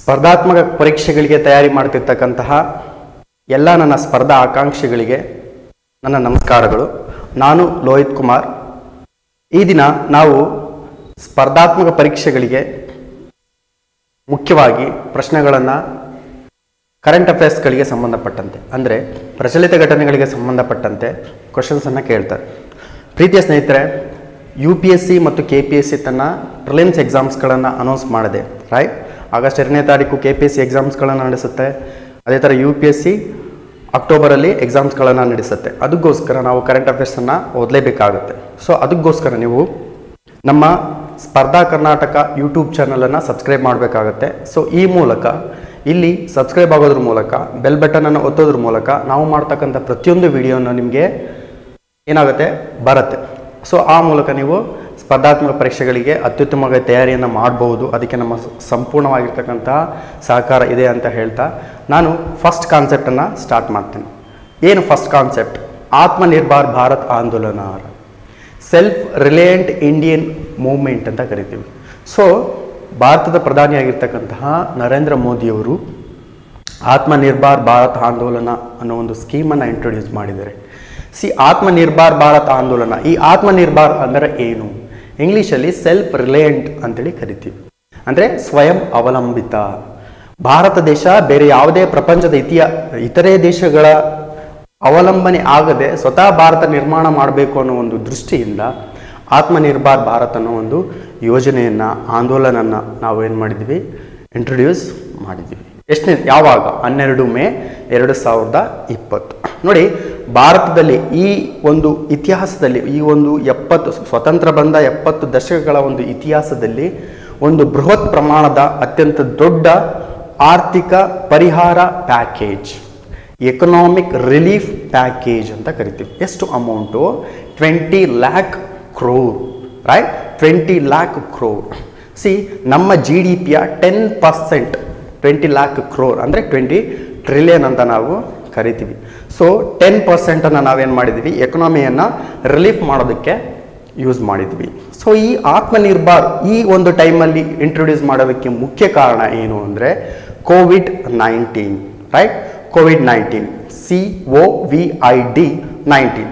ಸ್ಪರ್ಧಾತ್ಮಕ ಪರೀಕ್ಷೆಗಳಿಗೆ ತಯಾರಿ ಮಾಡ್ತಿರ್ತಕ್ಕಂತಹ ಎಲ್ಲ ನನ್ನ ಸ್ಪರ್ಧಾ ಆಕಾಂಕ್ಷಿಗಳಿಗೆ ನನ್ನ ನಮಸ್ಕಾರಗಳು. ನಾನು ಲೋಹಿತ್ ಕುಮಾರ್. ಈ ದಿನ ನಾವು ಸ್ಪರ್ಧಾತ್ಮಕ ಪರೀಕ್ಷೆಗಳಿಗೆ ಮುಖ್ಯವಾಗಿ ಪ್ರಶ್ನೆಗಳನ್ನು ಕರೆಂಟ್ ಅಫೇರ್ಸ್ಗಳಿಗೆ ಸಂಬಂಧಪಟ್ಟಂತೆ ಅಂದರೆ ಪ್ರಚಲಿತ ಘಟನೆಗಳಿಗೆ ಸಂಬಂಧಪಟ್ಟಂತೆ ಕ್ವಶನ್ಸನ್ನು ಕೇಳ್ತಾರೆ. ಪ್ರೀತಿಯ ಸ್ನೇಹಿತರೆ, UPSC ಮತ್ತು KPSC ತನ್ನ ಪ್ರಿಲಿಮ್ಸ್ ಎಕ್ಸಾಮ್ಸ್ಗಳನ್ನು ಅನೌನ್ಸ್ ಮಾಡಿದೆ. ರೈಟ್, ಆಗಸ್ಟ್ 2ನೇ ತಾರೀಕು KPSC ಎಕ್ಸಾಮ್ಸ್ಗಳನ್ನು ನಡೆಸುತ್ತೆ. ಅದೇ ಥರ UPSC ಅಕ್ಟೋಬರಲ್ಲಿ ಎಕ್ಸಾಮ್ಸ್ಗಳನ್ನು ನಡೆಸುತ್ತೆ. ಅದಕ್ಕೋಸ್ಕರ ನಾವು ಕರೆಂಟ್ ಅಫೇರ್ಸನ್ನು ಓದಲೇಬೇಕಾಗುತ್ತೆ. ಸೊ ಅದಕ್ಕೋಸ್ಕರ ನೀವು ನಮ್ಮ ಸ್ಪರ್ಧಾ ಕರ್ನಾಟಕ ಯೂಟ್ಯೂಬ್ ಚಾನಲನ್ನು ಸಬ್ಸ್ಕ್ರೈಬ್ ಮಾಡಬೇಕಾಗತ್ತೆ. ಸೊ ಈ ಮೂಲಕ ಇಲ್ಲಿ ಸಬ್ಸ್ಕ್ರೈಬ್ ಆಗೋದ್ರ ಮೂಲಕ ಬೆಲ್ ಬಟನನ್ನು ಒತ್ತೋದ್ರ ಮೂಲಕ ನಾವು ಮಾಡ್ತಕ್ಕಂಥ ಪ್ರತಿಯೊಂದು ವಿಡಿಯೋನ ನಿಮಗೆ ಏನಾಗುತ್ತೆ ಬರುತ್ತೆ. ಸೊ ಆ ಮೂಲಕ ನೀವು ಸ್ಪರ್ಧಾತ್ಮಕ ಪರೀಕ್ಷೆಗಳಿಗೆ ಅತ್ಯುತ್ತಮವಾಗಿ ತಯಾರಿಯನ್ನು ಮಾಡಬಹುದು. ಅದಕ್ಕೆ ನಮ್ಮ ಸಂಪೂರ್ಣವಾಗಿರ್ತಕ್ಕಂತಹ ಸಹಕಾರ ಇದೆ ಅಂತ ಹೇಳ್ತಾ ನಾನು ಫಸ್ಟ್ ಕಾನ್ಸೆಪ್ಟನ್ನು ಸ್ಟಾರ್ಟ್ ಮಾಡ್ತೇನೆ. ಏನು ಫಸ್ಟ್ ಕಾನ್ಸೆಪ್ಟ್? ಆತ್ಮನಿರ್ಭರ್ ಭಾರತ್ ಆಂದೋಲನ, ಸೆಲ್ಫ್ ರಿಲಯಂಟ್ ಇಂಡಿಯನ್ ಮೂವ್ಮೆಂಟ್ ಅಂತ ಕರಿತೀವಿ. ಸೊ ಭಾರತದ ಪ್ರಧಾನಿಯಾಗಿರ್ತಕ್ಕಂತಹ ನರೇಂದ್ರ ಮೋದಿಯವರು ಆತ್ಮನಿರ್ಭರ್ ಭಾರತ್ ಆಂದೋಲನ ಅನ್ನೋ ಒಂದು ಸ್ಕೀಮನ್ನು ಇಂಟ್ರೊಡ್ಯೂಸ್ ಮಾಡಿದ್ದಾರೆ. ಆತ್ಮನಿರ್ಭರ್ ಭಾರತ್ ಆಂದೋಲನ, ಈ ಆತ್ಮನಿರ್ಭರ್ ಅಂದರೆ ಏನು? ಇಂಗ್ಲೀಷಲ್ಲಿ ಸೆಲ್ಫ್ ರಿಲಯಂಟ್ ಅಂತೇಳಿ ಕರಿತೀವಿ. ಅಂದರೆ ಸ್ವಯಂ ಅವಲಂಬಿತ. ಭಾರತ ದೇಶ ಬೇರೆ ಯಾವುದೇ ಪ್ರಪಂಚದ ಇತರೆ ದೇಶಗಳ ಅವಲಂಬನೆ ಆಗದೆ ಸ್ವತಃ ಭಾರತ ನಿರ್ಮಾಣ ಮಾಡಬೇಕು ಅನ್ನೋ ಒಂದು ದೃಷ್ಟಿಯಿಂದ ಆತ್ಮನಿರ್ಭರ್ ಭಾರತ್ ಅನ್ನೋ ಒಂದು ಯೋಜನೆಯನ್ನು, ಆಂದೋಲನನ ನಾವು ಏನು ಮಾಡಿದ್ವಿ, ಇಂಟ್ರೊಡ್ಯೂಸ್ ಮಾಡಿದ್ವಿ. ಯಾವಾಗ? 12 ಮೇ 2020. ನೋಡಿ, ಭಾರತದಲ್ಲಿ ಈ ಒಂದು ಇತಿಹಾಸದಲ್ಲಿ ಈ ಒಂದು 70 ಸ್ವತಂತ್ರ ಬಂದ 70 ದಶಕಗಳ ಒಂದು ಇತಿಹಾಸದಲ್ಲಿ ಒಂದು ಬೃಹತ್ ಪ್ರಮಾಣದ ಅತ್ಯಂತ ದೊಡ್ಡ ಆರ್ಥಿಕ ಪರಿಹಾರ ಪ್ಯಾಕೇಜ್, ಎಕನಾಮಿಕ್ ರಿಲೀಫ್ ಪ್ಯಾಕೇಜ್ ಅಂತ ಕರಿತೀವಿ. ಎಷ್ಟು amount? 20 lakh crore. Right, 20 lakh crore. ನಮ್ಮ GDPಯ 10%, 20 lakh crore ಅಂದರೆ 20 trillion ಅಂತ ನಾವು ಕರಿತೀವಿ. ಸೊ 10%ಅನ್ನು ನಾವೇನು ಮಾಡಿದ್ವಿ, ಎಕನಾಮಿಯನ್ನು ರಿಲೀಫ್ ಮಾಡೋದಕ್ಕೆ ಯೂಸ್ ಮಾಡಿದ್ವಿ. ಸೊ ಈ ಆತ್ಮನಿರ್ಭರ್ ಈ ಒಂದು ಟೈಮಲ್ಲಿ ಇಂಟ್ರೊಡ್ಯೂಸ್ ಮಾಡೋದಕ್ಕೆ ಮುಖ್ಯ ಕಾರಣ ಏನು ಅಂದರೆ COVID-19. Right, COVID-19, COVID-19.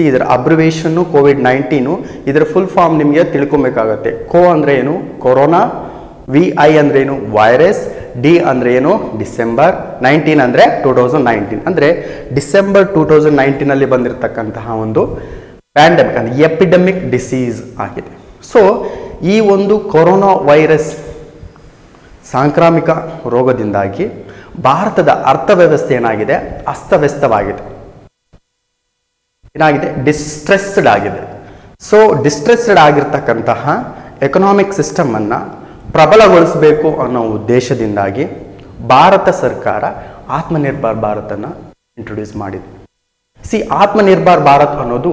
ಇದರ ಅಬ್ರಿವೇಷನ್ನು COVID-19. ಇದರ ಫುಲ್ ಫಾರ್ಮ್ ನಿಮಗೆ ತಿಳ್ಕೊಬೇಕಾಗತ್ತೆ. ಅಂದರೆ ಏನು? ಕೊರೋನಾ. VI ಅಂದ್ರೆ ಏನು? ವೈರಸ್. D ಅಂದ್ರೆ ಏನು? ಡಿಸೆಂಬರ್. 19 ಅಂದರೆ 2019. ಅಂದರೆ ಡಿಸೆಂಬರ್ 2019 ಬಂದಿರತಕ್ಕಂತಹ ಒಂದು ಪ್ಯಾಂಡಮಿಕ್ ಅಂದರೆ ಎಪಿಡೆಮಿಕ್ ಡಿಸೀಸ್ ಆಗಿದೆ. ಸೊ ಈ ಒಂದು ಕೊರೋನಾ ವೈರಸ್ ಸಾಂಕ್ರಾಮಿಕ ರೋಗದಿಂದಾಗಿ ಭಾರತದ ಅರ್ಥವ್ಯವಸ್ಥೆ ಏನಾಗಿದೆ? ಅಸ್ತವ್ಯಸ್ತವಾಗಿದೆ. ಏನಾಗಿದೆ? ಡಿಸ್ಟ್ರೆಸ್ಡ್ ಆಗಿದೆ. ಸೊ ಡಿಸ್ಟ್ರೆಸ್ಡ್ ಆಗಿರ್ತಕ್ಕಂತಹ ಎಕನಾಮಿಕ್ ಸಿಸ್ಟಮನ್ನು ಪ್ರಬಲಗೊಳಿಸಬೇಕು ಅನ್ನೋ ಉದ್ದೇಶದಿಂದಾಗಿ ಭಾರತ ಸರ್ಕಾರ ಆತ್ಮನಿರ್ಭರ್ ಭಾರತನ್ನು ಇಂಟ್ರೊಡ್ಯೂಸ್ ಮಾಡಿದೆ. ಆತ್ಮನಿರ್ಭರ್ ಭಾರತ್ ಅನ್ನೋದು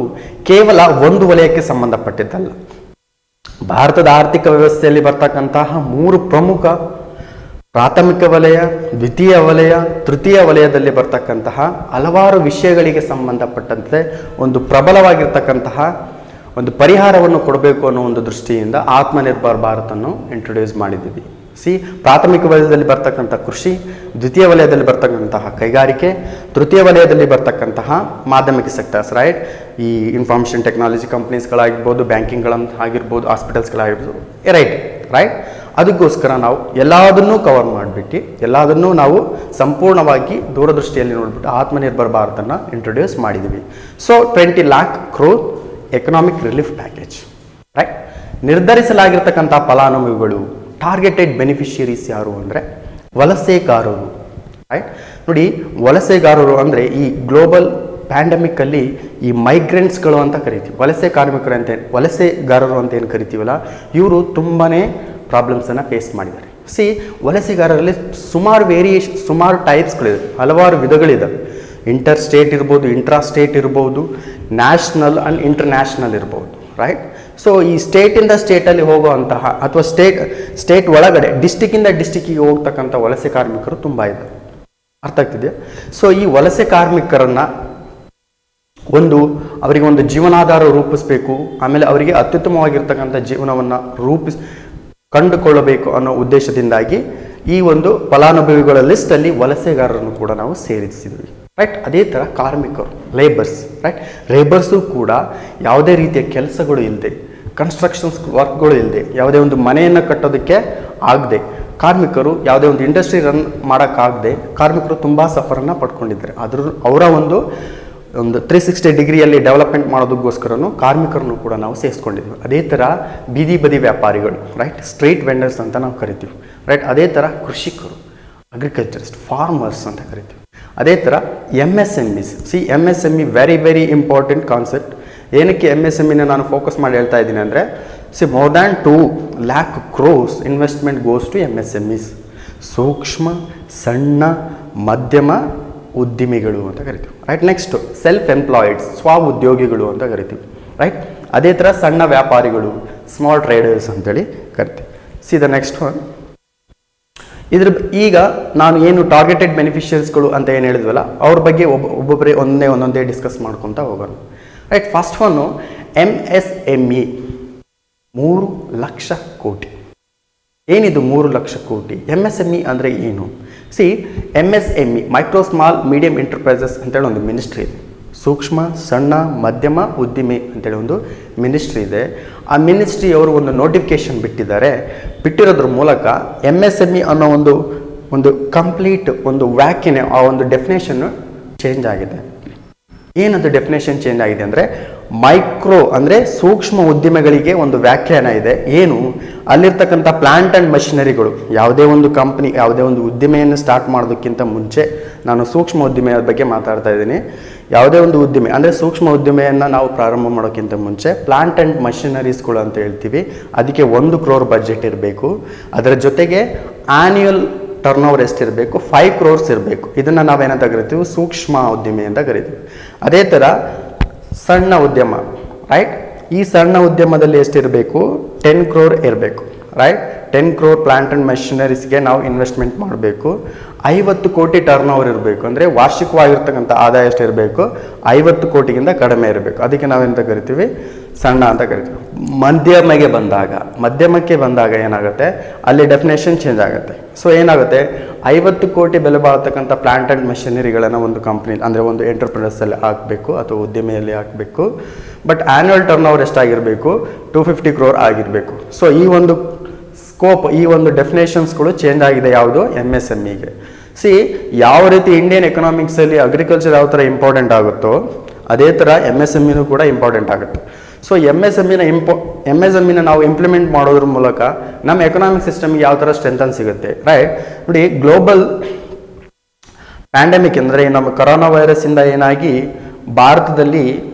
ಕೇವಲ ಒಂದು ವಲಯಕ್ಕೆ ಸಂಬಂಧಪಟ್ಟಿದ್ದಲ್ಲ. ಭಾರತದ ಆರ್ಥಿಕ ವ್ಯವಸ್ಥೆಯಲ್ಲಿ ಬರ್ತಕ್ಕಂತಹ 3 ಪ್ರಮುಖ ಪ್ರಾಥಮಿಕ ವಲಯ, ದ್ವಿತೀಯ ವಲಯ, ತೃತೀಯ ವಲಯದಲ್ಲಿ ಬರ್ತಕ್ಕಂತಹ ಹಲವಾರು ವಿಷಯಗಳಿಗೆ ಸಂಬಂಧಪಟ್ಟಂತೆ ಒಂದು ಪ್ರಬಲವಾಗಿರ್ತಕ್ಕಂತಹ ಒಂದು ಪರಿಹಾರವನ್ನು ಕೊಡಬೇಕು ಅನ್ನೋ ಒಂದು ದೃಷ್ಟಿಯಿಂದ ಆತ್ಮನಿರ್ಭರ್ ಭಾರತನ್ನು ಇಂಟ್ರೊಡ್ಯೂಸ್ ಮಾಡಿದ್ದೀವಿ. ಪ್ರಾಥಮಿಕ ವಲಯದಲ್ಲಿ ಬರ್ತಕ್ಕಂಥ ಕೃಷಿ, ದ್ವಿತೀಯ ವಲಯದಲ್ಲಿ ಬರ್ತಕ್ಕಂತಹ ಕೈಗಾರಿಕೆ, ತೃತೀಯ ವಲಯದಲ್ಲಿ ಬರ್ತಕ್ಕಂತಹ ಮಾಧ್ಯಮಿಕ ಸೆಕ್ಟರ್ಸ್. ರೈಟ್, ಈ ಇನ್ಫಾರ್ಮೇಷನ್ ಟೆಕ್ನಾಲಜಿ ಕಂಪ್ನೀಸ್ಗಳಾಗಿರ್ಬೋದು, ಬ್ಯಾಂಕಿಂಗ್ಗಳಂತ ಆಗಿರ್ಬೋದು, ಹಾಸ್ಪಿಟಲ್ಸ್ಗಳಾಗಿರ್ಬೋದು. ರೈಟ್, ಅದಕ್ಕೋಸ್ಕರ ನಾವು ಎಲ್ಲದನ್ನೂ ಕವರ್ ಮಾಡಿಬಿಟ್ಟು ಎಲ್ಲದನ್ನೂ ನಾವು ಸಂಪೂರ್ಣವಾಗಿ ದೂರದೃಷ್ಟಿಯಲ್ಲಿ ನೋಡಿಬಿಟ್ಟು ಆತ್ಮನಿರ್ಭರ್ ಭಾರತನ್ನು ಇಂಟ್ರೊಡ್ಯೂಸ್ ಮಾಡಿದ್ದೀವಿ. So 20 lakh crore economic relief package. Right, ನಿರ್ಧರಿಸಲಾಗಿರ್ತಕ್ಕಂಥ ಫಲಾನುಭವಿಗಳು, ಟಾರ್ಗೆಟೆಡ್ ಬೆನಿಫಿಷಿಯರೀಸ್ ಯಾರು ಅಂದರೆ ವಲಸೆಗಾರರು. ರೈಟ್, ನೋಡಿ, ವಲಸೆಗಾರರು ಅಂದರೆ ಈ ಗ್ಲೋಬಲ್ ಪ್ಯಾಂಡಮಿಕ್ಕಲ್ಲಿ ಈ ಮೈಗ್ರೆಂಟ್ಸ್ಗಳು ಅಂತ ಕರಿತೀವಿ, ವಲಸೆ ಕಾರ್ಮಿಕರು ಅಂತ, ವಲಸೆಗಾರರು ಅಂತ ಏನು ಕರಿತೀವಲ್ಲ, ಇವರು ತುಂಬಾ ಪ್ರಾಬ್ಲಮ್ಸನ್ನು ಫೇಸ್ ಮಾಡಿದ್ದಾರೆ. ವಲಸೆಗಾರರಲ್ಲಿ ಸುಮಾರು ಟೈಪ್ಸ್ಗಳಿದೆ, ಹಲವಾರು ವಿಧಗಳಿದ್ದಾವೆ. ಇಂಟರ್ ಸ್ಟೇಟ್ ಇರ್ಬೋದು, ಇಂಟ್ರಾ ಸ್ಟೇಟ್ ಇರ್ಬೋದು, ನ್ಯಾಷನಲ್ ಆ್ಯಂಡ್ ಇಂಟರ್ನ್ಯಾಷನಲ್ ಇರ್ಬೋದು. ರೈಟ್, ಸೊ ಈ ಸ್ಟೇಟಿಂದ ಸ್ಟೇಟಲ್ಲಿ ಹೋಗುವಂತಹ ಅಥವಾ ಸ್ಟೇಟ್ ಒಳಗಡೆ ಡಿಸ್ಟಿಕ್ಕಿಂದ ಡಿಸ್ಟಿಕ್ಕಿಗೆ ಹೋಗ್ತಕ್ಕಂಥ ವಲಸೆ ಕಾರ್ಮಿಕರು ತುಂಬ ಇದ್ದಾರೆ. ಅರ್ಥ ಆಗ್ತಿದೆಯಾ? ಸೊ ಈ ವಲಸೆ ಕಾರ್ಮಿಕರನ್ನು ಅವರಿಗೆ ಒಂದು ಜೀವನಾಧಾರ ರೂಪಿಸಬೇಕು, ಆಮೇಲೆ ಅವರಿಗೆ ಅತ್ಯುತ್ತಮವಾಗಿರ್ತಕ್ಕಂಥ ಜೀವನವನ್ನು ಕಂಡುಕೊಳ್ಳಬೇಕು ಅನ್ನೋ ಉದ್ದೇಶದಿಂದಾಗಿ ಈ ಒಂದು ಫಲಾನುಭವಿಗಳ ಲಿಸ್ಟಲ್ಲಿ ವಲಸೆಗಾರರನ್ನು ಕೂಡ ನಾವು ಸೇರಿಸಿದ್ವಿ, ರೈಟ್. ಅದೇ ಥರ ಕಾರ್ಮಿಕರು, ಲೇಬರ್ಸ್, ರೈಟ್. ಲೇಬರ್ಸು ಕೂಡ ಯಾವುದೇ ರೀತಿಯ ಕೆಲಸಗಳು ಇಲ್ಲದೆ, ಕನ್ಸ್ಟ್ರಕ್ಷನ್ಸ್ ವರ್ಕ್ಗಳು ಇಲ್ಲದೆ, ಯಾವುದೇ ಒಂದು ಮನೆಯನ್ನು ಕಟ್ಟೋದಕ್ಕೆ ಆಗದೆ, ಕಾರ್ಮಿಕರು ಯಾವುದೇ ಒಂದು ಇಂಡಸ್ಟ್ರಿ ರನ್ ಮಾಡೋಕ್ಕಾಗದೆ ಕಾರ್ಮಿಕರು ತುಂಬ ಸಫರನ್ನು ಪಡ್ಕೊಂಡಿದ್ದಾರೆ. ಅವರ ಒಂದು 360 ಡಿಗ್ರಿಯಲ್ಲಿ ಡೆವಲಪ್ಮೆಂಟ್ ಮಾಡೋದಕ್ಕೋಸ್ಕರನೂ ಕಾರ್ಮಿಕರನ್ನು ಕೂಡ ನಾವು ಸೇರಿಸ್ಕೊಂಡಿದ್ವಿ. ಅದೇ ಥರ ಬೀದಿ ಬದಿ ವ್ಯಾಪಾರಿಗಳು, ರೈಟ್, ಸ್ಟ್ರೀಟ್ ವೆಂಡರ್ಸ್ ಅಂತ ನಾವು ಕರಿತೀವಿ, ರೈಟ್. ಅದೇ ಥರ ಕೃಷಿಕರು, ಅಗ್ರಿಕಲ್ಚರಿಸ್ಟ್, ಫಾರ್ಮರ್ಸ್ ಅಂತ ಕರಿತೀವಿ. ಅದೇ ಥರ MSMEs. MSME very important concept. ಏನಕ್ಕೆ MSMEನ ನಾನು ಫೋಕಸ್ ಮಾಡಿ ಹೇಳ್ತಾ ಇದ್ದೀನಿ ಅಂದರೆ, more than 2 lakh crores investment goes to MSMEs. ಸೂಕ್ಷ್ಮ ಸಣ್ಣ ಮಧ್ಯಮ ಉದ್ದಿಮೆಗಳು ಅಂತ ಕರಿತೀವಿ, ರೈಟ್. ನೆಕ್ಸ್ಟ್ ಸೆಲ್ಫ್ ಎಂಪ್ಲಾಯ್ಡ್ಸ್, ಸ್ವ ಉದ್ಯೋಗಿಗಳು ಅಂತ ಕರಿತೀವಿ, ರೈಟ್. ಅದೇ ಥರ ಸಣ್ಣ ವ್ಯಾಪಾರಿಗಳು, ಸ್ಮಾಲ್ ಟ್ರೇಡರ್ಸ್ ಅಂತೇಳಿ ಕರಿತೀವಿ. ದ ನೆಕ್ಸ್ಟ್ ಒನ್, ಈಗ ನಾನು ಏನು ಟಾರ್ಗೆಟೆಡ್ ಬೆನಿಫಿಷಿಯರ್ಸ್ಗಳು ಅಂತ ಏನು ಹೇಳಿದ್ವಲ್ಲ, ಅವ್ರ ಬಗ್ಗೆ ಒಬ್ಬೊಬ್ಬರೇ ಒಂದೊಂದೇ ಡಿಸ್ಕಸ್ ಮಾಡ್ಕೊತಾ ಹೋಗೋಣ, right. First one MSME, 3 lakh ಕೋಟಿ. ಏನಿದು 3 ಲಕ್ಷ ಕೋಟಿ? MSME ಅಂದರೆ ಏನು? MSME micro small medium enterprises ಅಂತೇಳಿ ಒಂದು ಮಿನಿಸ್ಟ್ರಿ ಇದೆ. ಸೂಕ್ಷ್ಮ ಸಣ್ಣ ಮಧ್ಯಮ ಉದ್ದಿಮೆ ಅಂತೇಳಿ ಒಂದು ಮಿನಿಸ್ಟ್ರಿ ಇದೆ. ಆ ಮಿನಿಸ್ಟ್ರಿಯವರು ಒಂದು ನೋಟಿಫಿಕೇಶನ್ ಬಿಟ್ಟಿರೋದ್ರ ಮೂಲಕ MSME ಅನ್ನೋ ಒಂದು ಕಂಪ್ಲೀಟ್ ಒಂದು ವ್ಯಾಖ್ಯೆ, ಆ ಒಂದು ಡೆಫಿನೇಷನ್ ಚೇಂಜ್ ಆಗಿದೆ. ಏನದು ಡೆಫಿನೇಷನ್ ಚೇಂಜ್ ಆಗಿದೆ ಅಂದರೆ, ಮೈಕ್ರೋ ಅಂದರೆ ಸೂಕ್ಷ್ಮ ಉದ್ದಿಮೆಗಳಿಗೆ ಒಂದು ವ್ಯಾಖ್ಯಾನ ಇದೆ. ಏನು? ಅಲ್ಲಿರ್ತಕ್ಕಂಥ ಪ್ಲಾಂಟ್ ಆ್ಯಂಡ್ ಮಷಿನರಿಗಳು, ಯಾವುದೇ ಒಂದು ಕಂಪ್ನಿ, ಯಾವುದೇ ಒಂದು ಉದ್ದಿಮೆಯನ್ನು ಸ್ಟಾರ್ಟ್ ಮಾಡೋದಕ್ಕಿಂತ ಮುಂಚೆ, ನಾನು ಸೂಕ್ಷ್ಮ ಉದ್ದಿಮೆಯ ಬಗ್ಗೆ ಮಾತಾಡ್ತಾ ಇದ್ದೀನಿ. ಯಾವುದೇ ಒಂದು ಉದ್ದಿಮೆ ಅಂದರೆ ಸೂಕ್ಷ್ಮ ಉದ್ದಿಮೆಯನ್ನು ನಾವು ಪ್ರಾರಂಭ ಮಾಡೋಕ್ಕಿಂತ ಮುಂಚೆ ಪ್ಲಾಂಟ್ ಆ್ಯಂಡ್ ಮಷಿನರೀಸ್ಗಳು ಅಂತ ಹೇಳ್ತೀವಿ. ಅದಕ್ಕೆ 1 crore ಬಜೆಟ್ ಇರಬೇಕು. ಅದರ ಜೊತೆಗೆ ಆ್ಯನ್ಯುಯಲ್ ಟರ್ನ್ ಓವರ್ ಎಷ್ಟಿರಬೇಕು? 5 crores ಇರಬೇಕು. ಇದನ್ನು ನಾವೇನಂತ ಕರಿತೀವಿ? ಸೂಕ್ಷ್ಮ ಉದ್ದಿಮೆ ಅಂತ ಕರಿತೀವಿ. ಅದೇ ಥರ ಸಣ್ಣ ಉದ್ಯಮ, ರೈಟ್. ಈ ಸಣ್ಣ ಉದ್ಯಮದಲ್ಲಿ ಎಷ್ಟಿರಬೇಕು? 10 crore ಇರಬೇಕು, ರೈಟ್. 10 crore ಪ್ಲಾಂಟ್ ಆ್ಯಂಡ್ ಮೆಷಿನರೀಸ್ಗೆ ನಾವು ಇನ್ವೆಸ್ಟ್ಮೆಂಟ್ ಮಾಡಬೇಕು. 50 ಕೋಟಿ ಟರ್ನ್ ಓವರ್ ಇರಬೇಕು. ಅಂದರೆ ವಾರ್ಷಿಕವಾಗಿರ್ತಕ್ಕಂಥ ಆದಾಯ ಎಷ್ಟಿರಬೇಕು? 50 ಕೋಟಿಗಿಂತ ಕಡಿಮೆ ಇರಬೇಕು. ಅದಕ್ಕೆ ನಾವೆಂತ ಕರಿತೀವಿ? ಸಣ್ಣ ಅಂತ ಕರಿತೀವಿ. ಮಧ್ಯಮಕ್ಕೆ ಬಂದಾಗ ಏನಾಗುತ್ತೆ? ಅಲ್ಲಿ ಡೆಫಿನೇಷನ್ ಚೇಂಜ್ ಆಗುತ್ತೆ. ಏನಾಗುತ್ತೆ? 50 ಕೋಟಿ ಬೆಲೆ ಬಾಳ್ತಕ್ಕಂಥ ಪ್ಲಾಂಟ್ ಆ್ಯಂಡ್ ಮೆಷಿನರಿಗಳನ್ನು ಒಂದು ಕಂಪ್ನಿ ಅಂದರೆ ಒಂದು ಎಂಟರ್ಪ್ರೈಸಲ್ಲಿ ಹಾಕಬೇಕು ಅಥವಾ ಉದ್ಯಮೆಯಲ್ಲಿ ಹಾಕಬೇಕು. ಬಟ್ ಆ್ಯನ್ಯುವಲ್ ಟರ್ನ್ ಓವರ್ ಎಷ್ಟಾಗಿರಬೇಕು? 250 crore ಆಗಿರಬೇಕು. ಈ ಒಂದು ಸ್ಕೋಪ್, ಈ ಒಂದು ಡೆಫಿನೇಷನ್ಸ್ಗಳು ಚೇಂಜ್ ಆಗಿದೆ. ಯಾವುದು? MSMEಗೆ. ಯಾವ ರೀತಿ ಇಂಡಿಯನ್ ಎಕನಾಮಿಕ್ಸಲ್ಲಿ ಅಗ್ರಿಕಲ್ಚರ್ ಯಾವ ಥರ ಇಂಪಾರ್ಟೆಂಟ್ ಆಗುತ್ತೋ ಅದೇ ಥರ MSMEನೂ ಕೂಡ ಇಂಪಾರ್ಟೆಂಟ್ ಆಗುತ್ತೆ. MSMEನ ನಾವು ಇಂಪ್ಲಿಮೆಂಟ್ ಮಾಡೋದ್ರ ಮೂಲಕ ನಮ್ಮ ಎಕನಾಮಿಕ್ ಸಿಸ್ಟಮ್ಗೆ ಯಾವ ಥರ ಸ್ಟ್ರೆಂಥನ್ ಸಿಗುತ್ತೆ, ರೈಟ್. ನೋಡಿ, ಗ್ಲೋಬಲ್ ಪ್ಯಾಂಡಮಿಕ್ ಅಂದರೆ ನಮ್ಮ ಕೊರೋನಾ ವೈರಸ್ಸಿಂದ ಏನಾಗಿ ಭಾರತದಲ್ಲಿ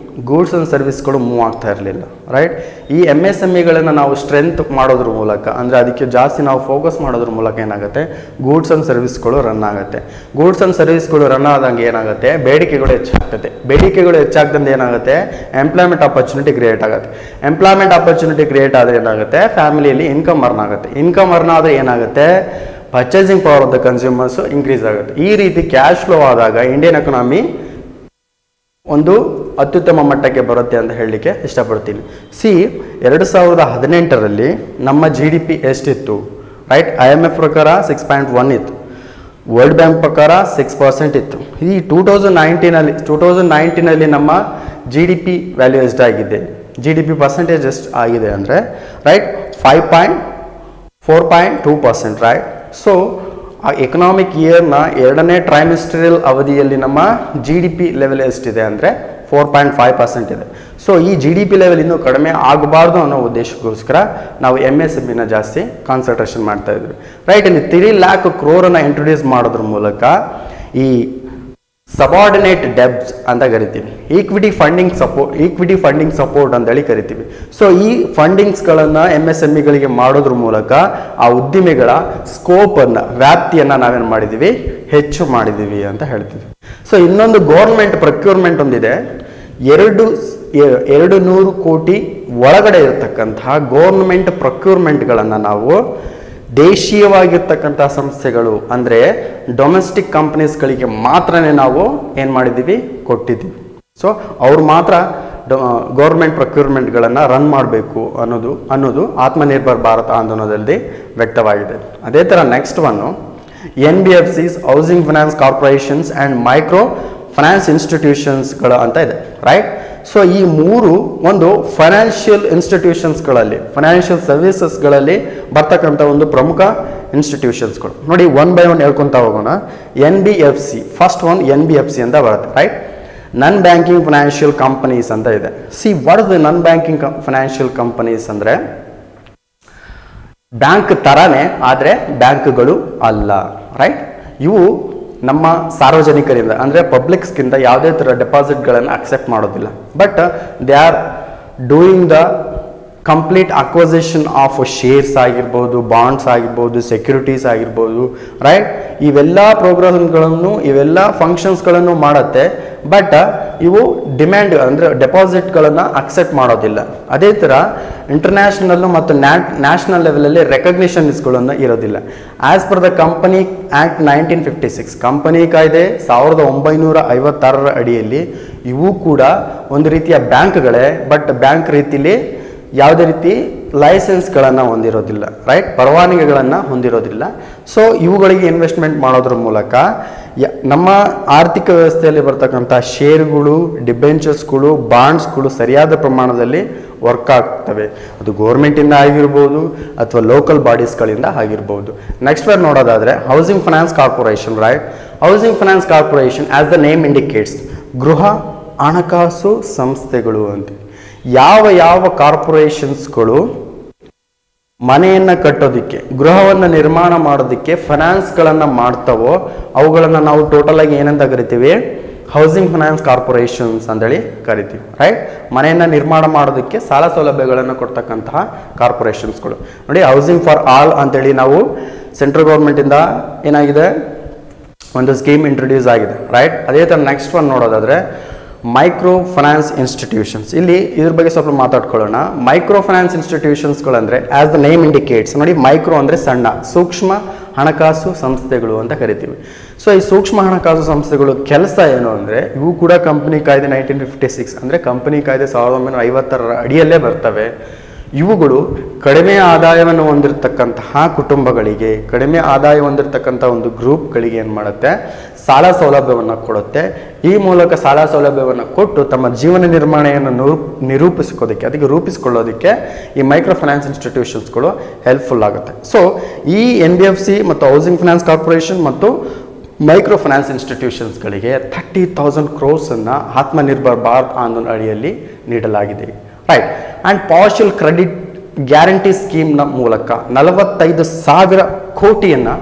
ಗೂಡ್ಸ್ ಆ್ಯಂಡ್ ಸರ್ವಿಸ್ಗಳು ಮೂವ್ ಆಗ್ತಾ ಇರಲಿಲ್ಲ, ರೈಟ್. ಈ MSMEಗಳನ್ನು ನಾವು ಸ್ಟ್ರೆಂತ್ ಮಾಡೋದ್ರ ಮೂಲಕ, ಅಂದರೆ ಅದಕ್ಕೆ ಜಾಸ್ತಿ ನಾವು ಫೋಕಸ್ ಮಾಡೋದ್ರ ಮೂಲಕ ಏನಾಗುತ್ತೆ? ಗೂಡ್ಸ್ ಆ್ಯಂಡ್ ಸರ್ವಿಸ್ಗಳು ರನ್ ಆಗುತ್ತೆ. ಗೂಡ್ಸ್ ಆ್ಯಂಡ್ ಸರ್ವಿಸ್ಗಳು ರನ್ ಆದಂಗೆ ಏನಾಗುತ್ತೆ? ಬೇಡಿಕೆಗಳು ಹೆಚ್ಚಾಗ್ತದೆ. ಬೇಡಿಕೆಗಳು ಹೆಚ್ಚಾಗ್ದಂಗೆ ಏನಾಗುತ್ತೆ? ಎಂಪ್ಲಾಯ್ಮೆಂಟ್ ಆಪರ್ಚುನಿಟಿ ಕ್ರಿಯೇಟ್ ಆಗುತ್ತೆ. ಎಂಪ್ಲಾಯ್ಮೆಂಟ್ ಆಪರ್ಚುನಿಟಿ ಕ್ರಿಯೇಟ್ ಆದರೆ ಏನಾಗುತ್ತೆ? ಫ್ಯಾಮಿಲಿಯಲ್ಲಿ ಇನ್ಕಮ್ ಅರ್ನ್ ಆಗುತ್ತೆ. ಇನ್ಕಮ್ ಅರ್ನ್ ಆದರೆ ಏನಾಗುತ್ತೆ? Purchasing power of the consumers increase ಆಗುತ್ತೆ. ಈ ರೀತಿ ಕ್ಯಾಶ್ ಫ್ಲೋ ಆದಾಗ ಇಂಡಿಯನ್ ಎಕನಾಮಿ ಒಂದು ಅತ್ಯುತ್ತಮ ಮಟ್ಟಕ್ಕೆ ಬರುತ್ತೆ ಅಂತ ಹೇಳಲಿಕ್ಕೆ ಇಷ್ಟಪಡ್ತೀನಿ. 2018ರಲ್ಲಿ ನಮ್ಮ GDP ಎಷ್ಟಿತ್ತು, ರೈಟ್? IMF ಪ್ರಕಾರ 6.1 ಇತ್ತು, ವರ್ಲ್ಡ್ ಬ್ಯಾಂಕ್ ಪ್ರಕಾರ 6% ಇತ್ತು. ಈ 2019ನಲ್ಲಿ ನಮ್ಮ GDP ವ್ಯಾಲ್ಯೂ ಎಷ್ಟಾಗಿದೆ? GDP ಪರ್ಸೆಂಟೇಜ್ ಎಷ್ಟು ಆಗಿದೆ ಅಂದರೆ, ರೈಟ್, 4.2%, ರೈಟ್. ಆ ಎಕನಾಮಿಕ್ ಇಯರ್ನ 2ನೇ ಟ್ರೈಮಿಸ್ಟ್ರಿಯಲ್ ಅವಧಿಯಲ್ಲಿ ನಮ್ಮ GDP ಲೆವೆಲ್ ಎಷ್ಟಿದೆ ಅಂದರೆ 4.5% ಇದೆ. ಈ GDP ಲೆವೆಲ್ ಇನ್ನೂ ಕಡಿಮೆ ಆಗಬಾರ್ದು ಅನ್ನೋ ಉದ್ದೇಶಕ್ಕೋಸ್ಕರ ನಾವು MSMEನ ಜಾಸ್ತಿ ಕಾನ್ಸಂಟ್ರೇಷನ್ ಮಾಡ್ತಾ ಇದ್ವಿ, ರೈಟ್. ಇಲ್ಲಿ 3 lakh crore ಇಂಟ್ರೊಡ್ಯೂಸ್ ಮಾಡೋದ್ರ ಮೂಲಕ ಈ ಸಬಾರ್ಡಿನೇಟ್ ಡೆಬ್ಸ್ ಅಂತ ಕರಿತೀವಿ, ಈಕ್ವಿಟಿ ಫಂಡಿಂಗ್ ಸಪೋರ್ಟ್ ಅಂತೇಳಿ ಕರಿತೀವಿ. ಈ ಫಂಡಿಂಗ್ಸ್ಗಳನ್ನು MSMEಗಳಿಗೆ ಮಾಡೋದ್ರ ಮೂಲಕ ಆ ಉದ್ದಿಮೆಗಳ ಸ್ಕೋಪನ್ನು, ವ್ಯಾಪ್ತಿಯನ್ನು ನಾವೇನು ಮಾಡಿದ್ದೀವಿ? ಹೆಚ್ಚು ಮಾಡಿದ್ದೀವಿ ಅಂತ ಹೇಳ್ತೀವಿ. ಇನ್ನೊಂದು ಗೌರ್ಮೆಂಟ್ ಪ್ರೊಕ್ಯೂರ್ಮೆಂಟ್ ಒಂದಿದೆ. 200 ಕೋಟಿ ಒಳಗಡೆ ಇರತಕ್ಕಂತಹ ಗೌರ್ಮೆಂಟ್ ಪ್ರೊಕ್ಯೂರ್ಮೆಂಟ್ಗಳನ್ನು ನಾವು ದೇಶೀಯವಾಗಿರ್ತಕ್ಕಂಥ ಸಂಸ್ಥೆಗಳು ಅಂದರೆ ಡೊಮೆಸ್ಟಿಕ್ ಕಂಪನೀಸ್ಗಳಿಗೆ ಮಾತ್ರನೇ ನಾವು ಏನು ಮಾಡಿದ್ದೀವಿ? ಕೊಟ್ಟಿದ್ದೀವಿ. ಅವ್ರು ಮಾತ್ರ ಗೌರ್ಮೆಂಟ್ ಪ್ರೊಕ್ಯೂರ್ಮೆಂಟ್ಗಳನ್ನು ರನ್ ಮಾಡಬೇಕು ಅನ್ನೋದು ಆತ್ಮನಿರ್ಭರ್ ಭಾರತ ಆಂದೋಲನದಲ್ಲಿ ವ್ಯಕ್ತವಾಗಿದೆ. ಅದೇ ಥರ next one NBFCs, housing finance corporations and micro finance ಇನ್ಸ್ಟಿಟ್ಯೂಷನ್ಸ್ಗಳು ಅಂತ ಇದೆ, ರೈಟ್. ಸೊ ಈ ಮೂರು ಒಂದು ಫೈನಾನ್ಷಿಯಲ್ ಇನ್ಸ್ಟಿಟ್ಯೂಷನ್ಸ್ಗಳಲ್ಲಿ, ಫೈನಾನ್ಷಿಯಲ್ ಸರ್ವಿಸಸ್ಗಳಲ್ಲಿ ಬರ್ತಕ್ಕಂಥ ಒಂದು ಪ್ರಮುಖ ಇನ್ಸ್ಟಿಟ್ಯೂಷನ್ಸ್ಗಳು. ನೋಡಿ, ಒನ್ ಬೈ ಒನ್ ಹೇಳ್ಕೊತಾ ಹೋಗೋಣ. NBFC, ಫಸ್ಟ್ ಒನ್ NBFC ಅಂತ ಬರುತ್ತೆ, ರೈಟ್. ನಾನ್ ಬ್ಯಾಂಕಿಂಗ್ ಫೈನಾನ್ಷಿಯಲ್ ಕಂಪನೀಸ್ ಅಂತ ಇದೆ. C, what is the non banking financial companies ಅಂದರೆ ಬ್ಯಾಂಕ್ ತರಾನೇ ಆದರೆ ಬ್ಯಾಂಕ್ಗಳು ಅಲ್ಲ, ರೈಟ್. ಇವು ನಮ್ಮ ಸಾರ್ವಜನಿಕರಿಂದ ಅಂದರೆ ಪಬ್ಲಿಕ್ಸ್ಗಿಂತ ಯಾವುದೇ ಥರ ಡೆಪಾಸಿಟ್ಗಳನ್ನು ಅಕ್ಸೆಪ್ಟ್ ಮಾಡೋದಿಲ್ಲ. But they are doing the complete acquisition of shares ಆಗಿರ್ಬೋದು, ಬಾಂಡ್ಸ್ ಆಗಿರ್ಬೋದು, ಸೆಕ್ಯೂರಿಟೀಸ್ ಆಗಿರ್ಬೋದು, ರೈಟ್. ಇವೆಲ್ಲ ಪ್ರೋಗ್ರಾಮ್ಗಳನ್ನು, ಇವೆಲ್ಲ ಫಂಕ್ಷನ್ಸ್ಗಳನ್ನು ಮಾಡುತ್ತೆ. ಬಟ್ ಇವು ಡಿಮ್ಯಾಂಡ್ ಅಂದರೆ ಡೆಪಾಸಿಟ್ಗಳನ್ನು ಅಕ್ಸೆಪ್ಟ್ ಮಾಡೋದಿಲ್ಲ. ಅದೇ ಥರ ಇಂಟರ್ನ್ಯಾಷನಲ್ಲು ಮತ್ತು ನ್ಯಾಷನಲ್ ಲೆವೆಲಲ್ಲಿ ರೆಕಗ್ನಿಷನ್ಸ್ಗಳನ್ನು ಇರೋದಿಲ್ಲ. As per the company act 1956, company ಕಾಯ್ದೆ 1956ರ ಅಡಿಯಲ್ಲಿ ಇವು ಕೂಡ ಒಂದು ರೀತಿಯ ಬ್ಯಾಂಕ್ಗಳೇ. ಬಟ್ ಬ್ಯಾಂಕ್ ರೀತಿಲಿ ಯಾವುದೇ ರೀತಿ ಲೈಸೆನ್ಸ್ಗಳನ್ನು ಹೊಂದಿರೋದಿಲ್ಲ, ರೈಟ್, ಪರವಾನಗಿಗಳನ್ನು ಹೊಂದಿರೋದಿಲ್ಲ. ಸೊ ಇವುಗಳಿಗೆ ಇನ್ವೆಸ್ಟ್ಮೆಂಟ್ ಮಾಡೋದ್ರ ಮೂಲಕ ನಮ್ಮ ಆರ್ಥಿಕ ವ್ಯವಸ್ಥೆಯಲ್ಲಿ ಬರ್ತಕ್ಕಂಥ ಶೇರುಗಳು, ಡಿಬೆಂಚರ್ಸ್ಗಳು, ಬಾಂಡ್ಸ್ಗಳು ಸರಿಯಾದ ಪ್ರಮಾಣದಲ್ಲಿ ವರ್ಕ್ ಆಗ್ತವೆ. ಅದು ಗೌರ್ಮೆಂಟಿಂದ ಆಗಿರ್ಬೋದು ಅಥವಾ ಲೋಕಲ್ ಬಾಡೀಸ್ಗಳಿಂದ ಆಗಿರ್ಬೋದು. ನೆಕ್ಸ್ಟ್ ಬೇರೆ ನೋಡೋದಾದರೆ housing finance corporation, right. Housing finance corporation as the name indicates, ಗೃಹ ಹಣಕಾಸು ಸಂಸ್ಥೆಗಳು ಅಂತ. ಯಾವ ಕಾರ್ಪೊರೇಷನ್ಸ್ಗಳು ಮನೆಯನ್ನು ಕಟ್ಟೋದಕ್ಕೆ, ಗೃಹವನ್ನು ನಿರ್ಮಾಣ ಮಾಡೋದಕ್ಕೆ ಫೈನಾನ್ಸ್ಗಳನ್ನು ಮಾಡ್ತಾವೋ ಅವುಗಳನ್ನು ನಾವು ಟೋಟಲ್ ಆಗಿ ಏನಂತ ಕರಿತೀವಿ? ಹೌಸಿಂಗ್ ಫೈನಾನ್ಸ್ ಕಾರ್ಪೊರೇಷನ್ಸ್ ಅಂತೇಳಿ ಕರಿತೀವಿ, ರೈಟ್. ಮನೆಯನ್ನು ನಿರ್ಮಾಣ ಮಾಡೋದಕ್ಕೆ ಸಾಲ ಸೌಲಭ್ಯಗಳನ್ನು ಕೊಡ್ತಕ್ಕಂತಹ ಕಾರ್ಪೊರೇಷನ್ಸ್ಗಳು. ನೋಡಿ, ಹೌಸಿಂಗ್ ಫಾರ್ ಆಲ್ ಅಂತೇಳಿ ನಾವು ಸೆಂಟ್ರಲ್ ಗೌರ್ಮೆಂಟಿಂದ ಏನಾಗಿದೆ, ಒಂದು ಸ್ಕೀಮ್ ಇಂಟ್ರೊಡ್ಯೂಸ್ ಆಗಿದೆ, ರೈಟ್. ಅದೇ ಥರ ನೆಕ್ಸ್ಟ್ ಒನ್ ನೋಡೋದಾದರೆ ಮೈಕ್ರೋ ಫೈನಾನ್ಸ್ ಇನ್ಸ್ಟಿಟ್ಯೂಷನ್ಸ್. ಇಲ್ಲಿ ಇದ್ರ ಬಗ್ಗೆ ಸ್ವಲ್ಪ ಮಾತಾಡ್ಕೊಳ್ಳೋಣ. ಮೈಕ್ರೋ ಫೈನಾನ್ಸ್ ಇನ್ಸ್ಟಿಟ್ಯೂಷನ್ಸ್ಗಳಂದರೆ ಆಸ್ ದ ನೇಮ್ ಇಂಡಿಕೇಟ್ಸ್, ನೋಡಿ, ಮೈಕ್ರೋ ಅಂದರೆ ಸಣ್ಣ, ಸೂಕ್ಷ್ಮ ಹಣಕಾಸು ಸಂಸ್ಥೆಗಳು ಅಂತ ಕರಿತೀವಿ. ಸೊ ಈ ಸೂಕ್ಷ್ಮ ಹಣಕಾಸು ಸಂಸ್ಥೆಗಳು ಕೆಲಸ ಏನು ಅಂದರೆ, ಇವು ಕೂಡ ಕಂಪನಿ ಕಾಯ್ದೆ 1956 ಅಂದರೆ ಕಂಪನಿ ಕಾಯ್ದೆ 1950ರ ಅಡಿಯಲ್ಲೇ ಬರ್ತವೆ. ಇವುಗಳು ಕಡಿಮೆ ಆದಾಯವನ್ನು ಹೊಂದಿರತಕ್ಕಂತಹ ಕುಟುಂಬಗಳಿಗೆ, ಕಡಿಮೆ ಆದಾಯ ಹೊಂದಿರತಕ್ಕಂಥ ಒಂದು ಗ್ರೂಪ್ಗಳಿಗೆ ಏನು ಮಾಡುತ್ತೆ, ಸಾಲ ಸೌಲಭ್ಯವನ್ನು ಕೊಡುತ್ತೆ. ಈ ಮೂಲಕ ಸಾಲ ಸೌಲಭ್ಯವನ್ನು ಕೊಟ್ಟು ತಮ್ಮ ಜೀವನ ನಿರ್ವಹಣೆಯನ್ನು ಅದಕ್ಕೆ ರೂಪಿಸಿಕೊಳ್ಳೋದಕ್ಕೆ ಈ ಮೈಕ್ರೋ ಫೈನಾನ್ಸ್ ಇನ್ಸ್ಟಿಟ್ಯೂಷನ್ಸ್ಗಳು ಹೆಲ್ಪ್ಫುಲ್ ಆಗುತ್ತೆ. ಸೊ ಈ NBFC ಮತ್ತು ಹೌಸಿಂಗ್ ಫೈನಾನ್ಸ್ ಕಾರ್ಪೊರೇಷನ್ ಮತ್ತು ಮೈಕ್ರೋ ಫೈನಾನ್ಸ್ ಇನ್ಸ್ಟಿಟ್ಯೂಷನ್ಸ್ಗಳಿಗೆ 30,000 crores ಆತ್ಮನಿರ್ಭರ್ ಭಾರತ್ ಆಂದೋಲನ ಅಡಿಯಲ್ಲಿ ನೀಡಲಾಗಿದೆ, right. And partial credit guarantee ಸ್ಕೀಮ್ನ ಮೂಲಕ 45,000 ಕೋಟಿಯನ್ನು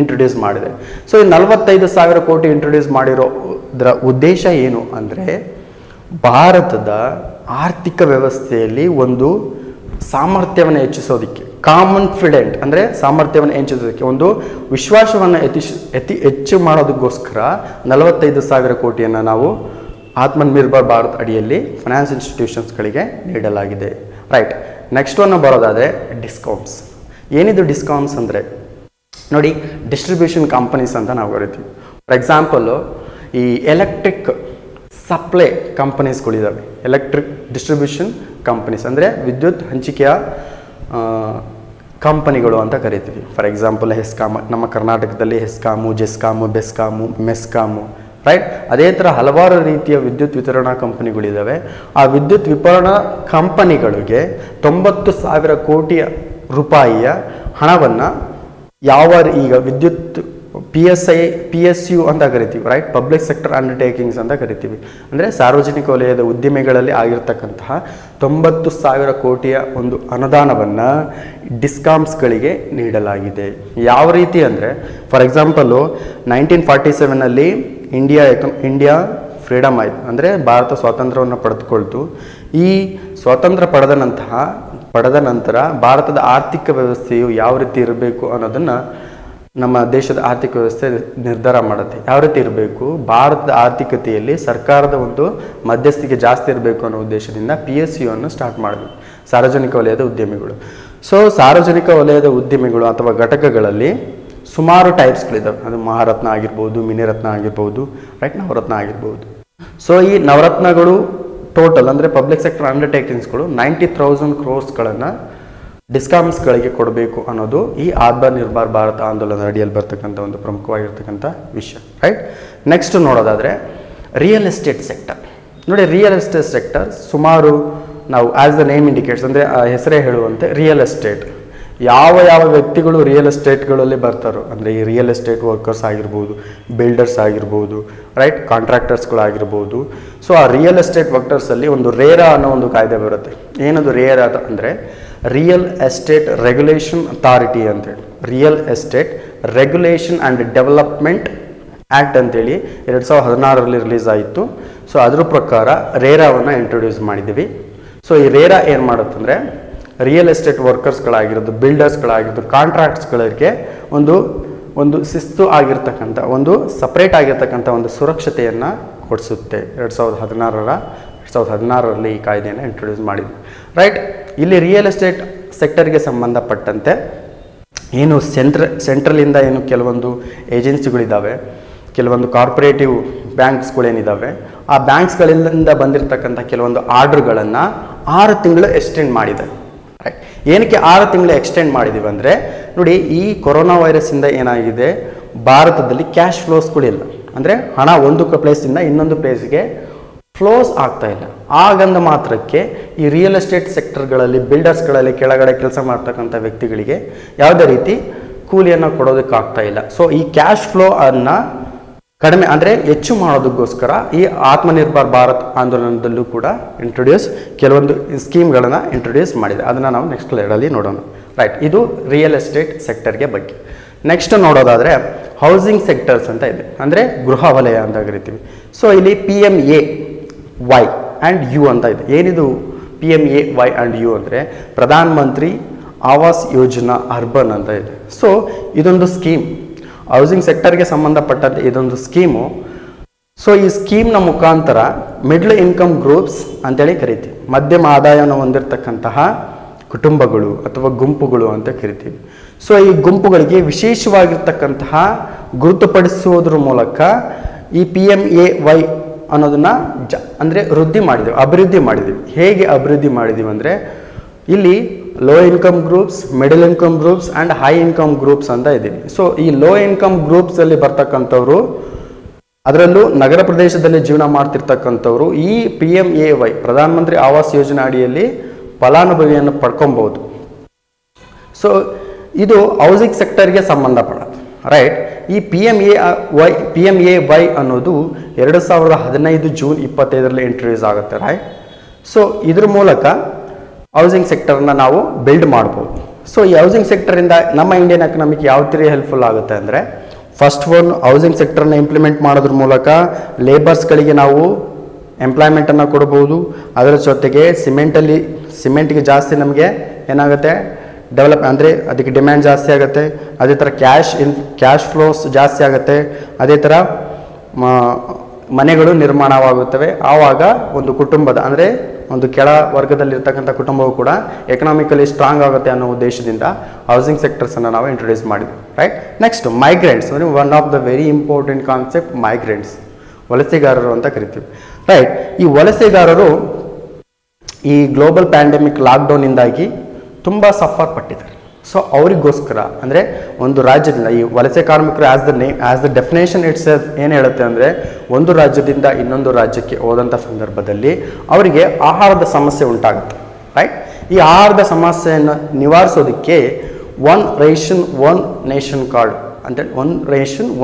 ಇಂಟ್ರೊಡ್ಯೂಸ್ ಮಾಡಿದೆ. ಸೊ ಈ 45,000 ಕೋಟಿ ಇಂಟ್ರೊಡ್ಯೂಸ್ ಮಾಡಿರೋದ್ರ ಉದ್ದೇಶ ಏನು ಅಂದರೆ, ಭಾರತದ ಆರ್ಥಿಕ ವ್ಯವಸ್ಥೆಯಲ್ಲಿ ಒಂದು ಸಾಮರ್ಥ್ಯವನ್ನು ಹೆಚ್ಚಿಸೋದಕ್ಕೆ, ಕಾನ್ಫಿಡೆಂಟ್ ಅಂದರೆ ಸಾಮರ್ಥ್ಯವನ್ನು ಹೆಚ್ಚಿಸೋದಕ್ಕೆ, ಒಂದು ವಿಶ್ವಾಸವನ್ನು ಹೆಚ್ಚು ಮಾಡೋದಕ್ಕೋಸ್ಕರ 45,000 ಕೋಟಿಯನ್ನು ನಾವು ಆತ್ಮನಿರ್ಭರ್ ಭಾರತ್ ಅಡಿಯಲ್ಲಿ ಫೈನಾನ್ಸ್ ಇನ್ಸ್ಟಿಟ್ಯೂಷನ್ಸ್ಗಳಿಗೆ ನೀಡಲಾಗಿದೆ, ರೈಟ್. ನೆಕ್ಸ್ಟ್ ಒನ್ ಬರೋದಾದರೆ ಡಿಸ್ಕೌಮ್ಸ್. ಏನಿದು ಡಿಸ್ಕೌಮ್ಸ್ ಅಂದರೆ, ನೋಡಿ, ಡಿಸ್ಟ್ರಿಬ್ಯೂಷನ್ ಕಂಪನೀಸ್ ಅಂತ ನಾವು ಕರಿತೀವಿ. ಫಾರ್ ಎಕ್ಸಾಂಪಲ್ಲು ಈ ಎಲೆಕ್ಟ್ರಿಕ್ ಸಪ್ಲೈ ಕಂಪನೀಸ್ಗಳಿದ್ದಾವೆ, ಎಲೆಕ್ಟ್ರಿಕ್ ಡಿಸ್ಟ್ರಿಬ್ಯೂಷನ್ ಕಂಪನೀಸ್ ಅಂದರೆ ವಿದ್ಯುತ್ ಹಂಚಿಕೆಯ ಕಂಪನಿಗಳು ಅಂತ ಕರಿತೀವಿ. ಫಾರ್ ಎಕ್ಸಾಂಪಲ್ ಹೆಸ್ಕಾಮ್, ನಮ್ಮ ಕರ್ನಾಟಕದಲ್ಲಿ ಹೆಸ್ಕಾಮು, ಜೆಸ್ಕಾಮು, ಬೆಸ್ಕಾಮು, ಮೆಸ್ಕಾಮು, ರೈಟ್. ಅದೇ ಥರ ಹಲವಾರು ರೀತಿಯ ವಿದ್ಯುತ್ ವಿತರಣಾ ಕಂಪನಿಗಳಿದ್ದಾವೆ. ಆ ವಿದ್ಯುತ್ ವಿತರಣಾ ಕಂಪನಿಗಳಿಗೆ 90,000 ಕೋಟಿ ರೂಪಾಯಿಯ ಹಣವನ್ನು ಈಗ ವಿದ್ಯುತ್ PSU ಅಂತ ಕರಿತೀವಿ, ರೈಟ್, ಪಬ್ಲಿಕ್ ಸೆಕ್ಟರ್ ಅಂಡರ್ಟೇಕಿಂಗ್ಸ್ ಅಂತ ಕರಿತೀವಿ. ಅಂದರೆ ಸಾರ್ವಜನಿಕ ವಲಯದ ಉದ್ದಿಮೆಗಳಲ್ಲಿ ಆಗಿರ್ತಕ್ಕಂತಹ 90,000 ಕೋಟಿಯ ಒಂದು ಅನುದಾನವನ್ನು ಡಿಸ್ಕಾಮ್ಸ್ಗಳಿಗೆ ನೀಡಲಾಗಿದೆ. ಯಾವ ರೀತಿ ಅಂದರೆ, ಫಾರ್ ಎಕ್ಸಾಂಪಲ್ಲು 1947ನಲ್ಲಿ ಇಂಡಿಯಾ ಫ್ರೀಡಮ್ ಆಯಿತು, ಅಂದರೆ ಭಾರತ ಸ್ವಾತಂತ್ರ್ಯವನ್ನು ಪಡೆದುಕೊಳ್ತು. ಈ ಸ್ವಾತಂತ್ರ್ಯ ಪಡೆದ ನಂತರ ಭಾರತದ ಆರ್ಥಿಕ ವ್ಯವಸ್ಥೆಯು ಯಾವ ರೀತಿ ಇರಬೇಕು ಅನ್ನೋದನ್ನು ನಮ್ಮ ದೇಶದ ಆರ್ಥಿಕ ವ್ಯವಸ್ಥೆ ನಿರ್ಧಾರ ಮಾಡುತ್ತೆ. ಯಾವ ರೀತಿ ಇರಬೇಕು, ಭಾರತದ ಆರ್ಥಿಕತೆಯಲ್ಲಿ ಸರ್ಕಾರದ ಒಂದು ಮಧ್ಯಸ್ಥಿಕೆ ಜಾಸ್ತಿ ಇರಬೇಕು ಅನ್ನೋ ಉದ್ದೇಶದಿಂದ PSU ಅನ್ನು ಸ್ಟಾರ್ಟ್ ಮಾಡಿದ್ವಿ, ಸಾರ್ವಜನಿಕ ವಲಯದ ಉದ್ಯಮಿಗಳು. ಸೊ ಸಾರ್ವಜನಿಕ ವಲಯದ ಉದ್ಯಮಿಗಳು ಅಥವಾ ಘಟಕಗಳಲ್ಲಿ ಸುಮಾರು ಟೈಪ್ಸ್ಗಳಿದ್ದಾವೆ. ಅದು ಮಹಾರತ್ನ ಆಗಿರ್ಬೋದು, ಮಿನಿರತ್ನ ಆಗಿರ್ಬೋದು, ರೈಟ್, ನವರತ್ನ ಆಗಿರ್ಬೋದು. ಸೊ ಈ ನವರತ್ನಗಳು ಟೋಟಲ್ ಅಂದರೆ ಪಬ್ಲಿಕ್ ಸೆಕ್ಟರ್ ಅಂಡರ್ಟೇಕಿಂಗ್ಸ್ಗಳು 90,000 crores ಡಿಸ್ಕಾಮ್ಸ್ಗಳಿಗೆ ಕೊಡಬೇಕು ಅನ್ನೋದು ಈ ಆತ್ಮನಿರ್ಭರ್ ಭಾರತ ಆಂದೋಲನ ಅಡಿಯಲ್ಲಿ ಬರ್ತಕ್ಕಂಥ ಒಂದು ಪ್ರಮುಖವಾಗಿರ್ತಕ್ಕಂಥ ವಿಷಯ, ರೈಟ್. ನೆಕ್ಸ್ಟ್ ನೋಡೋದಾದರೆ ರಿಯಲ್ ಎಸ್ಟೇಟ್ ಸೆಕ್ಟರ್. ನೋಡಿ, ರಿಯಲ್ ಎಸ್ಟೇಟ್ ಸೆಕ್ಟರ್ ಸುಮಾರು ನಾವು ಆ್ಯಸ್ ದ ನೇಮ್ ಇಂಡಿಕೇಟ್ಸ್, ಅಂದರೆ ಹೆಸರೇ ಹೇಳುವಂತೆ ರಿಯಲ್ ಎಸ್ಟೇಟ್, ಯಾವ ವ್ಯಕ್ತಿಗಳು ರಿಯಲ್ ಎಸ್ಟೇಟ್ಗಳಲ್ಲಿ ಬರ್ತಾರೋ, ಅಂದರೆ ಈ ರಿಯಲ್ ಎಸ್ಟೇಟ್ ವರ್ಕರ್ಸ್ ಆಗಿರ್ಬೋದು, ಬಿಲ್ಡರ್ಸ್ ಆಗಿರ್ಬೋದು, ರೈಟ್, ಕಾಂಟ್ರಾಕ್ಟರ್ಸ್ಗಳಾಗಿರ್ಬೋದು. ಸೊ ಆ ರಿಯಲ್ ಎಸ್ಟೇಟ್ ವರ್ಕರ್ಸಲ್ಲಿ ಒಂದು ರೇರಾ ಅನ್ನೋ ಒಂದು ಕಾಯ್ದೆ ಬರುತ್ತೆ. ಏನದು ರೇರಾ ಅಂದರೆ ರಿಯಲ್ ಎಸ್ಟೇಟ್ ರೆಗ್ಯುಲೇಷನ್ ಅಥಾರಿಟಿ ಅಂತೇಳಿ, real estate regulation and development act ಅಂತೇಳಿ 2016ರಲ್ಲಿ ರಿಲೀಸ್ ಆಯಿತು. ಸೊ ಅದ್ರ ಪ್ರಕಾರ ರೇರಾವನ್ನು ಇಂಟ್ರೊಡ್ಯೂಸ್ ಮಾಡಿದ್ದೀವಿ. ಸೊ ಈ ರೇರಾ ಏನು ಮಾಡುತ್ತಂದರೆ ರಿಯಲ್ ಎಸ್ಟೇಟ್ ವರ್ಕರ್ಸ್ಗಳಾಗಿರೋದು, ಬಿಲ್ಡರ್ಸ್ಗಳಾಗಿರೋದು, ಕಾಂಟ್ರಾಕ್ಟ್ಸ್ಗಳಿಗೆ ಒಂದು ಶಿಸ್ತು ಆಗಿರ್ತಕ್ಕಂಥ, ಒಂದು ಸಪ್ರೇಟ್ ಆಗಿರ್ತಕ್ಕಂಥ ಒಂದು ಸುರಕ್ಷತೆಯನ್ನು ಕೊಡಿಸುತ್ತೆ. 2016ರಲ್ಲಿ ಈ ಕಾಯ್ದೆಯನ್ನು ಇಂಟ್ರೊಡ್ಯೂಸ್ ಮಾಡಿದ್ವಿ, ರೈಟ್. ಇಲ್ಲಿ ರಿಯಲ್ ಎಸ್ಟೇಟ್ ಸೆಕ್ಟರ್ಗೆ ಸಂಬಂಧಪಟ್ಟಂತೆ ಏನು ಸೆಂಟ್ರಲಿಂದ ಏನು ಕೆಲವೊಂದು ಏಜೆನ್ಸಿಗಳಿದ್ದಾವೆ, ಕೆಲವೊಂದು ಕಾರ್ಪೊರೇಟಿವ್ ಬ್ಯಾಂಕ್ಸ್ಗಳೇನಿದ್ದಾವೆ, ಆ ಬ್ಯಾಂಕ್ಸ್ಗಳಿಂದ ಬಂದಿರತಕ್ಕಂಥ ಕೆಲವೊಂದು ಆರ್ಡ್ರ್ಗಳನ್ನು 6 ತಿಂಗಳು ಎಕ್ಸ್ಟೆಂಡ್ ಮಾಡಿದೆ, ರೈಟ್. ಏನಕ್ಕೆ 6 ತಿಂಗಳು ಎಕ್ಸ್ಟೆಂಡ್ ಮಾಡಿದ್ದೀವಿ ಅಂದರೆ, ನೋಡಿ, ಈ ಕೊರೋನಾ ವೈರಸ್ಸಿಂದ ಏನಾಗಿದೆ, ಭಾರತದಲ್ಲಿ ಕ್ಯಾಶ್ ಫ್ಲೋಸ್ಗಳಿಲ್ಲ, ಅಂದರೆ ಹಣ ಒಂದು ಪ್ಲೇಸಿಂದ ಇನ್ನೊಂದು ಪ್ಲೇಸ್ಗೆ ಫ್ಲೋಸ್ ಆಗ್ತಾ ಇಲ್ಲ. ಆಗಂದ ಮಾತ್ರಕ್ಕೆ ಈ ರಿಯಲ್ ಎಸ್ಟೇಟ್ ಸೆಕ್ಟರ್ಗಳಲ್ಲಿ, ಬಿಲ್ಡರ್ಸ್ಗಳಲ್ಲಿ ಕೆಳಗಡೆ ಕೆಲಸ ಮಾಡ್ತಕ್ಕಂಥ ವ್ಯಕ್ತಿಗಳಿಗೆ ಯಾವುದೇ ರೀತಿ ಕೂಲಿಯನ್ನು ಕೊಡೋದಕ್ಕಾಗ್ತಾ ಇಲ್ಲ. ಸೊ ಈ ಕ್ಯಾಶ್ ಫ್ಲೋ ಅನ್ನು ಕಡಿಮೆ ಅಂದರೆ ಹೆಚ್ಚು ಮಾಡೋದಕ್ಕೋಸ್ಕರ ಈ ಆತ್ಮನಿರ್ಭರ್ ಭಾರತ್ ಆಂದೋಲನದಲ್ಲೂ ಕೂಡ ಕೆಲವೊಂದು ಸ್ಕೀಮ್ಗಳನ್ನು ಇಂಟ್ರೊಡ್ಯೂಸ್ ಮಾಡಿದೆ. ಅದನ್ನು ನಾವು ನೆಕ್ಸ್ಟ್ ಸ್ಲೈಡಲ್ಲಿ ನೋಡೋಣ, ರೈಟ್. ಇದು ರಿಯಲ್ ಎಸ್ಟೇಟ್ ಸೆಕ್ಟರ್ಗೆ ಬಗ್ಗೆ. ನೆಕ್ಸ್ಟ್ ನೋಡೋದಾದರೆ ಹೌಸಿಂಗ್ ಸೆಕ್ಟರ್ಸ್ ಅಂತ ಇದೆ, ಅಂದರೆ ಗೃಹ ವಲಯ ಅಂತ ಕರಿತೀವಿ. ಸೊ ಇಲ್ಲಿ PMAY ಆ್ಯಂಡ್ ಯು ಅಂತ ಇದೆ. ಏನಿದು PMAY ಆ್ಯಂಡ್ ಯು ಅಂದರೆ ಪ್ರಧಾನ ಮಂತ್ರಿ ಆವಾಸ್ ಯೋಜನಾ ಅರ್ಬನ್ ಅಂತ ಇದೆ. ಸೊ ಇದೊಂದು ಸ್ಕೀಮ್, ಹೌಸಿಂಗ್ ಸೆಕ್ಟರ್ಗೆ ಸಂಬಂಧಪಟ್ಟಂತೆ ಇದೊಂದು ಸ್ಕೀಮು. ಸೊ ಈ ಸ್ಕೀಮ್ನ ಮುಖಾಂತರ ಮಿಡ್ಲ್ ಇನ್ಕಮ್ ಗ್ರೂಪ್ಸ್ ಅಂತೇಳಿ ಕರಿತೀವಿ, ಮಧ್ಯಮ ಆದಾಯವನ್ನು ಹೊಂದಿರತಕ್ಕಂತಹ ಕುಟುಂಬಗಳು ಅಥವಾ ಗುಂಪುಗಳು ಅಂತ ಕರಿತೀವಿ. ಸೊ ಈ ಗುಂಪುಗಳಿಗೆ ವಿಶೇಷವಾಗಿರ್ತಕ್ಕಂತಹ ಗುರುತುಪಡಿಸುವುದರ ಮೂಲಕ ಈ PMAY ಅನ್ನೋದನ್ನು ಅಂದರೆ ಅಭಿವೃದ್ಧಿ ಮಾಡಿದ್ದೀವಿ. ಹೇಗೆ ಅಭಿವೃದ್ಧಿ ಮಾಡಿದ್ದೀವಿ ಅಂದರೆ, ಇಲ್ಲಿ low income groups, middle income groups and high income groups ಅಂತ ಇದ್ದೀವಿ. ಸೊ ಈ ಲೋ ಇನ್ಕಮ್ ಗ್ರೂಪ್ಸಲ್ಲಿ ಬರ್ತಕ್ಕಂಥವ್ರು, ಅದರಲ್ಲೂ ನಗರ ಪ್ರದೇಶದಲ್ಲಿ ಜೀವನ ಮಾಡ್ತಿರ್ತಕ್ಕಂಥವ್ರು ಈ PMAY ಪ್ರಧಾನ ಮಂತ್ರಿ ಆವಾಸ್ ಯೋಜನಾ ಅಡಿಯಲ್ಲಿ ಫಲಾನುಭವಿಯನ್ನು ಪಡ್ಕೊಬಹುದು. ಸೊ ಇದು ಹೌಸಿಂಗ್ ಸೆಕ್ಟರ್ಗೆ ಸಂಬಂಧಪಡೋದು, ರೈಟ್. ಈ PMAY ಅನ್ನೋದು 2015 ಜೂನ್ 25ರಲ್ಲಿ ಇಂಟ್ರೊಡ್ಯೂಸ್ ಆಗುತ್ತೆ, ರೈಟ್. ಸೊ ಇದ್ರ ಮೂಲಕ ಹೌಸಿಂಗ್ ಸೆಕ್ಟರ್ನ ನಾವು ಬಿಲ್ಡ್ ಮಾಡ್ಬೋದು. ಸೊ ಈ ಹೌಸಿಂಗ್ ಸೆಕ್ಟರಿಂದ ನಮ್ಮ ಇಂಡಿಯನ್ ಎಕನಾಮಿಕ್ ಯಾವ ಥರ ಹೆಲ್ಪ್ಫುಲ್ ಆಗುತ್ತೆ ಅಂದರೆ, ಫಸ್ಟ್ ಹೌಸಿಂಗ್ ಸೆಕ್ಟರ್ನ ಇಂಪ್ಲಿಮೆಂಟ್ ಮಾಡೋದ್ರ ಮೂಲಕ ಲೇಬರ್ಸ್ಗಳಿಗೆ ನಾವು ಎಂಪ್ಲಾಯ್ಮೆಂಟನ್ನು ಕೊಡ್ಬೋದು. ಅದರ ಜೊತೆಗೆ ಸಿಮೆಂಟ್ಗೆ ಜಾಸ್ತಿ ನಮಗೆ ಏನಾಗುತ್ತೆ, ಡೆವಲಪ್ ಅಂದರೆ ಅದಕ್ಕೆ ಡಿಮ್ಯಾಂಡ್ ಜಾಸ್ತಿ ಆಗುತ್ತೆ. ಅದೇ ಥರ ಕ್ಯಾಶ್ ಫ್ಲೋಸ್ ಜಾಸ್ತಿ ಆಗುತ್ತೆ. ಅದೇ ಥರ ಮನೆಗಳು ನಿರ್ಮಾಣವಾಗುತ್ತವೆ. ಆವಾಗ ಒಂದು ಕುಟುಂಬದ ಅಂದರೆ ಒಂದು ಕೆಳ ವರ್ಗದಲ್ಲಿರ್ತಕ್ಕಂಥ ಕುಟುಂಬವು ಕೂಡ ಎಕನಾಮಿಕಲಿ ಸ್ಟ್ರಾಂಗ್ ಆಗುತ್ತೆ ಅನ್ನೋ ಉದ್ದೇಶದಿಂದ ಹೌಸಿಂಗ್ ಸೆಕ್ಟರ್ಸನ್ನು ನಾವು ಇಂಟ್ರೊಡ್ಯೂಸ್ ಮಾಡಿದ್ವಿ, ರೈಟ್. ನೆಕ್ಸ್ಟ್ ಮೈಗ್ರೆಂಟ್ಸ್, ಅಂದರೆ one of the very important concept migrants, ವಲಸೆಗಾರರು ಅಂತ ಕರಿತೀವಿ, ರೈಟ್. ಈ ವಲಸೆಗಾರರು ಈ ಗ್ಲೋಬಲ್ ಪ್ಯಾಂಡಮಿಕ್ ಲಾಕ್ಡೌನಿಂದಾಗಿ ತುಂಬ ಸಫರ್ ಪಟ್ಟಿದ್ದಾರೆ. ಸೊ ಅವರಿಗೋಸ್ಕರ ಅಂದರೆ ಒಂದು ರಾಜ್ಯದಿಂದ ಈ ವಲಸೆ ಕಾರ್ಮಿಕರು ಆ್ಯಸ್ ದ ಡೆಫಿನೇಷನ್ ಇಟ್ಸೆಲ್ಫ್ ಏನು ಹೇಳುತ್ತೆ ಅಂದರೆ, ಒಂದು ರಾಜ್ಯದಿಂದ ಇನ್ನೊಂದು ರಾಜ್ಯಕ್ಕೆ ಹೋದಂಥ ಸಂದರ್ಭದಲ್ಲಿ ಅವರಿಗೆ ಆಹಾರದ ಸಮಸ್ಯೆ ಉಂಟಾಗುತ್ತೆ, ರೈಟ್. ಈ ಆಹಾರದ ಸಮಸ್ಯೆಯನ್ನು ನಿವಾರಿಸೋದಕ್ಕೆ ಒನ್ ರೇಷನ್ ಕಾರ್ಡ್ ಅಂತೇಳಿ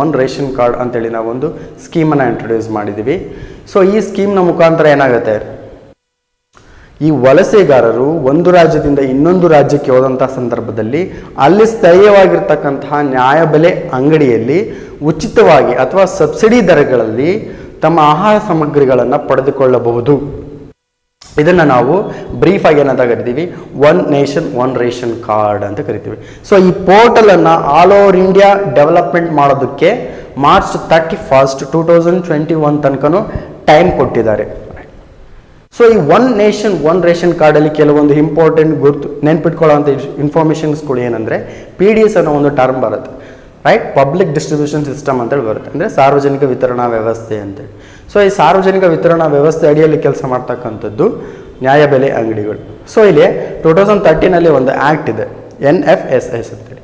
ಒನ್ ರೇಷನ್ ಕಾರ್ಡ್ ಅಂತೇಳಿ ನಾವು ಒಂದು ಸ್ಕೀಮನ್ನು ಇಂಟ್ರೊಡ್ಯೂಸ್ ಮಾಡಿದ್ದೀವಿ. ಸೊ ಈ ಸ್ಕೀಮ್ನ ಮುಖಾಂತರ ಏನಾಗುತ್ತೆ, ಈ ವಲಸೆಗಾರರು ಒಂದು ರಾಜ್ಯದಿಂದ ಇನ್ನೊಂದು ರಾಜ್ಯಕ್ಕೆ ಹೋದಂಥ ಸಂದರ್ಭದಲ್ಲಿ ಅಲ್ಲಿ ಸ್ಥಳೀಯವಾಗಿರ್ತಕ್ಕಂತಹ ನ್ಯಾಯಬೆಲೆ ಅಂಗಡಿಯಲ್ಲಿ ಉಚಿತವಾಗಿ ಅಥವಾ ಸಬ್ಸಿಡಿ ದರಗಳಲ್ಲಿ ತಮ್ಮ ಆಹಾರ ಸಾಮಗ್ರಿಗಳನ್ನು ಪಡೆದುಕೊಳ್ಳಬಹುದು. ಇದನ್ನು ನಾವು ಬ್ರೀಫ್ ಆಗಿ ಏನಂತ ಕರಿತೀವಿ, one nation one ration card ಅಂತ ಕರಿತೀವಿ. ಸೊ ಈ ಪೋರ್ಟಲನ್ನು ಆಲ್ ಓವರ್ ಇಂಡಿಯಾ ಡೆವಲಪ್ಮೆಂಟ್ ಮಾಡೋದಕ್ಕೆ ಮಾರ್ಚ್ 31, 2021 ತನಕನೂ ಟೈಮ್ ಕೊಟ್ಟಿದ್ದಾರೆ. ಸೊ ಈ ಒನ್ ನೇಷನ್ ಒನ್ ರೇಷನ್ ಕಾರ್ಡಲ್ಲಿ ಕೆಲವೊಂದು ಇಂಪಾರ್ಟೆಂಟ್ ನೆನ್ಪಿಟ್ಕೊಳ್ಳೋಂಥ ಇನ್ಫಾರ್ಮೇಷನ್ಸ್ಗಳು ಏನಂದರೆ, PDS ಅನ್ನೋ ಒಂದು ಟರ್ಮ್ ಬರುತ್ತೆ, ರೈಟ್. ಪಬ್ಲಿಕ್ ಡಿಸ್ಟ್ರಿಬ್ಯೂಷನ್ ಸಿಸ್ಟಮ್ ಅಂತೇಳಿ ಬರುತ್ತೆ, ಅಂದರೆ ಸಾರ್ವಜನಿಕ ವಿತರಣಾ ವ್ಯವಸ್ಥೆ ಅಂತೇಳಿ. ಸೊ ಈ ಸಾರ್ವಜನಿಕ ವಿತರಣಾ ವ್ಯವಸ್ಥೆ ಅಡಿಯಲ್ಲಿ ಕೆಲಸ ಮಾಡ್ತಕ್ಕಂಥದ್ದು ನ್ಯಾಯಬೆಲೆ ಅಂಗಡಿಗಳು. ಸೊ ಇಲ್ಲಿ 2013 ಒಂದು ಆ್ಯಕ್ಟ್ ಇದೆ, NFSS ಅಂತೇಳಿ,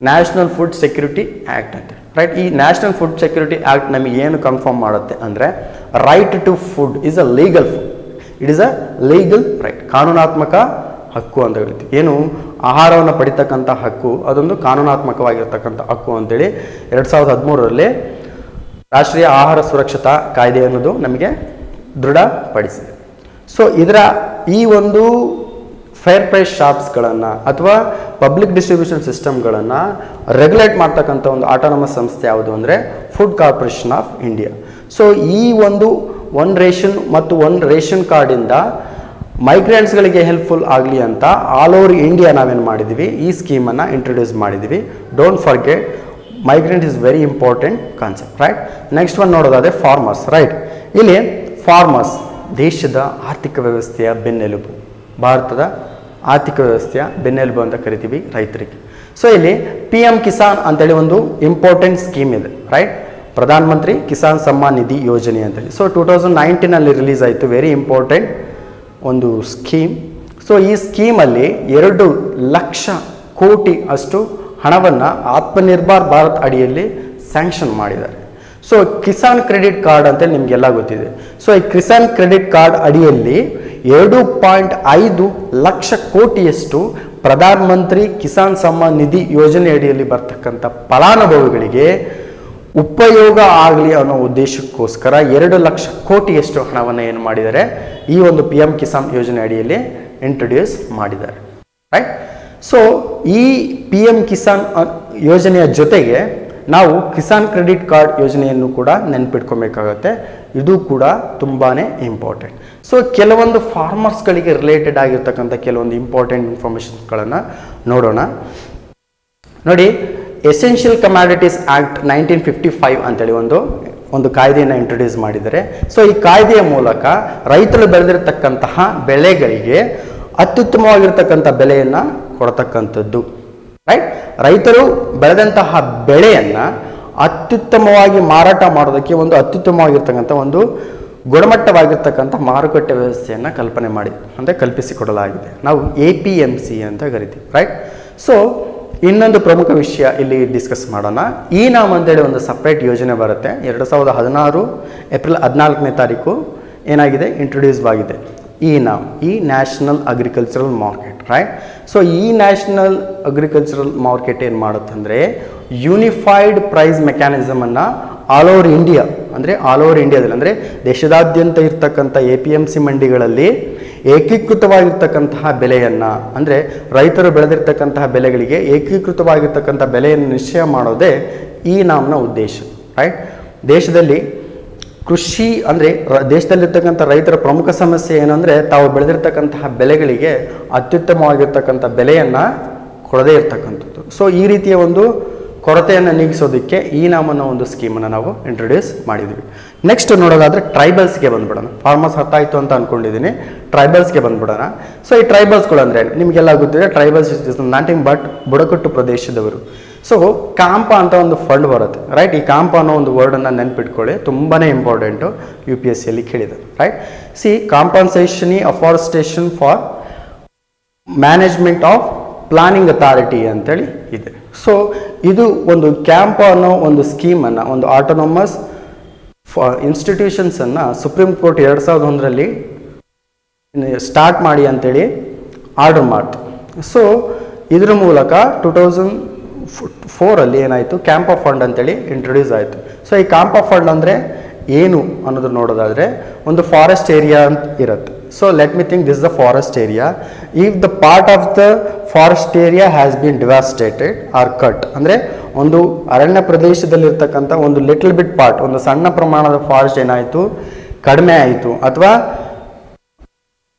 ನ್ಯಾಷನಲ್ ಫುಡ್ ಸೆಕ್ಯೂರಿಟಿ ಆ್ಯಕ್ಟ್ ಅಂತೇಳಿ, ರೈಟ್. ಈ ನ್ಯಾಷನಲ್ ಫುಡ್ ಸೆಕ್ಯೂರಿಟಿ ಆ್ಯಕ್ಟ್ ನಮಗೆ ಏನು ಕನ್ಫರ್ಮ್ ಮಾಡುತ್ತೆ ಅಂದರೆ, right to food is a legal food, it is a legal right, ಕಾನೂನಾತ್ಮಕ ಹಕ್ಕು ಅಂತ ಹೇಳ್ತೀವಿ. ಏನು ಆಹಾರವನ್ನು ಪಡಿತಕ್ಕಂಥ ಹಕ್ಕು ಅದೊಂದು ಕಾನೂನಾತ್ಮಕವಾಗಿರ್ತಕ್ಕಂಥ ಹಕ್ಕು ಅಂತೇಳಿ 2013 ರಾಷ್ಟ್ರೀಯ ಆಹಾರ ಸುರಕ್ಷತಾ ಕಾಯ್ದೆ ಅನ್ನೋದು ನಮಗೆ ದೃಢಪಡಿಸಿದೆ. ಸೊ ಇದರ ಈ ಒಂದು ಫೇರ್ ಪ್ರೈಸ್ ಶಾಪ್ಸ್ಗಳನ್ನು ಅಥವಾ ಪಬ್ಲಿಕ್ ಡಿಸ್ಟ್ರಿಬ್ಯೂಷನ್ ಸಿಸ್ಟಮ್ಗಳನ್ನು ರೆಗ್ಯುಲೇಟ್ ಮಾಡ್ತಕ್ಕಂಥ ಒಂದು ಆಟೋನಮಸ್ ಸಂಸ್ಥೆ ಯಾವುದು ಅಂದರೆ food corporation of India. So ಈ ಒಂದು ಒನ್ ರೇಷನ್ ಮತ್ತು ಒನ್ ರೇಷನ್ ಕಾರ್ಡಿಂದ ಮೈಗ್ರೆಂಟ್ಸ್ಗಳಿಗೆ ಹೆಲ್ಪ್ಫುಲ್ ಆಗಲಿ ಅಂತ ಆಲ್ ಓವರ್ ಇಂಡಿಯಾ ನಾವೇನು ಮಾಡಿದ್ದೀವಿ, ಈ ಸ್ಕೀಮನ್ನು ಇಂಟ್ರೊಡ್ಯೂಸ್ ಮಾಡಿದ್ದೀವಿ. Don't forget, migrant is very important concept, right. Next one ನೋಡೋದಾದರೆ ಫಾರ್ಮರ್ಸ್, ರೈಟ್. ಇಲ್ಲಿ ಫಾರ್ಮರ್ಸ್ ದೇಶದ ಆರ್ಥಿಕ ವ್ಯವಸ್ಥೆಯ ಬೆನ್ನೆಲುಬು, ಭಾರತದ ಆರ್ಥಿಕ ವ್ಯವಸ್ಥೆಯ ಬೆನ್ನೆಲುಬು ಅಂತ ಕರಿತೀವಿ ರೈತರಿಗೆ. ಸೊ ಇಲ್ಲಿ PM ಕಿಸಾನ್ ಅಂತೇಳಿ ಒಂದು ಇಂಪಾರ್ಟೆಂಟ್ ಸ್ಕೀಮ್ ಇದೆ, ರೈಟ್. ಪ್ರಧಾನ ಮಂತ್ರಿ ಕಿಸಾನ್ ಸಮ್ಮಾನ್ ನಿಧಿ ಯೋಜನೆ ಅಂತೇಳಿ. ಸೊ 2019 ರಿಲೀಸ್ ಆಯಿತು, ವೆರಿ ಇಂಪಾರ್ಟೆಂಟ್ ಒಂದು ಸ್ಕೀಮ್. ಸೊ ಈ ಸ್ಕೀಮಲ್ಲಿ 2 ಲಕ್ಷ ಕೋಟಿ ಅಷ್ಟು ಹಣವನ್ನು ಆತ್ಮನಿರ್ಭರ್ ಭಾರತ್ ಅಡಿಯಲ್ಲಿ ಸ್ಯಾಂಕ್ಷನ್ ಮಾಡಿದ್ದಾರೆ. ಸೊ ಕಿಸಾನ್ ಕ್ರೆಡಿಟ್ ಕಾರ್ಡ್ ಅಂತೇಳಿ ನಿಮಗೆಲ್ಲ ಗೊತ್ತಿದೆ. ಸೊ ಈ ಕಿಸಾನ್ ಕ್ರೆಡಿಟ್ ಕಾರ್ಡ್ ಅಡಿಯಲ್ಲಿ 2.5 ಲಕ್ಷ ಕೋಟಿಯಷ್ಟು ಪ್ರಧಾನ ಮಂತ್ರಿ ಕಿಸಾನ್ ಸಮ್ಮಾನ್ ನಿಧಿ ಯೋಜನೆ ಅಡಿಯಲ್ಲಿ ಬರ್ತಕ್ಕಂಥ ಫಲಾನುಭವಿಗಳಿಗೆ ಉಪಯೋಗ ಆಗಲಿ ಅನ್ನೋ ಉದ್ದೇಶಕ್ಕೋಸ್ಕರ 2 ಲಕ್ಷ ಕೋಟಿಯಷ್ಟು ಹಣವನ್ನು ಏನು ಮಾಡಿದ್ದಾರೆ, ಈ ಒಂದು PM ಕಿಸಾನ್ ಯೋಜನೆ ಅಡಿಯಲ್ಲಿ ಇಂಟ್ರೊಡ್ಯೂಸ್ ಮಾಡಿದ್ದಾರೆ, ರೈಟ್. ಸೊ ಈ PM ಕಿಸಾನ್ ಯೋಜನೆಯ ಜೊತೆಗೆ ನಾವು ಕಿಸಾನ್ ಕ್ರೆಡಿಟ್ ಕಾರ್ಡ್ ಯೋಜನೆಯನ್ನು ಕೂಡ ನೆನಪಿಟ್ಕೊಬೇಕಾಗತ್ತೆ. ಇದು ಕೂಡ ತುಂಬಾ ಇಂಪಾರ್ಟೆಂಟ್. ಸೊ ಕೆಲವೊಂದು ಫಾರ್ಮರ್ಸ್ಗಳಿಗೆ ರಿಲೇಟೆಡ್ ಆಗಿರ್ತಕ್ಕಂಥ ಕೆಲವೊಂದು ಇಂಪಾರ್ಟೆಂಟ್ ಇನ್ಫಾರ್ಮೇಷನ್ಸ್ಗಳನ್ನು ನೋಡೋಣ. ನೋಡಿ, ಎಸೆನ್ಷಿಯಲ್ ಕಮಾಡಿಟೀಸ್ ಆ್ಯಕ್ಟ್ 1955 ಅಂತೇಳಿ ಒಂದು ಕಾಯ್ದೆಯನ್ನು ಇಂಟ್ರೊಡ್ಯೂಸ್ ಮಾಡಿದ್ದಾರೆ. ಸೊ ಈ ಕಾಯ್ದೆಯ ಮೂಲಕ ರೈತರು ಬೆಳೆದಿರತಕ್ಕಂತಹ ಬೆಳೆಗಳಿಗೆ ಅತ್ಯುತ್ತಮವಾಗಿರ್ತಕ್ಕಂಥ ಬೆಲೆಯನ್ನು ಕೊಡ್ತಕ್ಕಂಥದ್ದು, ರೈಟ್. ರೈತರು ಬೆಳೆದಂತಹ ಬೆಳೆಯನ್ನು ಅತ್ಯುತ್ತಮವಾಗಿ ಮಾರಾಟ ಮಾಡೋದಕ್ಕೆ ಒಂದು ಅತ್ಯುತ್ತಮವಾಗಿರ್ತಕ್ಕಂಥ ಒಂದು ಗುಣಮಟ್ಟವಾಗಿರ್ತಕ್ಕಂಥ ಮಾರುಕಟ್ಟೆ ವ್ಯವಸ್ಥೆಯನ್ನು ಕಲ್ಪನೆ ಮಾಡಿ ಅಂದರೆ ಕಲ್ಪಿಸಿಕೊಡಲಾಗಿದೆ. ನಾವು APMC ಅಂತ ಕರಿತೀವಿ, ರೈಟ್. ಸೊ ಇನ್ನೊಂದು ಪ್ರಮುಖ ವಿಷಯ ಇಲ್ಲಿ ಡಿಸ್ಕಸ್ ಮಾಡೋಣ. ಈ ನಾಮ್ ಅಂತೇಳಿ ಒಂದು ಸಪ್ರೇಟ್ ಯೋಜನೆ ಬರುತ್ತೆ. 2016 ಏಪ್ರಿಲ್ 14 ಏನಾಗಿದೆ, ಇಂಟ್ರೊಡ್ಯೂಸ್ ಆಗಿದೆ ಈ ನಾಮ್, ಈ national agricultural market, right. So ಈ ನ್ಯಾಷನಲ್ ಅಗ್ರಿಕಲ್ಚರಲ್ ಮಾರ್ಕೆಟ್ ಏನು ಮಾಡುತ್ತಂದರೆ ಯೂನಿಫೈಡ್ ಪ್ರೈಸ್ ಮೆಕ್ಯಾನಿಸಮನ್ನು ಆಲ್ ಓವರ್ ಇಂಡಿಯಾ ಅಂದರೆ ದೇಶದಾದ್ಯಂತ ಇರ್ತಕ್ಕಂಥ APMC ಮಂಡಿಗಳಲ್ಲಿ ಏಕೀಕೃತವಾಗಿರ್ತಕ್ಕಂತಹ ಬೆಲೆಯನ್ನು ಅಂದರೆ ರೈತರು ಬೆಳೆದಿರ್ತಕ್ಕಂತಹ ಬೆಲೆಗಳಿಗೆ ಏಕೀಕೃತವಾಗಿರ್ತಕ್ಕಂಥ ಬೆಲೆಯನ್ನು ನಿಶ್ಚಯ ಮಾಡೋದೇ ಈ ನಾಮ್ನ ಉದ್ದೇಶ, ರೈಟ್. ದೇಶದಲ್ಲಿ ಕೃಷಿ ಅಂದರೆ ದೇಶದಲ್ಲಿರ್ತಕ್ಕಂಥ ರೈತರ ಪ್ರಮುಖ ಸಮಸ್ಯೆ ಏನಂದರೆ ತಾವು ಬೆಳೆದಿರ್ತಕ್ಕಂತಹ ಬೆಲೆಗಳಿಗೆ ಅತ್ಯುತ್ತಮವಾಗಿರ್ತಕ್ಕಂಥ ಬೆಲೆಯನ್ನು ಕೊಡದೇ ಇರ್ತಕ್ಕಂಥದ್ದು. ಸೊ ಈ ರೀತಿಯ ಒಂದು ಕೊರತೆಯನ್ನು ನೀಗಿಸೋದಕ್ಕೆ ಈ ನಾಮನ್ನು ಒಂದು ಸ್ಕೀಮನ್ನು ನಾವು ಇಂಟ್ರೊಡ್ಯೂಸ್ ಮಾಡಿದ್ವಿ. ನೆಕ್ಸ್ಟ್ ನೋಡೋದಾದರೆ ಟ್ರೈಬಲ್ಸ್ಗೆ ಬಂದ್ಬಿಡೋಣ. ಫಾರ್ಮರ್ಸ್ ಅರ್ಥ ಆಯಿತು ಅಂತ ಅಂದ್ಕೊಂಡಿದ್ದೀನಿ, ಟ್ರೈಬಲ್ಸ್ಗೆ ಬಂದ್ಬಿಡೋಣ. ಸೊ ಈ ಟ್ರೈಬಲ್ಸ್ಗಳು ಅಂದರೆ ನಿಮಗೆಲ್ಲ ಗೊತ್ತಿದೆ, ಟ್ರೈಬಲ್ಸ್ ಇಸ್ ನಥಿಂಗ್ ಬಟ್ ಬುಡಕಟ್ಟು ಪ್ರದೇಶದವರು. ಸೊ ಕಾಂಪ ಅಂತ ಒಂದು ಫಂಡ್ ಬರುತ್ತೆ, ರೈಟ್. ಈ ಕಾಂಪ ಅನ್ನೋ ಒಂದು ವರ್ಡನ್ನು ನೆನ್ಪಿಟ್ಕೊಳ್ಳಿ, ತುಂಬಾ ಇಂಪಾರ್ಟೆಂಟು, UPSCಯಲ್ಲಿ ಕೇಳಿದೆ, right. C compensation afforestation for management of planning authority ಅಂತೇಳಿ ಇದೆ. ಸೊ ಇದು ಒಂದು ಕ್ಯಾಂಪ ಅನ್ನೋ ಒಂದು ಸ್ಕೀಮನ್ನು, ಒಂದು ಆಟೋನಮಸ್ ಇನ್ಸ್ಟಿಟ್ಯೂಷನ್ಸನ್ನು ಸುಪ್ರೀಂ ಕೋರ್ಟ್ 2001 ಸ್ಟಾರ್ಟ್ ಮಾಡಿ ಅಂತೇಳಿ ಆರ್ಡರ್ ಮಾಡ್ತು. ಸೊ ಇದರ ಮೂಲಕ 2004 ಏನಾಯಿತು, ಕ್ಯಾಂಪ ಫಂಡ್ ಅಂತೇಳಿ ಇಂಟ್ರೊಡ್ಯೂಸ್ ಆಯಿತು. ಸೊ ಈ ಕ್ಯಾಂಪ ಫಂಡ್ ಅಂದರೆ ಏನು ಅನ್ನೋದು ನೋಡೋದಾದರೆ ಒಂದು ಫಾರೆಸ್ಟ್ ಏರಿಯಾ ಅಂತ ಇರುತ್ತೆ. So let me think this the forest area. If the part of the forest area has been devastated or cut, ಅಂದರೆ ಒಂದು ಅರಣ್ಯ ಪ್ರದೇಶದಲ್ಲಿರ್ತಕ್ಕಂಥ ಒಂದು ಲಿಟಲ್ ಬಿಟ್ ಪಾರ್ಟ್, ಒಂದು ಸಣ್ಣ ಪ್ರಮಾಣದ ಫಾರೆಸ್ಟ್ ಏನಾಯಿತು, ಕಡಿಮೆ ಆಯಿತು ಅಥವಾ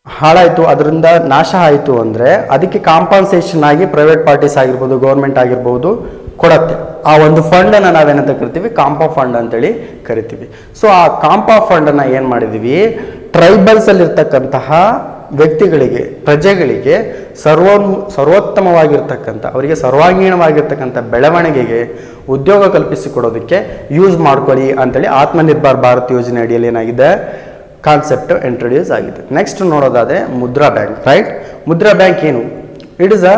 ಹಾಳಾಯಿತು, ಅದರಿಂದ ನಾಶ ಆಯಿತು ಅಂದರೆ ಅದಕ್ಕೆ ಕಾಂಪನ್ಸೇಷನ್ ಆಗಿ ಪ್ರೈವೇಟ್ ಪಾರ್ಟೀಸ್ ಆಗಿರ್ಬೋದು, ಗೌರ್ಮೆಂಟ್ ಆಗಿರ್ಬೋದು ಕೊಡತ್ತೆ. ಆ ಒಂದು ಫಂಡನ್ನು ನಾವೇನಂತ ಕರಿತೀವಿ, ಕಾಂಪ ಫಂಡ್ ಅಂತೇಳಿ ಕರಿತೀವಿ. ಸೊ ಆ ಕಾಂಪ ಫಂಡನ್ನು ಏನು ಮಾಡಿದ್ದೀವಿ, ಟ್ರೈಬಲ್ಸಲ್ಲಿರ್ತಕ್ಕಂತಹ ವ್ಯಕ್ತಿಗಳಿಗೆ ಪ್ರಜೆಗಳಿಗೆ ಸರ್ವೋತ್ತಮವಾಗಿರ್ತಕ್ಕಂಥ ಅವರಿಗೆ ಸರ್ವಾಂಗೀಣವಾಗಿರ್ತಕ್ಕಂಥ ಬೆಳವಣಿಗೆಗೆ ಉದ್ಯೋಗ ಕಲ್ಪಿಸಿಕೊಡೋದಕ್ಕೆ ಯೂಸ್ ಮಾಡ್ಕೊಳ್ಳಿ ಅಂತೇಳಿ ಆತ್ಮನಿರ್ಭರ್ ಭಾರತ್ ಯೋಜನೆ ಅಡಿಯಲ್ಲಿ ಏನಾಗಿದೆ ಕಾನ್ಸೆಪ್ಟ್ ಇಂಟ್ರೊಡ್ಯೂಸ್ ಆಗಿದೆ. ನೆಕ್ಸ್ಟ್ ನೋಡೋದಾದರೆ Mudra bank. Right, Mudra bank ಏನು? It is a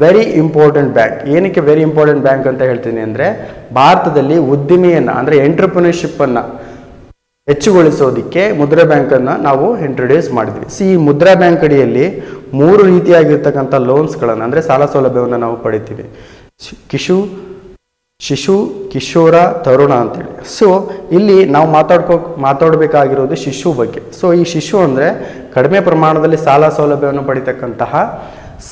very important bank. ಏನಕ್ಕೆ ವೆರಿ ಇಂಪಾರ್ಟೆಂಟ್ ಬ್ಯಾಂಕ್ ಅಂತ ಹೇಳ್ತೀನಿ ಅಂದರೆ, ಭಾರತದಲ್ಲಿ ಉದ್ದಿಮೆಯನ್ನು ಅಂದರೆ ಎಂಟರ್ಪ್ರಿನರ್ಶಿಪ್ಪನ್ನು ಹೆಚ್ಚುಗೊಳಿಸೋದಕ್ಕೆ ಮುದ್ರಾ ಬ್ಯಾಂಕನ್ನು ನಾವು ಇಂಟ್ರೊಡ್ಯೂಸ್ ಮಾಡಿದ್ವಿ. ಈ ಮುದ್ರಾ ಬ್ಯಾಂಕ್ ಅಡಿಯಲ್ಲಿ 3 ರೀತಿಯಾಗಿರ್ತಕ್ಕಂಥ ಲೋನ್ಸ್ಗಳನ್ನು ಅಂದರೆ ಸಾಲ ಸೌಲಭ್ಯವನ್ನು ನಾವು ಪಡಿತೀವಿ. ಶಿಶು, ಕಿಶೋರ, ತರುಣ ಅಂತೇಳಿ. ಸೊ ಇಲ್ಲಿ ನಾವು ಮಾತಾಡಬೇಕಾಗಿರೋದು ಶಿಶು ಬಗ್ಗೆ. ಸೊ ಈ ಶಿಶು ಅಂದರೆ ಕಡಿಮೆ ಪ್ರಮಾಣದಲ್ಲಿ ಸಾಲ ಸೌಲಭ್ಯವನ್ನು ಪಡಿತಕ್ಕಂತಹ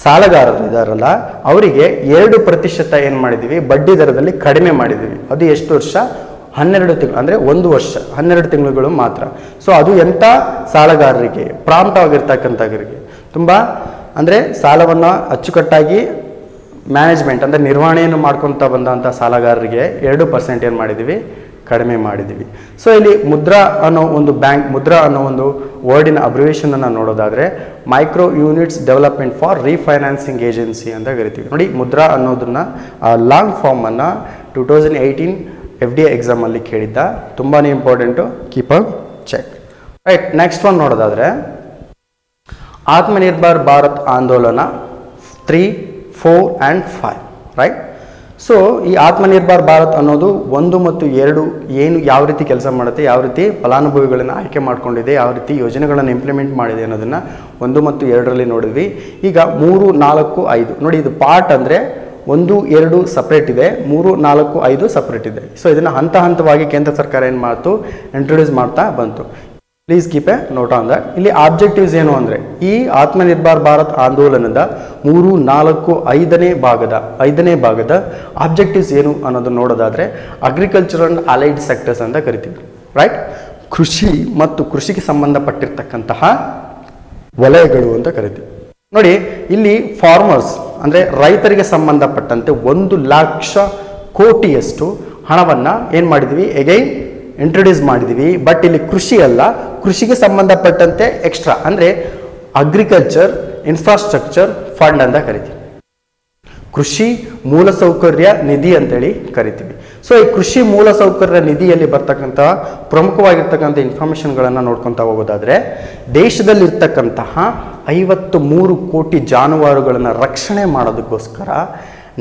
ಸಾಲಗಾರರು ಇದ್ದಾರಲ್ಲ, ಅವರಿಗೆ 2% ಏನು ಮಾಡಿದ್ದೀವಿ, ಬಡ್ಡಿ ದರದಲ್ಲಿ ಕಡಿಮೆ ಮಾಡಿದ್ದೀವಿ. ಅದು ಎಷ್ಟು ವರ್ಷ? 12 ತಿಂಗಳು, ಅಂದರೆ 1 ವರ್ಷ 12 ತಿಂಗಳುಗಳು ಮಾತ್ರ. ಸೊ ಅದು ಎಂಥ ಸಾಲಗಾರರಿಗೆ, ಪ್ರಾಂಪ್ಟ್ ಆಗಿರ್ತಕ್ಕಂಥವರಿಗೆ, ತುಂಬ ಅಂದರೆ ಸಾಲವನ್ನು ಅಚ್ಚುಕಟ್ಟಾಗಿ ಮ್ಯಾನೇಜ್ಮೆಂಟ್ ಅಂದರೆ ನಿರ್ವಹಣೆಯನ್ನು ಮಾಡ್ಕೊತ ಬಂದಂಥ ಸಾಲಗಾರರಿಗೆ 2% ಏನು ಮಾಡಿದ್ದೀವಿ, ಕಡಿಮೆ ಮಾಡಿದ್ದೀವಿ. ಸೊ ಇಲ್ಲಿ ಮುದ್ರಾ ಅನ್ನೋ ಒಂದು ಬ್ಯಾಂಕ್, ಮುದ್ರಾ ಅನ್ನೋ ಒಂದು ವರ್ಡಿನ ಅಬ್ರಿವೇಷನನ್ನು ನೋಡೋದಾದರೆ micro units development for refinancing agency ಅಂತ ಕರಿತೀವಿ. ನೋಡಿ, ಮುದ್ರಾ ಅನ್ನೋದನ್ನು ಲಾಂಗ್ ಫಾರ್ಮನ್ನು 2018 FDA ಎಕ್ಸಾಮಲ್ಲಿ ಕೇಳಿದ್ದ. ತುಂಬಾ important, keep a check. Right, next one ನೋಡೋದಾದರೆ ಆತ್ಮನಿರ್ಭರ್ ಭಾರತ್ ಆಂದೋಲನ 3, 4 and 5. ರೈಟ್, ಸೊ ಈ ಆತ್ಮನಿರ್ಭರ್ ಭಾರತ್ ಅನ್ನೋದು 1 ಮತ್ತು 2 ಏನು ಯಾವ ರೀತಿ ಕೆಲಸ ಮಾಡುತ್ತೆ, ಯಾವ ರೀತಿ ಫಲಾನುಭವಿಗಳನ್ನು ಆಯ್ಕೆ ಮಾಡ್ಕೊಂಡಿದೆ, ಯಾವ ರೀತಿ ಯೋಜನೆಗಳನ್ನು ಇಂಪ್ಲಿಮೆಂಟ್ ಮಾಡಿದೆ ಅನ್ನೋದನ್ನು 1 ಮತ್ತು 2ರಲ್ಲಿ ನೋಡಿದ್ವಿ. ಈಗ 3, 4, 5 ನೋಡಿ, ಇದು ಪಾರ್ಟ್ ಅಂದರೆ 1, 2 ಸಪ್ರೇಟ್ ಇದೆ, 3, 4, 5 ಸಪ್ರೇಟ್ ಇದೆ. ಸೊ ಇದನ್ನು ಹಂತವಾಗಿ ಕೇಂದ್ರ ಸರ್ಕಾರ ಏನು ಮಾಡ್ತು, ಇಂಟ್ರೊಡ್ಯೂಸ್ ಮಾಡ್ತಾ ಬಂತು. Please keep A note on that. ಇಲ್ಲಿ ಆಬ್ಜೆಕ್ಟಿವ್ಸ್ ಏನು ಅಂದರೆ, ಈ ಆತ್ಮನಿರ್ಭರ್ ಭಾರತ್ ಆಂದೋಲನದ 3, 4, 5ನೇ ಭಾಗದ ಆಬ್ಜೆಕ್ಟಿವ್ಸ್ ಏನು ಅನ್ನೋದು ನೋಡೋದಾದರೆ ಅಗ್ರಿಕಲ್ಚರ್ ಅಂಡ್ ಅಲೈಡ್ ಸೆಕ್ಟರ್ಸ್ ಅಂತ ಕರಿತೀವಿ. ರೈಟ್, ಕೃಷಿ ಮತ್ತು ಕೃಷಿಗೆ ಸಂಬಂಧಪಟ್ಟಿರ್ತಕ್ಕಂತಹ ವಲಯಗಳು ಅಂತ ಕರಿತೀವಿ. ನೋಡಿ, ಇಲ್ಲಿ ಫಾರ್ಮರ್ಸ್ ಅಂದರೆ ರೈತರಿಗೆ ಸಂಬಂಧಪಟ್ಟಂತೆ 1 ಲಕ್ಷ ಕೋಟಿಯಷ್ಟು ಹಣವನ್ನು ಏನು ಮಾಡಿದ್ವಿ, ಎಗೈನ್ ಇಂಟ್ರೊಡ್ಯೂಸ್ ಮಾಡಿದ್ದೀವಿ. ಬಟ್ ಇಲ್ಲಿ ಕೃಷಿ ಅಲ್ಲ, ಕೃಷಿಗೆ ಸಂಬಂಧಪಟ್ಟಂತೆ ಎಕ್ಸ್ಟ್ರಾ ಅಂದರೆ ಅಗ್ರಿಕಲ್ಚರ್ ಇನ್ಫ್ರಾಸ್ಟ್ರಕ್ಚರ್ ಫಂಡ್ ಅಂತ ಕರಿತೀವಿ. ಕೃಷಿ ಮೂಲಸೌಕರ್ಯ ನಿಧಿ ಅಂತೇಳಿ ಕರಿತೀವಿ. ಸೊ ಈ ಕೃಷಿ ಮೂಲಸೌಕರ್ಯ ನಿಧಿಯಲ್ಲಿ ಬರ್ತಕ್ಕಂಥ ಪ್ರಮುಖವಾಗಿರ್ತಕ್ಕಂಥ ಇನ್ಫಾರ್ಮೇಷನ್ಗಳನ್ನು ನೋಡ್ಕೊತಾ ಹೋಗೋದಾದರೆ, ದೇಶದಲ್ಲಿರ್ತಕ್ಕಂತಹ 53 ಕೋಟಿ ಜಾನುವಾರುಗಳನ್ನು ರಕ್ಷಣೆ ಮಾಡೋದಕ್ಕೋಸ್ಕರ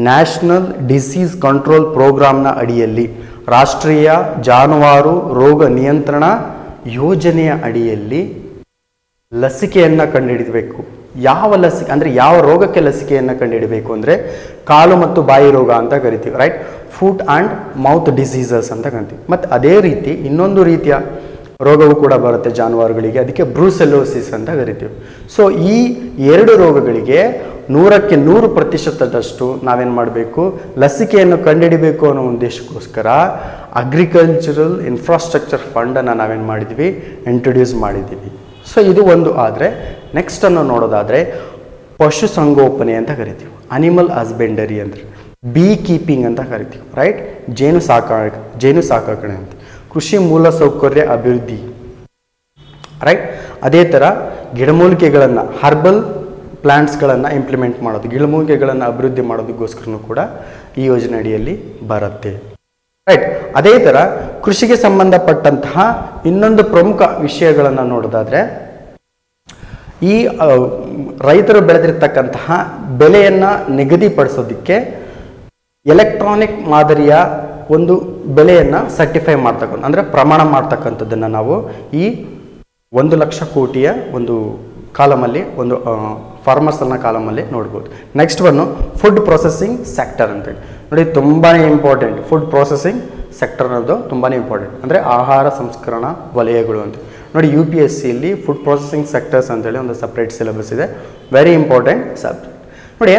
ನ್ಯಾಷನಲ್ ಡಿಸೀಸ್ ಕಂಟ್ರೋಲ್ ಪ್ರೋಗ್ರಾಮ್ನ ಅಡಿಯಲ್ಲಿ, ರಾಷ್ಟ್ರೀಯ ಜಾನುವಾರು ರೋಗ ನಿಯಂತ್ರಣ ಯೋಜನೆಯ ಅಡಿಯಲ್ಲಿ ಲಸಿಕೆಯನ್ನು ಕಂಡುಹಿಡಿಯಬೇಕು. ಯಾವ ಲಸಿಕೆ ಅಂದರೆ ಯಾವ ರೋಗಕ್ಕೆ ಲಸಿಕೆಯನ್ನು ಕಂಡುಹಿಡಬೇಕು ಅಂದರೆ ಕಾಲು ಮತ್ತು ಬಾಯಿ ರೋಗ ಅಂತ ಕರಿತೀವಿ. Right, foot and mouth diseases ಅಂತ ಕರಿತೀವಿ. ಮತ್ತು ಅದೇ ರೀತಿ ಇನ್ನೊಂದು ರೀತಿಯ ರೋಗವು ಕೂಡ ಬರುತ್ತೆ ಜಾನುವಾರುಗಳಿಗೆ, ಅದಕ್ಕೆ ಬ್ರೂಸೆಲ್ಲೋಸಿಸ್ ಅಂತ ಕರಿತೀವಿ. ಸೊ ಈ 2 ರೋಗಗಳಿಗೆ 100ಕ್ಕೆ 100% ನಾವೇನು ಮಾಡಬೇಕು, ಲಸಿಕೆಯನ್ನು ಕಂಡುಹಿಡಬೇಕು ಅನ್ನೋ ಉದ್ದೇಶಕ್ಕೋಸ್ಕರ ಅಗ್ರಿಕಲ್ಚರಲ್ ಇನ್ಫ್ರಾಸ್ಟ್ರಕ್ಚರ್ ಫಂಡನ್ನು ನಾವೇನು ಮಾಡಿದ್ದೀವಿ, ಇಂಟ್ರೊಡ್ಯೂಸ್ ಮಾಡಿದ್ದೀವಿ. ಸೊ ಇದು ಒಂದು. ಆದರೆ ನೆಕ್ಸ್ಟನ್ನು ನೋಡೋದಾದರೆ ಪಶುಸಂಗೋಪನೆ ಅಂತ ಕರಿತೀವಿ, ಅನಿಮಲ್ ಹಸ್ಬೆಂಡರಿ ಅಂದರೆ ಬೀ ಕೀಪಿಂಗ್ ಅಂತ ಕರಿತೀವಿ. ರೈಟ್, ಜೇನು ಸಾಕಾಣೆ ಅಂತ, ಕೃಷಿ ಮೂಲಸೌಕರ್ಯ ಅಭಿವೃದ್ಧಿ. ರೈಟ್, ಅದೇ ಥರ ಗಿಡಮೂಲಿಕೆಗಳನ್ನು ಹರ್ಬಲ್ ಪ್ಲ್ಯಾಂಟ್ಸ್ಗಳನ್ನು ಇಂಪ್ಲಿಮೆಂಟ್ ಮಾಡೋದು, ಗಿಡಮೂಲಿಕೆಗಳನ್ನು ಅಭಿವೃದ್ಧಿ ಮಾಡೋದಕ್ಕೋಸ್ಕರನೂ ಕೂಡ ಈ ಯೋಜನೆ ಅಡಿಯಲ್ಲಿ ಬರುತ್ತೆ. ರೈಟ್, ಅದೇ ಥರ ಕೃಷಿಗೆ ಸಂಬಂಧಪಟ್ಟಂತಹ ಇನ್ನೊಂದು ಪ್ರಮುಖ ವಿಷಯಗಳನ್ನು ನೋಡೋದಾದರೆ, ಈ ರೈತರು ಬೆಳೆದಿರ್ತಕ್ಕಂತಹ ಬೆಲೆಯನ್ನು ನಿಗದಿಪಡಿಸೋದಕ್ಕೆ ಎಲೆಕ್ಟ್ರಾನಿಕ್ ಮಾದರಿಯ ಒಂದು ಬೆಲೆಯನ್ನು ಸರ್ಟಿಫೈ ಮಾಡ್ತಕ್ಕಂಥ ಅಂದರೆ ಪ್ರಮಾಣ ಮಾಡ್ತಕ್ಕಂಥದ್ದನ್ನು ನಾವು ಈ 1 ಲಕ್ಷ ಕೋಟಿಯ ಒಂದು ಕಾಲಮಲ್ಲಿ, ಒಂದು ಫಾರ್ಮರ್ಸನ್ನ ಕಾಲಮಲ್ಲಿ ನೋಡ್ಬೋದು. Next one food processing sector ಅಂತೇಳಿ. ನೋಡಿ, ತುಂಬಾ ಇಂಪಾರ್ಟೆಂಟ್. ಫುಡ್ ಪ್ರೊಸೆಸಿಂಗ್ ಸೆಕ್ಟರ್ ಅನ್ನೋದು ತುಂಬಾ ಇಂಪಾರ್ಟೆಂಟ್, ಅಂದರೆ ಆಹಾರ ಸಂಸ್ಕರಣಾ ವಲಯಗಳು ಅಂತ. ನೋಡಿ, UPSCಯಲ್ಲಿ ಫುಡ್ ಪ್ರೊಸೆಸಿಂಗ್ ಸೆಕ್ಟರ್ಸ್ ಅಂತೇಳಿ ಒಂದು ಸಪ್ರೇಟ್ ಸಿಲೆಬಸ್ ಇದೆ, ವೆರಿ ಇಂಪಾರ್ಟೆಂಟ್ ಸಬ್ಜೆಕ್ಟ್. ನೋಡಿ,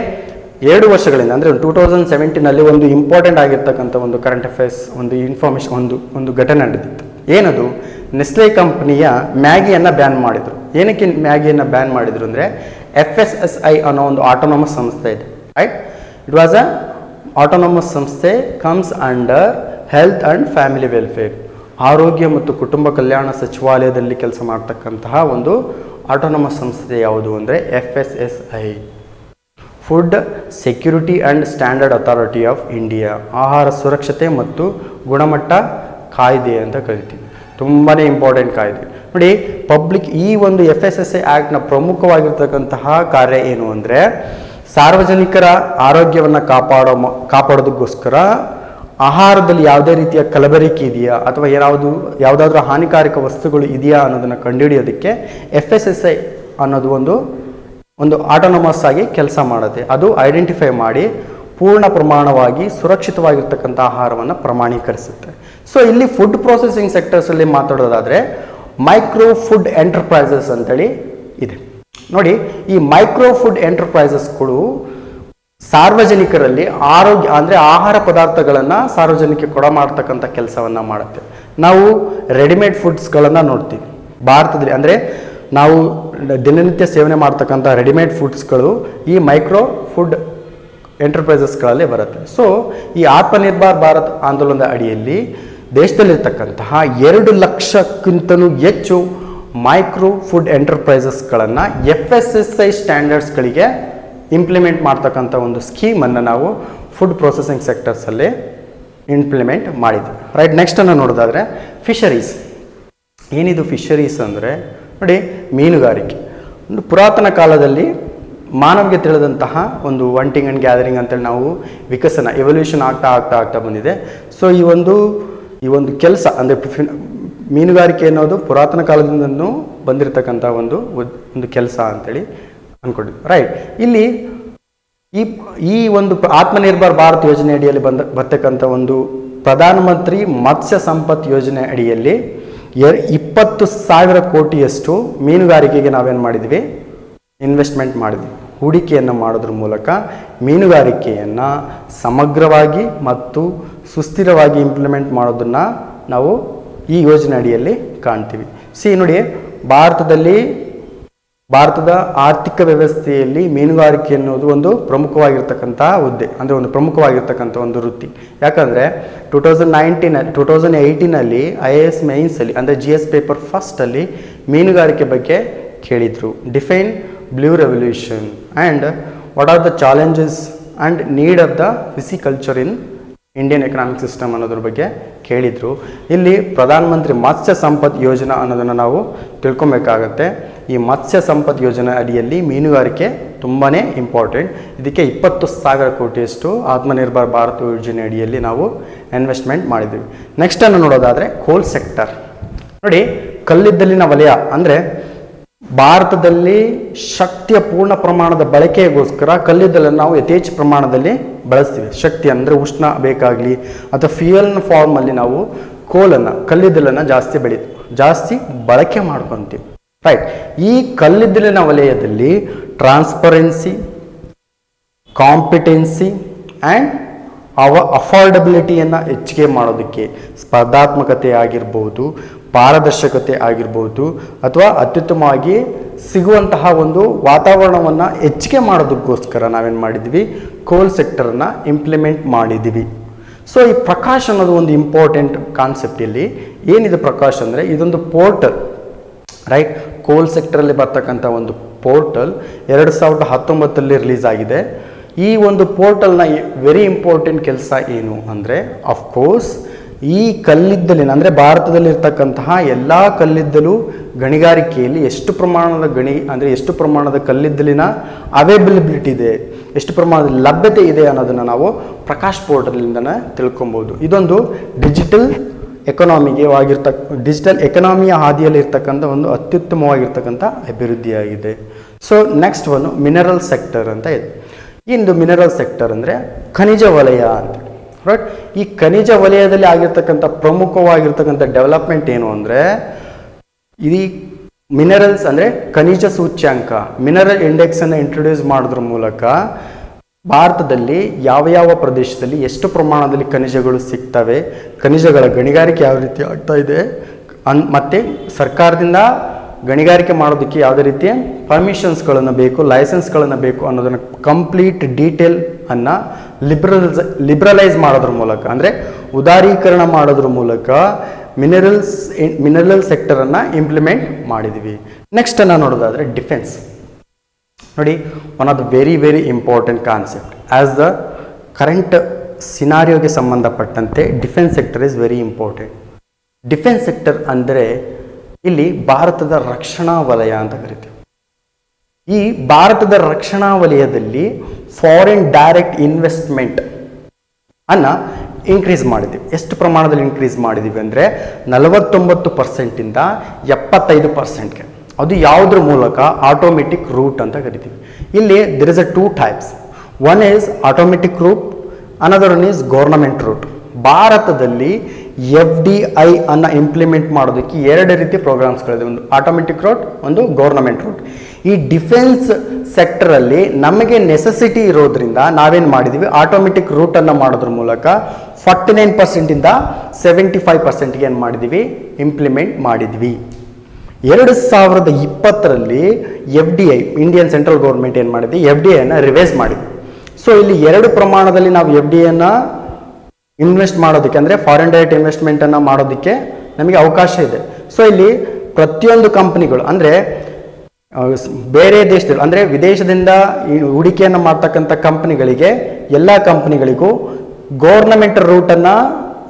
2 ವರ್ಷಗಳಿಂದ ಅಂದರೆ 2017ನಲ್ಲಿ ಒಂದು ಇಂಪಾರ್ಟೆಂಟ್ ಆಗಿರ್ತಕ್ಕಂಥ ಒಂದು ಕರೆಂಟ್ ಅಫೇರ್ಸ್, ಒಂದು ಇನ್ಫಾರ್ಮೇಷನ್, ಒಂದು ಘಟನೆ ನಡೆದಿತ್ತು. ಏನದು, ನೆಸ್ಲೆ ಕಂಪ್ನಿಯ ಮ್ಯಾಗಿಯನ್ನು ಬ್ಯಾನ್ ಮಾಡಿದರು. ಏನಕ್ಕೆ ಮ್ಯಾಗಿಯನ್ನು ಬ್ಯಾನ್ ಮಾಡಿದರು ಅಂದರೆ, FSSAI ಅನ್ನೋ ಒಂದು ಆಟೋನಮಸ್ ಸಂಸ್ಥೆ ಇದೆ. Right, it was a autonomous ಸಂಸ್ಥೆ, comes under health and family welfare, ಆರೋಗ್ಯ ಮತ್ತು ಕುಟುಂಬ ಕಲ್ಯಾಣ ಸಚಿವಾಲಯದಲ್ಲಿ ಕೆಲಸ ಮಾಡ್ತಕ್ಕಂತಹ ಒಂದು ಆಟೋನಮಸ್ ಸಂಸ್ಥೆ ಯಾವುದು ಅಂದರೆ FSSI, food security and standard authority of India, ಆಹಾರ ಸುರಕ್ಷತೆ ಮತ್ತು ಗುಣಮಟ್ಟ ಕಾಯ್ದೆ ಅಂತ ಕರಿತೀವಿ. ತುಂಬಾ ಇಂಪಾರ್ಟೆಂಟ್ ಕಾಯ್ದೆ ನೋಡಿ. ಪಬ್ಲಿಕ್ ಈ ಒಂದು FSSI ಆ್ಯಕ್ಟ್ನ ಪ್ರಮುಖವಾಗಿರ್ತಕ್ಕಂತಹ ಕಾರ್ಯ ಏನು ಅಂದರೆ ಸಾರ್ವಜನಿಕರ ಆರೋಗ್ಯವನ್ನು ಕಾಪಾಡೋದಕ್ಕೋಸ್ಕರ ಆಹಾರದಲ್ಲಿ ಯಾವುದೇ ರೀತಿಯ ಕಲಬೆರಕೆ ಇದೆಯಾ ಅಥವಾ ಯಾವುದಾದ್ರೂ ಹಾನಿಕಾರಕ ವಸ್ತುಗಳು ಇದೆಯಾ ಅನ್ನೋದನ್ನು ಕಂಡುಹಿಡಿಯೋದಕ್ಕೆ FSSI ಅನ್ನೋದು ಒಂದು ಆಟೋನಮಸ್ ಆಗಿ ಕೆಲಸ ಮಾಡುತ್ತೆ. ಅದು ಐಡೆಂಟಿಫೈ ಮಾಡಿ ಪೂರ್ಣ ಪ್ರಮಾಣವಾಗಿ ಸುರಕ್ಷಿತವಾಗಿರ್ತಕ್ಕಂಥ ಆಹಾರವನ್ನು ಪ್ರಮಾಣೀಕರಿಸುತ್ತೆ. ಸೊ ಇಲ್ಲಿ ಫುಡ್ ಪ್ರೊಸೆಸಿಂಗ್ ಸೆಕ್ಟರ್ಸಲ್ಲಿ ಮಾತಾಡೋದಾದರೆ ಮೈಕ್ರೋ ಫುಡ್ ಎಂಟರ್ಪ್ರೈಸಸ್ ಅಂತೇಳಿ ಇದೆ ನೋಡಿ. ಈ ಮೈಕ್ರೋ ಫುಡ್ ಎಂಟರ್ಪ್ರೈಸಸ್ಗಳು ಸಾರ್ವಜನಿಕರಲ್ಲಿ ಆರೋಗ್ಯ ಅಂದರೆ ಆಹಾರ ಪದಾರ್ಥಗಳನ್ನು ಸಾರ್ವಜನಿಕರಿಗೆ ಕೊಡಮಾಡ್ತಕ್ಕಂಥ ಕೆಲಸವನ್ನು ಮಾಡುತ್ತೆ. ನಾವು ರೆಡಿಮೇಡ್ ಫುಡ್ಸ್ಗಳನ್ನು ನೋಡ್ತೀವಿ ಭಾರತದಲ್ಲಿ, ಅಂದರೆ ನಾವು ದಿನನಿತ್ಯ ಸೇವನೆ ಮಾಡ್ತಕ್ಕಂಥ ರೆಡಿಮೇಡ್ ಫುಡ್ಸ್ಗಳು ಈ ಮೈಕ್ರೋ ಫುಡ್ ಎಂಟರ್ಪ್ರೈಸಸ್ಗಳಲ್ಲಿ ಬರುತ್ತೆ. ಸೊ ಈ ಆತ್ಮನಿರ್ಭರ್ ಭಾರತ್ ಆಂದೋಲನದ ಅಡಿಯಲ್ಲಿ ದೇಶದಲ್ಲಿರ್ತಕ್ಕಂತಹ 2 ಲಕ್ಷಕ್ಕಿಂತಲೂ ಹೆಚ್ಚು ಮೈಕ್ರೋ ಫುಡ್ ಎಂಟರ್ಪ್ರೈಸಸ್ಗಳನ್ನು FSSI ಸ್ಟ್ಯಾಂಡರ್ಡ್ಸ್ಗಳಿಗೆ ಇಂಪ್ಲಿಮೆಂಟ್ ಮಾಡ್ತಕ್ಕಂಥ ಒಂದು ಸ್ಕೀಮನ್ನು ನಾವು ಫುಡ್ ಪ್ರೊಸೆಸಿಂಗ್ ಸೆಕ್ಟರ್ಸಲ್ಲಿ ಇಂಪ್ಲಿಮೆಂಟ್ ಮಾಡಿದ್ವಿ. ರೈಟ್, ನೆಕ್ಸ್ಟನ್ನು ನೋಡೋದಾದರೆ ಫಿಶರೀಸ್. ಏನಿದು ಫಿಶರೀಸ್ ಅಂದರೆ ನೋಡಿ, ಮೀನುಗಾರಿಕೆ ಒಂದು ಪುರಾತನ ಕಾಲದಲ್ಲಿ ಮಾನವಗೆ ತಿಳಿದಂತಹ ಒಂದು ವಂಟಿಂಗ್ ಆ್ಯಂಡ್ ಗ್ಯಾದರಿಂಗ್ ಅಂತೇಳಿ ನಾವು ಎವಲ್ಯೂಷನ್ ಆಗ್ತಾ ಬಂದಿದೆ. ಸೊ ಈ ಒಂದು ಕೆಲಸ ಅಂದರೆ ಮೀನುಗಾರಿಕೆ ಅನ್ನೋದು ಪುರಾತನ ಕಾಲದಿಂದನೂ ಬಂದಿರತಕ್ಕಂಥ ಒಂದು ಕೆಲಸ ಅಂತೇಳಿ ಅಂದ್ಕೊಂಡಿದ್ವಿ. ರೈಟ್, ಇಲ್ಲಿ ಈ ಒಂದು ಆತ್ಮನಿರ್ಭರ್ ಭಾರತ್ ಯೋಜನೆ ಅಡಿಯಲ್ಲಿ ಬರ್ತಕ್ಕಂಥ ಒಂದು ಪ್ರಧಾನಮಂತ್ರಿ ಮತ್ಸ್ಯ ಸಂಪತ್ ಯೋಜನೆ ಅಡಿಯಲ್ಲಿ 20,000 ಕೋಟಿಯಷ್ಟು ಮೀನುಗಾರಿಕೆಗೆ ನಾವೇನು ಮಾಡಿದ್ವಿ, ಇನ್ವೆಸ್ಟ್ಮೆಂಟ್ ಮಾಡಿದ್ವಿ. ಹೂಡಿಕೆಯನ್ನು ಮಾಡೋದ್ರ ಮೂಲಕ ಮೀನುಗಾರಿಕೆಯನ್ನು ಸಮಗ್ರವಾಗಿ ಮತ್ತು ಸುಸ್ಥಿರವಾಗಿ ಇಂಪ್ಲಿಮೆಂಟ್ ಮಾಡೋದನ್ನು ನಾವು ಈ ಯೋಜನೆ ಅಡಿಯಲ್ಲಿ ಕಾಣ್ತೀವಿ. ನೋಡಿ, ಭಾರತದ ಆರ್ಥಿಕ ವ್ಯವಸ್ಥೆಯಲ್ಲಿ ಮೀನುಗಾರಿಕೆ ಅನ್ನೋದು ಒಂದು ಪ್ರಮುಖವಾಗಿರ್ತಕ್ಕಂಥ ಹುದ್ದೆ, ಅಂದರೆ ಒಂದು ಪ್ರಮುಖವಾಗಿರ್ತಕ್ಕಂಥ ಒಂದು ವೃತ್ತಿ. ಯಾಕಂದರೆ 2018ನಲ್ಲಿ IAS ಮೈನ್ಸಲ್ಲಿ ಅಂದರೆ GS ಪೇಪರ್ ಫಸ್ಟಲ್ಲಿ ಮೀನುಗಾರಿಕೆ ಬಗ್ಗೆ ಕೇಳಿದರು. Define blue revolution and what are the challenges and need of the pisciculture in Indian economic system ಅನ್ನೋದ್ರ ಬಗ್ಗೆ ಕೇಳಿದರು. ಇಲ್ಲಿ ಪ್ರಧಾನಮಂತ್ರಿ ಮತ್ಸ್ಯ ಸಂಪತ್ ಯೋಜನಾ ಅನ್ನೋದನ್ನು ನಾವು ತಿಳ್ಕೊಬೇಕಾಗತ್ತೆ. ಈ ಮತ್ಸ್ಯ ಸಂಪತ್ ಯೋಜನೆ ಅಡಿಯಲ್ಲಿ ಮೀನುಗಾರಿಕೆ ತುಂಬಾ ಇಂಪಾರ್ಟೆಂಟ್. ಇದಕ್ಕೆ 20,000 ಕೋಟಿಯಷ್ಟು ಆತ್ಮನಿರ್ಭರ್ ಭಾರತ್ ಯೋಜನೆ ಅಡಿಯಲ್ಲಿ ನಾವು ಇನ್ವೆಸ್ಟ್ಮೆಂಟ್ ಮಾಡಿದ್ದೀವಿ. ನೆಕ್ಸ್ಟನ್ನು ನೋಡೋದಾದರೆ ಕೋಲ್ ಸೆಕ್ಟರ್. ನೋಡಿ, ಕಲ್ಲಿದ್ದಲಿನ ವಲಯ ಅಂದರೆ ಭಾರತದಲ್ಲಿ ಶಕ್ತಿಯ ಪೂರ್ಣ ಪ್ರಮಾಣದ ಬಳಕೆಗೋಸ್ಕರ ಕಲ್ಲಿದ್ದಲನ್ನು ನಾವು ಯಥೇಚ್ಛ ಪ್ರಮಾಣದಲ್ಲಿ ಬಳಸ್ತೀವಿ. ಶಕ್ತಿ ಅಂದರೆ ಉಷ್ಣ ಬೇಕಾಗಲಿ ಅಥವಾ ಫ್ಯೂಯಲ್ನ ಫಾರ್ಮಲ್ಲಿ ನಾವು ಕಲ್ಲಿದ್ದಲನ್ನು ಜಾಸ್ತಿ ಬಳಕೆ ಮಾಡ್ಕೊತೀವಿ. ರೈಟ್, ಈ ಕಲ್ಲಿದ್ದಲಿನ ವಲಯದಲ್ಲಿ ಟ್ರಾನ್ಸ್ಪರೆನ್ಸಿ, ಕಾಂಪಿಟೆನ್ಸಿ ಆ್ಯಂಡ್ ಅಫೋರ್ಡಬಿಲಿಟಿಯನ್ನು ಹೆಚ್ಚಿಗೆ ಮಾಡೋದಕ್ಕೆ ಸ್ಪರ್ಧಾತ್ಮಕತೆ ಆಗಿರ್ಬೋದು, ಪಾರದರ್ಶಕತೆ ಆಗಿರ್ಬೋದು, ಅಥವಾ ಅತ್ಯುತ್ತಮವಾಗಿ ಸಿಗುವಂತಹ ಒಂದು ವಾತಾವರಣವನ್ನು ಹೆಚ್ಚಿಗೆ ಮಾಡೋದಕ್ಕೋಸ್ಕರ ನಾವೇನು ಮಾಡಿದ್ವಿ, ಕೋಲ್ ಸೆಕ್ಟರನ್ನು ಇಂಪ್ಲಿಮೆಂಟ್ ಮಾಡಿದ್ವಿ. ಸೊ ಈ ಪ್ರಕಾಶ್ ಅನ್ನೋದು ಒಂದು ಇಂಪಾರ್ಟೆಂಟ್ ಕಾನ್ಸೆಪ್ಟ್. ಇಲ್ಲಿ ಏನಿದೆ ಪ್ರಕಾಶ್ ಅಂದರೆ ಇದೊಂದು ಪೋರ್ಟಲ್. ರೈಟ್, ಕೋಲ್ ಸೆಕ್ಟರಲ್ಲಿ ಬರ್ತಕ್ಕಂಥ ಒಂದು ಪೋರ್ಟಲ್ 2019 ರಿಲೀಸ್ ಆಗಿದೆ. ಈ ಒಂದು ಪೋರ್ಟಲ್ನ ವೆರಿ ಇಂಪಾರ್ಟೆಂಟ್ ಕೆಲಸ ಏನು ಅಂದರೆ, ಅಫ್ಕೋರ್ಸ್ ಈ ಕಲ್ಲಿದ್ದಲಿನ ಅಂದರೆ ಭಾರತದಲ್ಲಿರ್ತಕ್ಕಂತಹ ಎಲ್ಲ ಕಲ್ಲಿದ್ದಲು ಗಣಿಗಾರಿಕೆಯಲ್ಲಿ ಎಷ್ಟು ಪ್ರಮಾಣದ ಕಲ್ಲಿದ್ದಲಿನ ಅವೈಲಬಿಲಿಟಿ ಇದೆ, ಎಷ್ಟು ಪ್ರಮಾಣದ ಲಭ್ಯತೆ ಇದೆ ಅನ್ನೋದನ್ನು ನಾವು ಪ್ರಕಾಶ್ ಪೋರ್ಟಲಿಂದನೇ ತಿಳ್ಕೊಬೋದು. ಇದೊಂದು ಡಿಜಿಟಲ್ ಎಕನಾಮಿಯ ಹಾದಿಯಲ್ಲಿ ಇರ್ತಕ್ಕಂಥ ಒಂದು ಅತ್ಯುತ್ತಮವಾಗಿರ್ತಕ್ಕಂಥ ಅಭಿವೃದ್ಧಿಯಾಗಿದೆ. ಸೊ ನೆಕ್ಸ್ಟ್ ಮಿನರಲ್ ಸೆಕ್ಟರ್ ಅಂತ ಇದೆ. ಇಂದು ಮಿನರಲ್ ಸೆಕ್ಟರ್ ಅಂದರೆ ಖನಿಜ ವಲಯ ಅಂತ. ರೈಟ್, ಈ ಖನಿಜ ವಲಯದಲ್ಲಿ ಆಗಿರ್ತಕ್ಕಂಥ ಪ್ರಮುಖವಾಗಿರ್ತಕ್ಕಂಥ ಡೆವಲಪ್ಮೆಂಟ್ ಏನು ಅಂದರೆ, ಈ ಮಿನರಲ್ಸ್ ಅಂದರೆ ಖನಿಜ ಸೂಚ್ಯಾಂಕ, ಮಿನರಲ್ ಇಂಡೆಕ್ಸನ್ನು ಇಂಟ್ರೊಡ್ಯೂಸ್ ಮಾಡೋದ್ರ ಮೂಲಕ ಭಾರತದಲ್ಲಿ ಯಾವ ಪ್ರದೇಶದಲ್ಲಿ ಎಷ್ಟು ಪ್ರಮಾಣದಲ್ಲಿ ಖನಿಜಗಳು ಸಿಗ್ತವೆ, ಖನಿಜಗಳ ಗಣಿಗಾರಿಕೆ ಯಾವ ರೀತಿ ಆಗ್ತಾ ಇದೆ, ಮತ್ತು ಸರ್ಕಾರದಿಂದ ಗಣಿಗಾರಿಕೆ ಮಾಡೋದಕ್ಕೆ ಯಾವುದೇ ರೀತಿಯ ಪರ್ಮಿಷನ್ಸ್ಗಳನ್ನು ಬೇಕು, ಲೈಸೆನ್ಸ್ಗಳನ್ನು ಬೇಕು ಅನ್ನೋದನ್ನು ಕಂಪ್ಲೀಟ್ ಡೀಟೇಲ್ ಅನ್ನು ಲಿಬ್ರಲೈಸ್ ಮಾಡೋದ್ರ ಮೂಲಕ, ಅಂದರೆ ಉದಾರೀಕರಣ ಮಾಡೋದ್ರ ಮೂಲಕ ಮಿನರಲ್ ಸೆಕ್ಟರನ್ನು ಇಂಪ್ಲಿಮೆಂಟ್ ಮಾಡಿದ್ವಿ. ನೆಕ್ಸ್ಟ್ ನಾವು ನೋಡೋದಾದರೆ ಡಿಫೆನ್ಸ್. ನೋಡಿ, one of the very very important concept as the current ಸಿನಾರಿಯೋಗೆ ಸಂಬಂಧಪಟ್ಟಂತೆ defence sector is very important. Defence sector ಅಂದರೆ ಇಲ್ಲಿ ಭಾರತದ ರಕ್ಷಣಾ ವಲಯ ಅಂತ ಕರಿತೀವಿ. ಈ ಭಾರತದ ರಕ್ಷಣಾ ವಲಯದಲ್ಲಿ ಫಾರಿನ್ ಡೈರೆಕ್ಟ್ ಇನ್ವೆಸ್ಟ್ಮೆಂಟ್ ಅನ್ನು ಇನ್ಕ್ರೀಸ್ ಮಾಡಿದ್ದೀವಿ. ಎಷ್ಟು ಪ್ರಮಾಣದಲ್ಲಿ ಇನ್ಕ್ರೀಸ್ ಮಾಡಿದ್ದೀವಿ ಅಂದರೆ 49%ಇಂದ 75%ಗೆ. ಅದು ಯಾವುದ್ರ ಮೂಲಕ? ಆಟೋಮೆಟಿಕ್ ರೂಟ್ ಅಂತ ಕರಿತೀವಿ. ಇಲ್ಲಿ there is a two types. One is automatic route, another one is government route. ಭಾರತದಲ್ಲಿ FDI ಅನ್ನು ಇಂಪ್ಲಿಮೆಂಟ್ ಮಾಡೋದಕ್ಕೆ ಎರಡು ರೀತಿ ಪ್ರೋಗ್ರಾಮ್ಸ್ಗಳಿದೆ. ಒಂದು ಆಟೋಮೆಟಿಕ್ ರೂಟ್, ಒಂದು ಗೌರ್ನಮೆಂಟ್ ರೂಟ್. ಈ ಡಿಫೆನ್ಸ್ ಸೆಕ್ಟರಲ್ಲಿ ನಮಗೆ ನೆಸೆಸಿಟಿ ಇರೋದ್ರಿಂದ ನಾವೇನು ಮಾಡಿದ್ದೀವಿ, ಆಟೋಮೆಟಿಕ್ ರೂಟನ್ನು ಮಾಡೋದ್ರ ಮೂಲಕ 49%ಇಂದ 75%ಗೆ ಏನು ಮಾಡಿದ್ದೀವಿ, ಇಂಪ್ಲಿಮೆಂಟ್ ಮಾಡಿದ್ವಿ. 2020ರಲ್ಲಿ FDI, ಇಂಡಿಯನ್ ಸೆಂಟ್ರಲ್ ಗೌರ್ಮೆಂಟ್ ಏನು ಮಾಡಿದ್ವಿ, FDIಯನ್ನು ರಿವೈಸ್ ಮಾಡಿದ್ವಿ. ಸೊ ಇಲ್ಲಿ ಎರಡು ಪ್ರಮಾಣದಲ್ಲಿ ನಾವು FDIಯನ್ನು ಇನ್ವೆಸ್ಟ್ ಮಾಡೋದಕ್ಕೆ, ಅಂದರೆ ಫಾರಿನ್ ಡೈರೆಕ್ಟ್ ಇನ್ವೆಸ್ಟ್ಮೆಂಟನ್ನು ಮಾಡೋದಕ್ಕೆ ನಮಗೆ ಅವಕಾಶ ಇದೆ. ಸೊ ಇಲ್ಲಿ ಪ್ರತಿಯೊಂದು ಕಂಪ್ನಿಗಳು, ಅಂದರೆ ಬೇರೆ ದೇಶದಲ್ಲಿ, ಅಂದರೆ ವಿದೇಶದಿಂದ ಹೂಡಿಕೆಯನ್ನು ಮಾಡ್ತಕ್ಕಂಥ ಕಂಪ್ನಿಗಳಿಗೆ, ಎಲ್ಲ ಕಂಪ್ನಿಗಳಿಗೂ ಗೌರ್ನಮೆಂಟ್ ರೂಟನ್ನು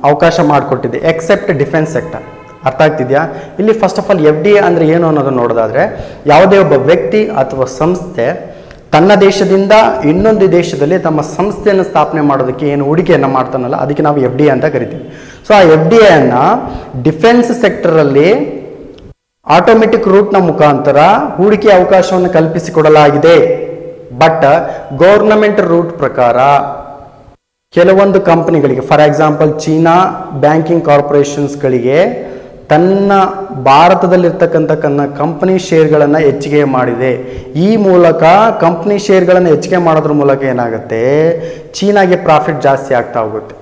ಅವಕಾಶ ಮಾಡಿಕೊಟ್ಟಿದೆ, ಎಕ್ಸೆಪ್ಟ್ ಡಿಫೆನ್ಸ್ ಸೆಕ್ಟರ್. ಅರ್ಥ ಆಗ್ತಿದೆಯಾ? ಇಲ್ಲಿ ಫಸ್ಟ್ ಆಫ್ ಆಲ್ FDI ಅಂದರೆ ಏನು ಅನ್ನೋದನ್ನು ನೋಡೋದಾದರೆ, ಯಾವುದೇ ಒಬ್ಬ ವ್ಯಕ್ತಿ ಅಥವಾ ಸಂಸ್ಥೆ ತನ್ನ ದೇಶದಿಂದ ಇನ್ನೊಂದು ದೇಶದಲ್ಲಿ ತಮ್ಮ ಸಂಸ್ಥೆಯನ್ನು ಸ್ಥಾಪನೆ ಮಾಡೋದಕ್ಕೆ ಏನು ಹೂಡಿಕೆಯನ್ನು ಮಾಡ್ತಾನಲ್ಲ, ಅದಕ್ಕೆ ನಾವು FDI ಅಂತ ಕರಿತೀವಿ. ಸೊ ಆ FDIಯನ್ನು ಡಿಫೆನ್ಸ್ ಸೆಕ್ಟರಲ್ಲಿ ಆಟೋಮೆಟಿಕ್ ರೂಟ್ನ ಮುಖಾಂತರ ಹೂಡಿಕೆ ಅವಕಾಶವನ್ನು ಕಲ್ಪಿಸಿಕೊಡಲಾಗಿದೆ. ಬಟ್ ಗೌರ್ನಮೆಂಟ್ ರೂಟ್ ಪ್ರಕಾರ ಕೆಲವೊಂದು ಕಂಪನಿಗಳಿಗೆ, ಫಾರ್ ಎಕ್ಸಾಂಪಲ್ ಚೀನಾ ಬ್ಯಾಂಕಿಂಗ್ ಕಾರ್ಪೊರೇಷನ್ಸ್ಗಳಿಗೆ ತನ್ನ ಭಾರತದಲ್ಲಿರ್ತಕ್ಕಂಥ ಕಂಪನಿ ಶೇರ್ಗಳನ್ನು ಹೆಚ್ಚಿಗೆ ಮಾಡಿದೆ. ಈ ಮೂಲಕ ಕಂಪ್ನಿ ಶೇರ್ಗಳನ್ನು ಹೆಚ್ಚಿಗೆ ಮಾಡೋದ್ರ ಮೂಲಕ ಏನಾಗುತ್ತೆ, ಚೀನಾಗೆ ಪ್ರಾಫಿಟ್ ಜಾಸ್ತಿ ಆಗ್ತಾ ಹೋಗುತ್ತೆ.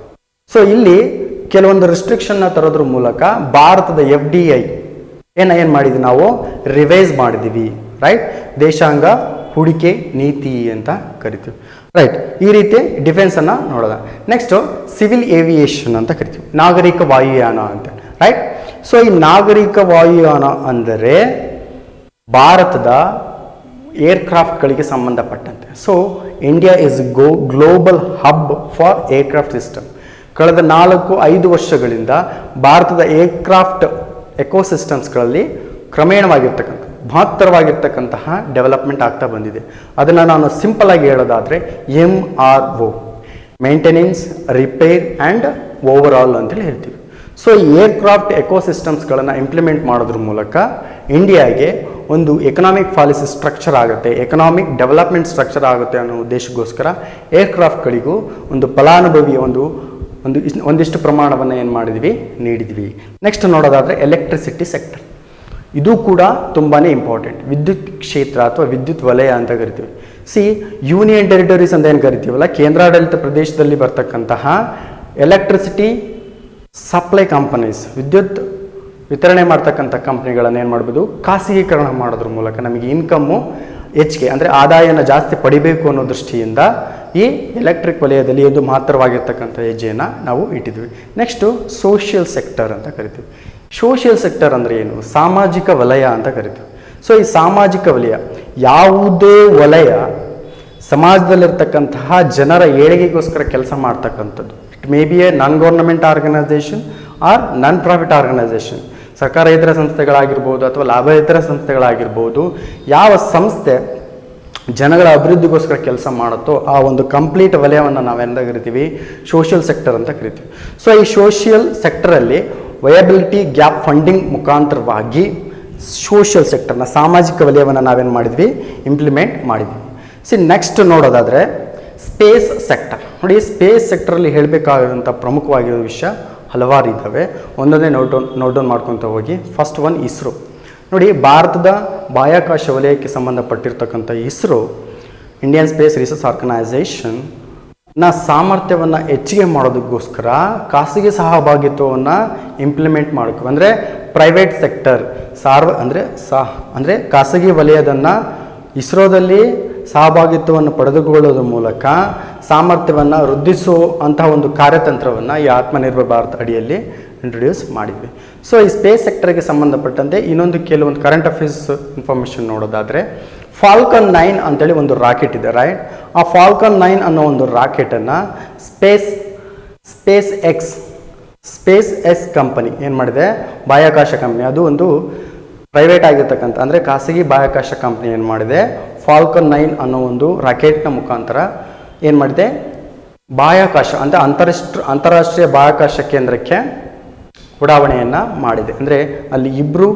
ಸೊ ಇಲ್ಲಿ ಕೆಲವೊಂದು ರಿಸ್ಟ್ರಿಕ್ಷನ್ನ ತರೋದ್ರ ಮೂಲಕ ಭಾರತದ FDI ಏನು ಮಾಡಿದ್ವಿ, ನಾವು ರಿವೈಸ್ ಮಾಡಿದ್ದೀವಿ. ರೈಟ್, ದೇಶಾಂಗ ಹೂಡಿಕೆ ನೀತಿ ಅಂತ ಕರಿತೀವಿ. ರೈಟ್, ಈ ರೀತಿ ಡಿಫೆನ್ಸನ್ನು ನೋಡೋದ. ನೆಕ್ಸ್ಟು ಸಿವಿಲ್ ಏವಿಯೇಷನ್ ಅಂತ ಕರಿತೀವಿ, ನಾಗರಿಕ ವಾಯುಯಾನ ಅಂತ. ರೈಟ್, ಸೊ ಈ ನಾಗರಿಕ ವಾಯುಯಾನ ಅಂದರೆ ಭಾರತದ ಏರ್ಕ್ರಾಫ್ಟ್ಗಳಿಗೆ ಸಂಬಂಧಪಟ್ಟಂತೆ. So India is global hub for aircraft system. ಕಳೆದ 4-5 ವರ್ಷಗಳಿಂದ ಭಾರತದ ಏರ್ಕ್ರಾಫ್ಟ್ ಎಕೋಸಿಸ್ಟಮ್ಸ್ಗಳಲ್ಲಿ ಕ್ರಮೇಣವಾಗಿರ್ತಕ್ಕಂಥ ಮಹತ್ತರವಾಗಿರ್ತಕ್ಕಂತಹ ಡೆವಲಪ್ಮೆಂಟ್ ಆಗ್ತಾ ಬಂದಿದೆ. ಅದನ್ನು ನಾನು ಸಿಂಪಲ್ ಆಗಿ ಹೇಳೋದಾದರೆ MRO, maintenance, repair and overall ಅಂತೇಳಿ ಹೇಳ್ತೀವಿ. ಸೊ ಈ ಏರ್ಕ್ರಾಫ್ಟ್ ಎಕೋಸಿಸ್ಟಮ್ಸ್ಗಳನ್ನು ಇಂಪ್ಲಿಮೆಂಟ್ ಮಾಡೋದ್ರ ಮೂಲಕ ಇಂಡಿಯಾಗೆ ಒಂದು ಎಕನಾಮಿಕ್ ಪಾಲಿಸಿ ಸ್ಟ್ರಕ್ಚರ್ ಆಗುತ್ತೆ, ಎಕನಾಮಿಕ್ ಡೆವಲಪ್ಮೆಂಟ್ ಸ್ಟ್ರಕ್ಚರ್ ಆಗುತ್ತೆ ಅನ್ನೋ ಉದ್ದೇಶಕ್ಕೋಸ್ಕರ ಏರ್ಕ್ರಾಫ್ಟ್ಗಳಿಗೂ ಒಂದು ಫಲಾನುಭವಿಯ ಒಂದಿಷ್ಟು ಪ್ರಮಾಣವನ್ನು ಏನು ಮಾಡಿದ್ವಿ, ನೀಡಿದ್ವಿ. ನೆಕ್ಸ್ಟ್ ನೋಡೋದಾದರೆ ಎಲೆಕ್ಟ್ರಿಸಿಟಿ ಸೆಕ್ಟರ್. ಇದು ಕೂಡ ತುಂಬಾ ಇಂಪಾರ್ಟೆಂಟ್. ವಿದ್ಯುತ್ ಕ್ಷೇತ್ರ ಅಥವಾ ವಿದ್ಯುತ್ ವಲಯ ಅಂತ ಕರಿತೀವಿ. ಯೂನಿಯನ್ ಟೆರಿಟರೀಸ್ ಅಂತ ಏನು ಕರಿತೀವಲ್ಲ, ಕೇಂದ್ರಾಡಳಿತ ಪ್ರದೇಶದಲ್ಲಿ ಬರ್ತಕ್ಕಂತಹ ಎಲೆಕ್ಟ್ರಿಸಿಟಿ ಸಪ್ಲೈ ಕಂಪನೀಸ್, ವಿದ್ಯುತ್ ವಿತರಣೆ ಮಾಡ್ತಕ್ಕಂಥ ಕಂಪ್ನಿಗಳನ್ನು ಏನು ಮಾಡ್ಬೋದು, ಖಾಸಗೀಕರಣ ಮಾಡೋದ್ರ ಮೂಲಕ ನಮಗೆ ಇನ್ಕಮ್ಮು ಹೆಚ್ಚಿಗೆ, ಅಂದರೆ ಆದಾಯನ ಜಾಸ್ತಿ ಪಡಿಬೇಕು ಅನ್ನೋ ದೃಷ್ಟಿಯಿಂದ ಈ ಎಲೆಕ್ಟ್ರಿಕ್ ವಲಯದಲ್ಲಿ ಒಂದು ಮಹತ್ತರವಾಗಿರ್ತಕ್ಕಂಥ ಹೆಜ್ಜೆಯನ್ನು ನಾವು ಇಟ್ಟಿದ್ವಿ. ನೆಕ್ಸ್ಟು ಸೋಷಿಯಲ್ ಸೆಕ್ಟರ್ ಅಂತ ಕರಿತೀವಿ. ಸೋಷಿಯಲ್ ಸೆಕ್ಟರ್ ಅಂದರೆ ಏನು, ಸಾಮಾಜಿಕ ವಲಯ ಅಂತ ಕರಿತೀವಿ. ಸೊ ಈ ಸಾಮಾಜಿಕ ವಲಯ, ಯಾವುದೇ ವಲಯ ಸಮಾಜದಲ್ಲಿರ್ತಕ್ಕಂತಹ ಜನರ ಏಳಿಗೆಗೋಸ್ಕರ ಕೆಲಸ ಮಾಡ್ತಕ್ಕಂಥದ್ದು. It may be a non government organisation or non profit organisation, ಸರ್ಕಾರೇತರ ಸಂಸ್ಥೆಗಳಾಗಿರ್ಬೋದು ಅಥವಾ ಲಾಭೇತರ ಸಂಸ್ಥೆಗಳಾಗಿರ್ಬೋದು. ಯಾವ ಸಂಸ್ಥೆ ಜನಗಳ ಅಭಿವೃದ್ಧಿಗೋಸ್ಕರ ಕೆಲಸ ಮಾಡುತ್ತೋ ಆ ಒಂದು ಕಂಪ್ಲೀಟ್ ವಲಯವನ್ನು ನಾವೆಂದ ಕರಿತೀವಿ, ಸೋಷಿಯಲ್ ಸೆಕ್ಟರ್ ಅಂತ ಕರಿತೀವಿ. ಸೊ ಈ ಸೋಷಿಯಲ್ ಸೆಕ್ಟರಲ್ಲಿ ವಯಬಿಲಿಟಿ ಗ್ಯಾಪ್ ಫಂಡಿಂಗ್ ಮುಖಾಂತರವಾಗಿ ಸೋಷಿಯಲ್ ಸೆಕ್ಟರ್ನ, ಸಾಮಾಜಿಕ ವಲಯವನ್ನು ನಾವೇನು ಮಾಡಿದ್ವಿ, ಇಂಪ್ಲಿಮೆಂಟ್ ಮಾಡಿದ್ವಿ. ನೆಕ್ಸ್ಟ್ ನೋಡೋದಾದರೆ ಸ್ಪೇಸ್ ಸೆಕ್ಟರ್. ನೋಡಿ, ಸ್ಪೇಸ್ ಸೆಕ್ಟರಲ್ಲಿ ಹೇಳಬೇಕಾದಂಥ ಪ್ರಮುಖವಾಗಿರೋ ವಿಷಯ ಹಲವಾರು ಇದ್ದಾವೆ. ಒಂದೊಂದೇ ನೋಟ್ ಡೌನ್ ಮಾಡ್ಕೊತ ಹೋಗಿ. First one ISRO. ನೋಡಿ, ಭಾರತದ ಬಾಹ್ಯಾಕಾಶ ವಲಯಕ್ಕೆ ಸಂಬಂಧಪಟ್ಟಿರ್ತಕ್ಕಂಥ ISRO, Indian space research organisation ಸಾಮರ್ಥ್ಯವನ್ನು ಹೆಚ್ಚಿಗೆ ಮಾಡೋದಕ್ಕೋಸ್ಕರ ಖಾಸಗಿ ಸಹಭಾಗಿತ್ವವನ್ನು ಇಂಪ್ಲಿಮೆಂಟ್ ಮಾಡಬೇಕು. ಅಂದರೆ ಪ್ರೈವೇಟ್ ಸೆಕ್ಟರ್ ಅಂದರೆ ಖಾಸಗಿ ವಲಯದನ್ನು ಇಸ್ರೋದಲ್ಲಿ ಸಹಭಾಗಿತ್ವವನ್ನು ಪಡೆದುಕೊಳ್ಳೋದ್ರ ಮೂಲಕ ಸಾಮರ್ಥ್ಯವನ್ನು ವೃದ್ಧಿಸುವಂತಹ ಒಂದು ಕಾರ್ಯತಂತ್ರವನ್ನು ಈ ಆತ್ಮನಿರ್ಭರ್ ಭಾರತ್ ಅಡಿಯಲ್ಲಿ ಇಂಟ್ರೊಡ್ಯೂಸ್ ಮಾಡಿದ್ವಿ. ಸೊ ಈ ಸ್ಪೇಸ್ ಸೆಕ್ಟರ್ಗೆ ಸಂಬಂಧಪಟ್ಟಂತೆ ಇನ್ನೊಂದು ಕೆಲವೊಂದು ಕರೆಂಟ್ ಅಫೇರ್ಸ್ ಇನ್ಫಾರ್ಮೇಷನ್ ನೋಡೋದಾದರೆ ಫಾಲ್ಕನ್ 9 ಅಂತೇಳಿ ಒಂದು ರಾಕೆಟ್ ಇದೆ, ರೈಟ್. ಆ ಫಾಲ್ಕನ್ 9 ಅನ್ನೋ ಒಂದು ರಾಕೆಟನ್ನು ಸ್ಪೇಸ್ ಎಕ್ಸ್ ಕಂಪನಿ ಏನು ಮಾಡಿದೆ, ಬಾಹ್ಯಾಕಾಶ ಕಂಪನಿ, ಅದು ಒಂದು ಪ್ರೈವೇಟ್ ಆಗಿರ್ತಕ್ಕಂಥ ಅಂದರೆ ಖಾಸಗಿ ಬಾಹ್ಯಾಕಾಶ ಕಂಪನಿ ಏನು ಮಾಡಿದೆ, ಫಾಲ್ಕನ್ 9 ಅನ್ನೋ ಒಂದು ರಾಕೆಟ್ನ ಮುಖಾಂತರ ಏನು ಮಾಡಿದೆ, ಬಾಹ್ಯಾಕಾಶ ಅಂದರೆ ಅಂತಾರಾಷ್ಟ್ರೀಯ ಬಾಹ್ಯಾಕಾಶ ಕೇಂದ್ರಕ್ಕೆ ಉಡಾವಣೆಯನ್ನು ಮಾಡಿದೆ. ಅಂದರೆ ಅಲ್ಲಿ ಇಬ್ಬರು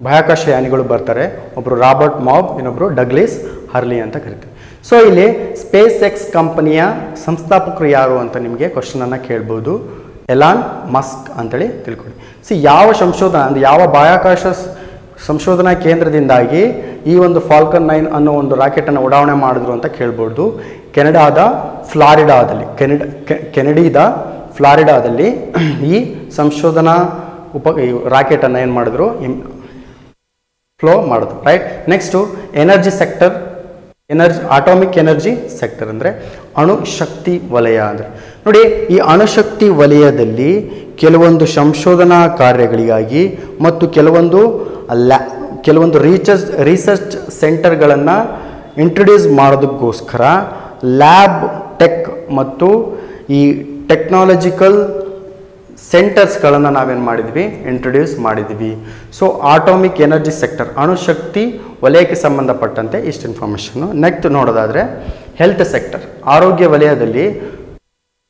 ಬಾಹ್ಯಾಕಾಶಯಾನಿಗಳು ಬರ್ತಾರೆ, ಒಬ್ಬರು ರಾಬರ್ಟ್ ಮಾಬ್, ಇನ್ನೊಬ್ಬರು ಡಗ್ಲಿಸ್ ಹರ್ಲಿ ಅಂತ ಕರಿತೀವಿ. ಸೊ ಇಲ್ಲಿ ಸ್ಪೇಸ್ ಎಕ್ಸ್ ಕಂಪನಿಯ ಸಂಸ್ಥಾಪಕರು ಯಾರು ಅಂತ ನಿಮಗೆ ಕ್ವಶನನ್ನು ಕೇಳ್ಬೋದು. ಎಲಾನ್ ಮಸ್ಕ್ ಅಂತೇಳಿ ತಿಳ್ಕೊಳ್ಳಿ. ಯಾವ ಸಂಶೋಧನಾ ಅಂದರೆ ಯಾವ ಬಾಹ್ಯಾಕಾಶ ಸಂಶೋಧನಾ ಕೇಂದ್ರದಿಂದಾಗಿ ಈ ಒಂದು ಫಾಲ್ಕನ್ 9 ಅನ್ನೋ ಒಂದು ರಾಕೆಟನ್ನು ಉಡಾವಣೆ ಮಾಡಿದ್ರು ಅಂತ ಕೇಳ್ಬೋದು. ಕೆನಡಾದ ಫ್ಲಾರಿಡಾದಲ್ಲಿ ಈ ಸಂಶೋಧನಾ ರಾಕೆಟನ್ನು ಏನು ಮಾಡಿದ್ರು, ಫ್ಲೋ ಮಾಡಿದ್ರು, right. Next energy sector, atomic energy sector ಅಂದರೆ ಅಣುಶಕ್ತಿ ವಲಯ. ಅಂದರೆ ನೋಡಿ, ಈ ಅಣುಶಕ್ತಿ ವಲಯದಲ್ಲಿ ಕೆಲವೊಂದು ಸಂಶೋಧನಾ ಕಾರ್ಯಗಳಿಗಾಗಿ ಮತ್ತು ಕೆಲವೊಂದು ರಿಸರ್ಚ್ ಸೆಂಟರ್ಗಳನ್ನು ಇಂಟ್ರೊಡ್ಯೂಸ್ ಮಾಡೋದಕ್ಕೋಸ್ಕರ ಲ್ಯಾಬ್ ಟೆಕ್ ಮತ್ತು ಈ ಟೆಕ್ನಾಲಜಿಕಲ್ ಸೆಂಟರ್ಸ್ಗಳನ್ನು ನಾವೇನು ಮಾಡಿದ್ವಿ, ಇಂಟ್ರೊಡ್ಯೂಸ್ ಮಾಡಿದ್ವಿ. ಸೊ ಆಟೋಮಿಕ್ ಎನರ್ಜಿ ಸೆಕ್ಟರ್, ಅಣುಶಕ್ತಿ ವಲಯಕ್ಕೆ ಸಂಬಂಧಪಟ್ಟಂತೆ ಇಷ್ಟು ಇನ್ಫಾರ್ಮೇಷನ್ನು. ನೆಕ್ಸ್ಟ್ ನೋಡೋದಾದರೆ ಹೆಲ್ತ್ ಸೆಕ್ಟರ್, ಆರೋಗ್ಯ ವಲಯದಲ್ಲಿ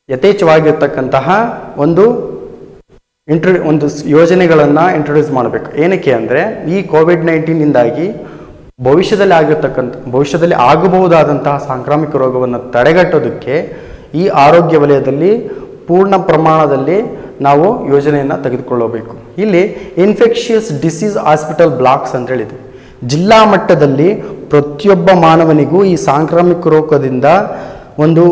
ಯಥೇಚ್ಛವಾಗಿರ್ತಕ್ಕಂತಹ ಒಂದು ಯೋಜನೆಗಳನ್ನು ಇಂಟ್ರೊಡ್ಯೂಸ್ ಮಾಡಬೇಕು. ಏನಕ್ಕೆ ಅಂದರೆ ಈ ಕೋವಿಡ್-19 ಭವಿಷ್ಯದಲ್ಲಿ ಆಗಬಹುದಾದಂತಹ ಸಾಂಕ್ರಾಮಿಕ ರೋಗವನ್ನು ತಡೆಗಟ್ಟೋದಕ್ಕೆ ಈ ಆರೋಗ್ಯ ವಲಯದಲ್ಲಿ ಪೂರ್ಣ ಪ್ರಮಾಣದಲ್ಲಿ ನಾವು ಯೋಜನೆಯನ್ನು ತೆಗೆದುಕೊಳ್ಳಬೇಕು. ಇಲ್ಲಿ ಇನ್ಫೆಕ್ಷಿಯಸ್ ಡಿಸೀಸ್ ಹಾಸ್ಪಿಟಲ್ ಬ್ಲಾಕ್ಸ್ ಅಂತ ಹೇಳಿದೆ. ಜಿಲ್ಲಾ ಮಟ್ಟದಲ್ಲಿ ಪ್ರತಿಯೊಬ್ಬ ಮಾನವನಿಗೂ ಈ ಸಾಂಕ್ರಾಮಿಕ ರೋಗದಿಂದ ಒಂದು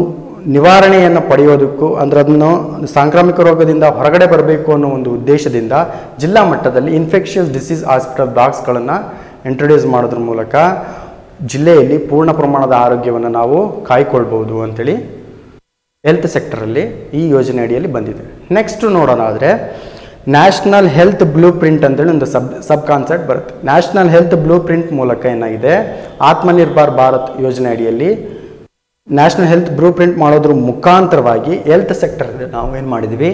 ನಿವಾರಣೆಯನ್ನು ಪಡೆಯೋದಕ್ಕೂ, ಅಂದರೆ ಅದನ್ನು ಸಾಂಕ್ರಾಮಿಕ ರೋಗದಿಂದ ಹೊರಗಡೆ ಬರಬೇಕು ಅನ್ನೋ ಒಂದು ಉದ್ದೇಶದಿಂದ ಜಿಲ್ಲಾ ಮಟ್ಟದಲ್ಲಿ ಇನ್ಫೆಕ್ಷಿಯಸ್ ಡಿಸೀಸ್ ಹಾಸ್ಪಿಟಲ್ ಬ್ಲಾಕ್ಸ್ಗಳನ್ನು ಇಂಟ್ರೊಡ್ಯೂಸ್ ಮಾಡೋದ್ರ ಮೂಲಕ ಜಿಲ್ಲೆಯಲ್ಲಿ ಪೂರ್ಣ ಪ್ರಮಾಣದ ಆರೋಗ್ಯವನ್ನು ನಾವು ಕಾಯ್ಕೊಳ್ಬೋದು ಅಂಥೇಳಿ ಹೆಲ್ತ್ ಸೆಕ್ಟರಲ್ಲಿ ಈ ಯೋಜನೆ ಅಡಿಯಲ್ಲಿ ಬಂದಿದೆ. ನೆಕ್ಸ್ಟ್ ನೋಡೋಣಾದರೆ ನ್ಯಾಷನಲ್ ಹೆಲ್ತ್ ಬ್ಲೂ ಪ್ರಿಂಟ್ ಅಂತೇಳಿ ಒಂದು ಸಬ್ ಕಾನ್ಸೆಪ್ಟ್ ಬರುತ್ತೆ. ನ್ಯಾಷನಲ್ ಹೆಲ್ತ್ ಬ್ಲೂ ಪ್ರಿಂಟ್ ಮೂಲಕ ಏನಾಗಿದೆ, ಆತ್ಮನಿರ್ಭರ್ ಭಾರತ್ ಯೋಜನೆ ಅಡಿಯಲ್ಲಿ ನ್ಯಾಷನಲ್ ಹೆಲ್ತ್ ಬ್ಲೂ ಪ್ರಿಂಟ್ ಮಾಡೋದ್ರ ಮುಖಾಂತರವಾಗಿ ಹೆಲ್ತ್ ಸೆಕ್ಟರಲ್ಲಿ ನಾವು ಏನು ಮಾಡಿದ್ವಿ,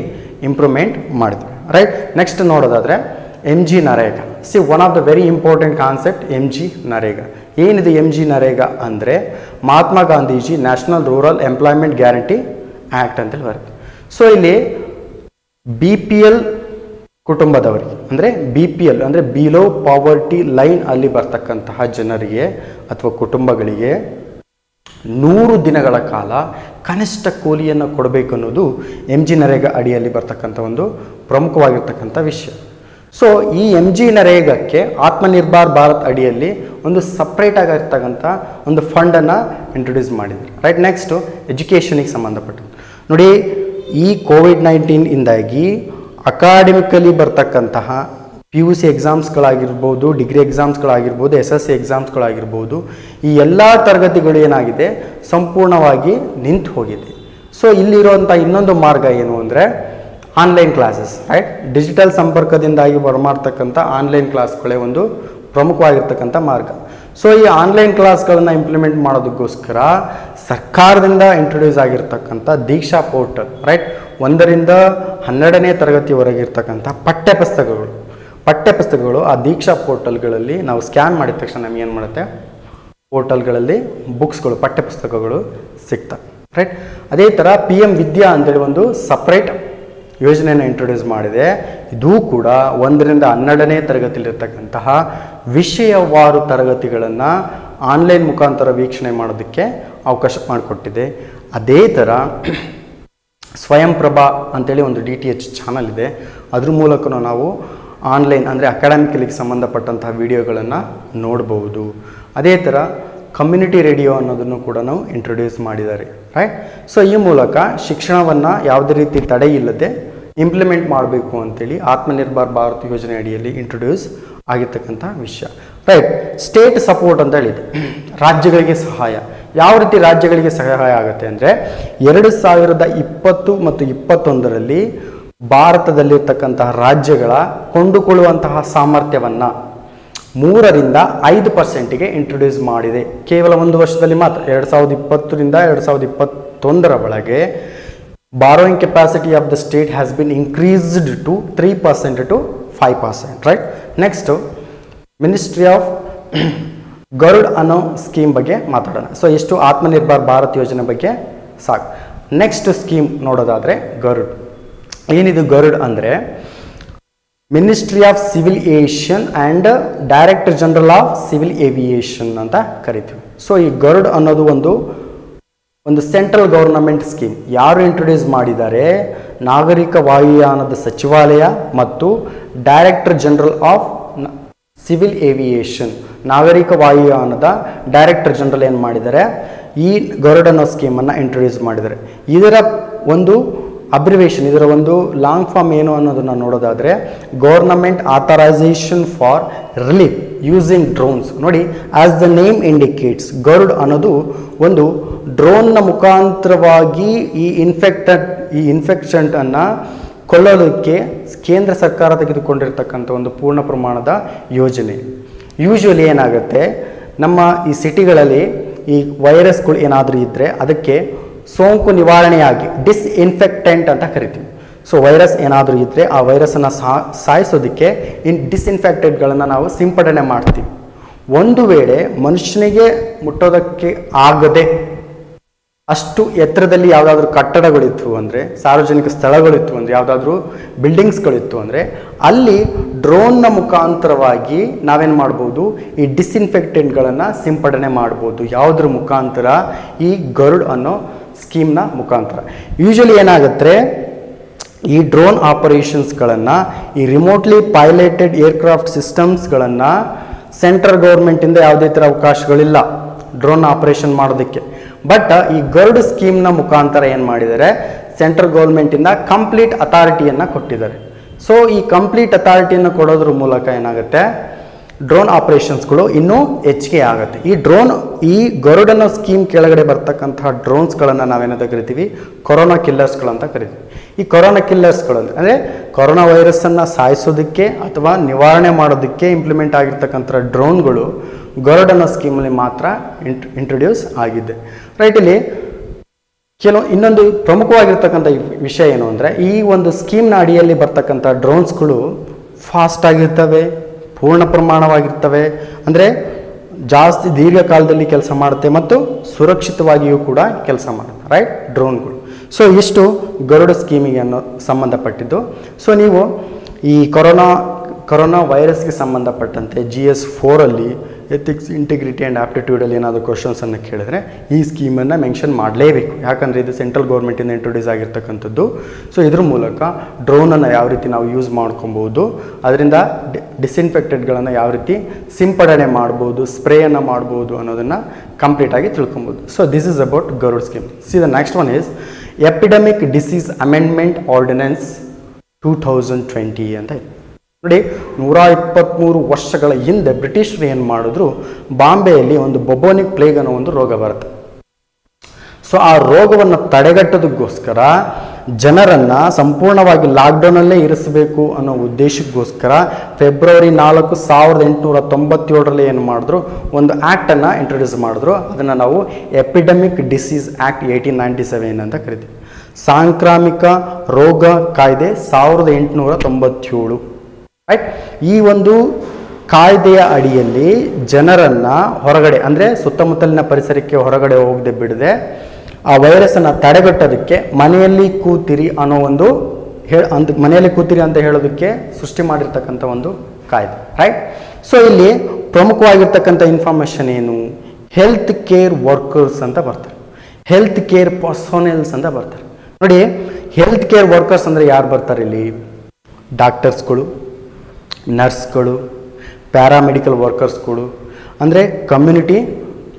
ಇಂಪ್ರೂವ್ಮೆಂಟ್ ಮಾಡಿದ್ವಿ, ರೈಟ್. ನೆಕ್ಸ್ಟ್ ನೋಡೋದಾದರೆ MG NREGA. One of the very important concept MG NREGA. ಏನಿದೆ MG ನರೇಗಾ ಅಂದರೆ Mahatma Gandhiji national rural employment guarantee act ಅಂತೇಳಿ ಬರುತ್ತೆ. ಸೊ ಇಲ್ಲಿ BPL ಕುಟುಂಬದವರಿಗೆ ಅಂದರೆ BPL ಅಂದರೆ ಬಿಲೋ ಪಾವರ್ಟಿ ಲೈನ್ ಅಲ್ಲಿ ಬರ್ತಕ್ಕಂತಹ ಜನರಿಗೆ ಅಥವಾ ಕುಟುಂಬಗಳಿಗೆ 100 ದಿನಗಳ ಕಾಲ ಕನಿಷ್ಠ ಕೂಲಿಯನ್ನು ಕೊಡಬೇಕು ಅನ್ನೋದು MG ನರೇಗಾ ಅಡಿಯಲ್ಲಿ ಬರ್ತಕ್ಕಂಥ ಒಂದು ಪ್ರಮುಖವಾಗಿರ್ತಕ್ಕಂಥ ವಿಷಯ. ಸೊ ಈ MG ನರೇಗಾಕ್ಕೆ ಆತ್ಮನಿರ್ಭರ್ ಭಾರತ್ ಅಡಿಯಲ್ಲಿ ಒಂದು ಸಪ್ರೇಟ್ ಆಗಿರ್ತಕ್ಕಂಥ ಒಂದು ಫಂಡನ್ನು ಇಂಟ್ರೊಡ್ಯೂಸ್ ಮಾಡಿದ್ದಾರೆ, ರೈಟ್. ನೆಕ್ಸ್ಟು ಎಜುಕೇಷನಿಗೆ ಸಂಬಂಧಪಟ್ಟಂತೆ ನೋಡಿ, ಈ ಕೋವಿಡ್-19 ಅಕಾಡೆಮಿಕಲಿ ಬರ್ತಕ್ಕಂತಹ PUC ಎಕ್ಸಾಮ್ಸ್ಗಳಾಗಿರ್ಬೋದು, ಡಿಗ್ರಿ ಎಕ್ಸಾಮ್ಸ್ಗಳಾಗಿರ್ಬೋದು, SSC ಎಕ್ಸಾಮ್ಸ್ಗಳಾಗಿರ್ಬೋದು, ಈ ಎಲ್ಲ ತರಗತಿಗಳು ಏನಾಗಿದೆ, ಸಂಪೂರ್ಣವಾಗಿ ನಿಂತು ಹೋಗಿದೆ. ಸೊ ಇಲ್ಲಿರುವಂಥ ಇನ್ನೊಂದು ಮಾರ್ಗ ಏನು ಅಂದರೆ ಆನ್ಲೈನ್ ಕ್ಲಾಸಸ್, ರೈಟ್. ಡಿಜಿಟಲ್ ಸಂಪರ್ಕದಿಂದಾಗಿ ಬರಮಾಡ್ತಕ್ಕಂಥ ಆನ್ಲೈನ್ ಕ್ಲಾಸ್ಗಳೇ ಒಂದು ಪ್ರಮುಖವಾಗಿರ್ತಕ್ಕಂಥ ಮಾರ್ಗ. ಸೊ ಈ ಆನ್ಲೈನ್ ಕ್ಲಾಸ್ಗಳನ್ನು ಇಂಪ್ಲಿಮೆಂಟ್ ಮಾಡೋದಕ್ಕೋಸ್ಕರ ಸರ್ಕಾರದಿಂದ ಇಂಟ್ರೊಡ್ಯೂಸ್ ಆಗಿರ್ತಕ್ಕಂಥ ದೀಕ್ಷಾ ಪೋರ್ಟಲ್, ರೈಟ್. 1ರಿಂದ 12ನೇ ತರಗತಿವರೆಗೆ ಇರ್ತಕ್ಕಂಥ ಪಠ್ಯಪುಸ್ತಕಗಳು ಆ ದೀಕ್ಷಾ ಪೋರ್ಟಲ್ಗಳಲ್ಲಿ ನಾವು ಸ್ಕ್ಯಾನ್ ಮಾಡಿದ ತಕ್ಷಣ ನಮ್ಗೆ ಏನು ಮಾಡುತ್ತೆ, ಪೋರ್ಟಲ್ಗಳಲ್ಲಿ ಬುಕ್ಸ್ಗಳು, ಪಠ್ಯಪುಸ್ತಕಗಳು ಸಿಗ್ತವೆ, ರೈಟ್. ಅದೇ ಥರ PM ವಿದ್ಯಾ ಅಂತೇಳಿ ಒಂದು ಸಪ್ರೇಟ್ ಯೋಜನೆಯನ್ನು ಇಂಟ್ರೊಡ್ಯೂಸ್ ಮಾಡಿದೆ. ಇದೂ ಕೂಡ 1ರಿಂದ 12ನೇ ತರಗತಿಯಲ್ಲಿರ್ತಕ್ಕಂತಹ ವಿಷಯವಾರು ತರಗತಿಗಳನ್ನು ಆನ್ಲೈನ್ ಮುಖಾಂತರ ವೀಕ್ಷಣೆ ಮಾಡೋದಕ್ಕೆ ಅವಕಾಶ ಮಾಡಿಕೊಟ್ಟಿದೆ. ಅದೇ ಥರ ಸ್ವಯಂ ಪ್ರಭಾ ಅಂತೇಳಿ ಒಂದು DTH ಚಾನಲ್ ಇದೆ. ಅದ್ರ ಮೂಲಕ ನಾವು ಆನ್ಲೈನ್ ಅಂದರೆ ಅಕಾಡೆಮಿಕಲಿಗೆ ಸಂಬಂಧಪಟ್ಟಂತಹ ವಿಡಿಯೋಗಳನ್ನು ನೋಡ್ಬೋದು. ಅದೇ ಥರ ಕಮ್ಯುನಿಟಿ ರೇಡಿಯೋ ಅನ್ನೋದನ್ನು ಕೂಡ ನಾವು ಇಂಟ್ರೊಡ್ಯೂಸ್ ಮಾಡಿದ್ದಾರೆ, ರೈಟ್. ಸೊ ಈ ಮೂಲಕ ಶಿಕ್ಷಣವನ್ನು ಯಾವುದೇ ರೀತಿ ತಡೆ ಇಲ್ಲದೆ ಇಂಪ್ಲಿಮೆಂಟ್ ಮಾಡಬೇಕು ಅಂತೇಳಿ ಆತ್ಮನಿರ್ಭರ್ ಭಾರತ್ ಯೋಜನೆ ಅಡಿಯಲ್ಲಿ ಇಂಟ್ರೊಡ್ಯೂಸ್ ಆಗಿರ್ತಕ್ಕಂಥ ವಿಷಯ, ರೈಟ್. ಸ್ಟೇಟ್ ಸಪೋರ್ಟ್ ಅಂತ ಹೇಳಿದೆ, ರಾಜ್ಯಗಳಿಗೆ ಸಹಾಯ. ಯಾವ ರೀತಿ ರಾಜ್ಯಗಳಿಗೆ ಸಹಾಯ ಆಗುತ್ತೆ ಅಂದರೆ 2020 ಮತ್ತು 2021 ಭಾರತದಲ್ಲಿರ್ತಕ್ಕಂತಹ ರಾಜ್ಯಗಳ ಕೊಂಡುಕೊಳ್ಳುವಂತಹ ಸಾಮರ್ಥ್ಯವನ್ನು 3-5% ಇಂಟ್ರೊಡ್ಯೂಸ್ ಮಾಡಿದೆ. ಕೇವಲ ಒಂದು ವರ್ಷದಲ್ಲಿ ಮಾತ್ರ 2020ರಿಂದ 2021 ಒಳಗೆ borrowing capacity of the state has been increased to 3% to 5%, right. Next ministry of Garud ಅನ್ನೋ ಸ್ಕೀಮ್ ಬಗ್ಗೆ ಮಾತಾಡೋಣ. ಸೊ ಇಷ್ಟು ಆತ್ಮನಿರ್ಭರ್ ಭಾರತ್ ಯೋಜನೆ ಬಗ್ಗೆ ಸಾಕು. ನೆಕ್ಸ್ಟ್ ಸ್ಕೀಮ್ ನೋಡೋದಾದರೆ ಗರುಡ್. ಏನಿದು ಗರುಡ್ ಅಂದರೆ ministry of civil aviation and director general of civil aviation ಅಂತ ಕರಿತೀವಿ. ಸೊ ಈ ಗರುಡ್ ಅನ್ನೋದು ಒಂದು ಸೆಂಟ್ರಲ್ ಗೌರ್ನಮೆಂಟ್ ಸ್ಕೀಮ್. ಯಾರು ಇಂಟ್ರೊಡ್ಯೂಸ್ ಮಾಡಿದ್ದಾರೆ? ನಾಗರಿಕ ವಾಯುಯಾನದ ಸಚಿವಾಲಯ ಮತ್ತು director general of civil aviation, ನಾಗರಿಕ ವಾಯುಯಾನದ ಡೈರೆಕ್ಟರ್ ಜನರಲ್ ಏನು ಮಾಡಿದ್ದಾರೆ? ಈ ಗರುಡ್ ಅನ್ನೋ ಸ್ಕೀಮನ್ನು ಇಂಟ್ರೊಡ್ಯೂಸ್ ಮಾಡಿದ್ದಾರೆ. ಇದರ ಒಂದು ಅಬ್ರಿವೇಷನ್, ಇದರ ಒಂದು ಲಾಂಗ್ ಫಾರ್ಮ್ ಏನು ಅನ್ನೋದನ್ನು ನೋಡೋದಾದರೆ government authorisation for relief using drones. ನೋಡಿ, ಆಸ್ ದ ನೇಮ್ ಇಂಡಿಕೇಟ್ಸ್, ಗರುಡ್ ಅನ್ನೋದು ಒಂದು ಡ್ರೋನ್ನ ಮುಖಾಂತರವಾಗಿ ಈ ಇನ್ಫೆಕ್ಷನ್ಟನ್ನು ಕೊಳ್ಳೋದಕ್ಕೆ ಕೇಂದ್ರ ಸರ್ಕಾರ ತೆಗೆದುಕೊಂಡಿರ್ತಕ್ಕಂಥ ಒಂದು ಪೂರ್ಣ ಪ್ರಮಾಣದ ಯೋಜನೆ. ಯೂಶ್ವಲಿ ಏನಾಗುತ್ತೆ, ನಮ್ಮ ಈ ಸಿಟಿಗಳಲ್ಲಿ ಈ ವೈರಸ್ಗಳು ಏನಾದರೂ ಇದ್ದರೆ ಅದಕ್ಕೆ ಸೋಂಕು ನಿವಾರಣೆಯಾಗಿ ಡಿಸ್ಇನ್ಫೆಕ್ಟೆಂಟ್ ಅಂತ ಕರಿತೀವಿ. ಸೊ ವೈರಸ್ ಏನಾದರೂ ಇದ್ದರೆ ಆ ವೈರಸನ್ನು ಸಾಯಿಸೋದಕ್ಕೆ ಡಿಸ್ಇನ್ಫೆಕ್ಟೆಂಟ್ಗಳನ್ನು ನಾವು ಸಿಂಪಡಣೆ ಮಾಡ್ತೀವಿ. ಒಂದು ವೇಳೆ ಮನುಷ್ಯನಿಗೆ ಮುಟ್ಟೋದಕ್ಕೆ ಆಗದೆ ಅಷ್ಟು ಎತ್ತರದಲ್ಲಿ ಯಾವುದಾದ್ರೂ ಕಟ್ಟಡಗಳಿತ್ತು ಅಂದರೆ, ಸಾರ್ವಜನಿಕ ಸ್ಥಳಗಳಿತ್ತು ಅಂದರೆ, ಯಾವುದಾದ್ರೂ ಬಿಲ್ಡಿಂಗ್ಸ್ಗಳಿತ್ತು ಅಂದರೆ ಅಲ್ಲಿ ಡ್ರೋನ್ನ ಮುಖಾಂತರವಾಗಿ ನಾವೇನು ಮಾಡ್ಬೋದು? ಈ ಡಿಸ್ಇನ್ಫೆಕ್ಟೆಂಟ್ಗಳನ್ನು ಸಿಂಪಡಣೆ ಮಾಡ್ಬೋದು. ಯಾವುದ್ರ ಮುಖಾಂತರ? ಈ ಗರುಡ್ ಅನ್ನೋ ಸ್ಕೀಮ್ನ ಮುಖಾಂತರ. ಯೂಶಲಿ ಏನಾಗುತ್ತೆ, ಈ ಡ್ರೋನ್ ಆಪರೇಷನ್ಸ್ಗಳನ್ನು, ಈ ರಿಮೋಟ್ಲಿ ಪೈಲಟೆಡ್ ಏರ್ಕ್ರಾಫ್ಟ್ ಸಿಸ್ಟಮ್ಸ್ಗಳನ್ನು ಸೆಂಟ್ರಲ್ ಗೌರ್ಮೆಂಟಿಂದ ಯಾವುದೇ ಥರ ಅವಕಾಶಗಳಿಲ್ಲ ಡ್ರೋನ್ ಆಪರೇಷನ್ ಮಾಡೋದಕ್ಕೆ. ಬಟ್ ಈ ಗರುಡ್ ಸ್ಕೀಮ್ನ ಮುಖಾಂತರ ಏನು ಮಾಡಿದ್ದಾರೆ? ಸೆಂಟ್ರಲ್ ಗೌರ್ಮೆಂಟಿಂದ ಕಂಪ್ಲೀಟ್ ಅಥಾರಿಟಿಯನ್ನು ಕೊಟ್ಟಿದ್ದಾರೆ. ಸೊ ಈ ಕಂಪ್ಲೀಟ್ ಅಥಾರಿಟಿಯನ್ನು ಕೊಡೋದ್ರ ಮೂಲಕ ಏನಾಗುತ್ತೆ? ಡ್ರೋನ್ ಆಪರೇಷನ್ಸ್ಗಳು ಇನ್ನೂ ಹೆಚ್ಚಿಗೆ ಆಗುತ್ತೆ. ಈ ಗರುಡ್ ಅನ್ನೋ ಸ್ಕೀಮ್ ಕೆಳಗಡೆ ಬರ್ತಕ್ಕಂತಹ ಡ್ರೋನ್ಸ್ಗಳನ್ನು ನಾವೇನಂತ ಕರಿತೀವಿ? ಕೊರೋನಾ ಕಿಲ್ಲರ್ಸ್ಗಳಂತ ಕರಿತೀವಿ. ಈ ಕೊರೋನಾ ಕಿಲ್ಲರ್ಸ್ಗಳು ಅಂದರೆ ಕೊರೋನಾ ವೈರಸ್ಸನ್ನು ಸಾಯಿಸೋದಕ್ಕೆ ಅಥವಾ ನಿವಾರಣೆ ಮಾಡೋದಕ್ಕೆ ಇಂಪ್ಲಿಮೆಂಟ್ ಆಗಿರ್ತಕ್ಕಂಥ ಡ್ರೋನ್ಗಳು ಗರುಡ್ ಅನ್ನೋ ಸ್ಕೀಮಲ್ಲಿ ಮಾತ್ರ ಇಂಟ್ರೊಡ್ಯೂಸ್ ಆಗಿದೆ, ರೈಟ್. ಇಲ್ಲಿ ಇನ್ನೊಂದು ಪ್ರಮುಖವಾಗಿರ್ತಕ್ಕಂಥ ವಿಷಯ ಏನು ಅಂದರೆ, ಈ ಒಂದು ಸ್ಕೀಮ್ನ ಅಡಿಯಲ್ಲಿ ಬರ್ತಕ್ಕಂಥ ಡ್ರೋನ್ಸ್ಗಳು ಫಾಸ್ಟ್ ಆಗಿರ್ತವೆ, ಪೂರ್ಣ ಪ್ರಮಾಣವಾಗಿರ್ತವೆ, ಅಂದರೆ ಜಾಸ್ತಿ ದೀರ್ಘಕಾಲದಲ್ಲಿ ಕೆಲಸ ಮಾಡುತ್ತೆ ಮತ್ತು ಸುರಕ್ಷಿತವಾಗಿಯೂ ಕೂಡ ಕೆಲಸ ಮಾಡುತ್ತೆ, ರೈಟ್, ಡ್ರೋನ್ಗಳು. ಸೊ ಇಷ್ಟು ಗರುಡ ಸ್ಕೀಮಿಗೆ ಸಂಬಂಧಪಟ್ಟಿದ್ದು. ಸೊ ನೀವು ಈ ಕೊರೋನಾ ವೈರಸ್ಗೆ ಸಂಬಂಧಪಟ್ಟಂತೆ GS4 ಎಥಿಕ್ಸ್, ಇಂಟಿಗ್ರಿಟಿ ಆ್ಯಂಡ್ ಆಪ್ಟಿಟ್ಯೂಡಲ್ಲಿ ಏನಾದರೂ ಕ್ವಶನ್ಸನ್ನು ಕೇಳಿದ್ರೆ ಈ ಸ್ಕೀಮನ್ನು ಮೆನ್ಷನ್ ಮಾಡಲೇಬೇಕು. ಯಾಕಂದರೆ ಇದು ಸೆಂಟ್ರಲ್ ಗೌರ್ಮೆಂಟಿಂದ ಇಂಟ್ರೊಡ್ಯೂಸ್ ಆಗಿರ್ತಕ್ಕಂಥದ್ದು. ಸೊ ಇದ್ರ ಮೂಲಕ ಡ್ರೋನನ್ನು ಯಾವ ರೀತಿ ನಾವು ಯೂಸ್ ಮಾಡ್ಕೊಬೋದು, ಅದರಿಂದ ಡಿಸ್ಇನ್ಫೆಕ್ಟೆಡ್ಗಳನ್ನು ಯಾವ ರೀತಿ ಸಿಂಪಡಣೆ ಮಾಡ್ಬೋದು, ಸ್ಪ್ರೇಯನ್ನು ಮಾಡ್ಬೋದು ಅನ್ನೋದನ್ನು ಕಂಪ್ಲೀಟಾಗಿ ತಿಳ್ಕೊಬೋದು. So this is about Garud scheme. See the next one is epidemic disease amendment ordinance 2020 ಅಂತ ಇದೆ. ನೋಡಿ, 123 ವರ್ಷಗಳ ಹಿಂದೆ ಬ್ರಿಟಿಷರು ಏನು ಮಾಡಿದ್ರು, ಬಾಂಬೆಯಲ್ಲಿ ಒಂದು ಬೊಬೋನಿಕ್ ಪ್ಲೇಗ್ ಅನ್ನೋ ಒಂದು ರೋಗ ಬರುತ್ತೆ. ಸೊ ಆ ರೋಗವನ್ನು ತಡೆಗಟ್ಟೋದಕ್ಕೋಸ್ಕರ ಜನರನ್ನು ಸಂಪೂರ್ಣವಾಗಿ ಲಾಕ್ಡೌನಲ್ಲೇ ಇರಿಸಬೇಕು ಅನ್ನೋ ಉದ್ದೇಶಕ್ಕೋಸ್ಕರ ಫೆಬ್ರವರಿ 4, 1897 ಏನು ಮಾಡಿದ್ರು, ಒಂದು ಆ್ಯಕ್ಟನ್ನು ಇಂಟ್ರೊಡ್ಯೂಸ್ ಮಾಡಿದ್ರು. ಅದನ್ನು ನಾವು ಎಪಿಡೆಮಿಕ್ ಡಿಸೀಸ್ ಆ್ಯಕ್ಟ್ 1897 ಅಂತ ಕರಿತೀವಿ. ಸಾಂಕ್ರಾಮಿಕ ರೋಗ ಕಾಯ್ದೆ 1897, ರೈಟ್. ಈ ಒಂದು ಕಾಯ್ದೆಯ ಅಡಿಯಲ್ಲಿ ಜನರನ್ನು ಹೊರಗಡೆ, ಅಂದರೆ ಸುತ್ತಮುತ್ತಲಿನ ಪರಿಸರಕ್ಕೆ ಹೊರಗಡೆ ಹೋಗದೆ ಬಿಡದೆ ಆ ವೈರಸ್ಸನ್ನು ತಡೆಗಟ್ಟೋದಕ್ಕೆ ಮನೆಯಲ್ಲಿ ಕೂತಿರಿ ಅನ್ನೋ ಒಂದು ಮನೆಯಲ್ಲಿ ಕೂತಿರಿ ಅಂತ ಹೇಳೋದಕ್ಕೆ ಸೃಷ್ಟಿ ಮಾಡಿರ್ತಕ್ಕಂಥ ಒಂದು ಕಾಯ್ದೆ, ರೈಟ್. ಸೊ ಇಲ್ಲಿ ಪ್ರಮುಖವಾಗಿರ್ತಕ್ಕಂಥ ಇನ್ಫಾರ್ಮೇಷನ್ ಏನು? ಹೆಲ್ತ್ ಕೇರ್ ವರ್ಕರ್ಸ್ ಅಂತ ಬರ್ತಾರೆ, ಹೆಲ್ತ್ ಕೇರ್ ಪರ್ಸೋನೆಲ್ಸ್ ಅಂತ ಬರ್ತಾರೆ. ನೋಡಿ, ಹೆಲ್ತ್ ಕೇರ್ ವರ್ಕರ್ಸ್ ಅಂದರೆ ಯಾರು ಬರ್ತಾರೆ ಇಲ್ಲಿ? ಡಾಕ್ಟರ್ಸ್ಗಳು, ನರ್ಸ್ಗಳು, ಪ್ಯಾರಾಮೆಡಿಕಲ್ ವರ್ಕರ್ಸ್ಗಳು, ಅಂದರೆ ಕಮ್ಯುನಿಟಿ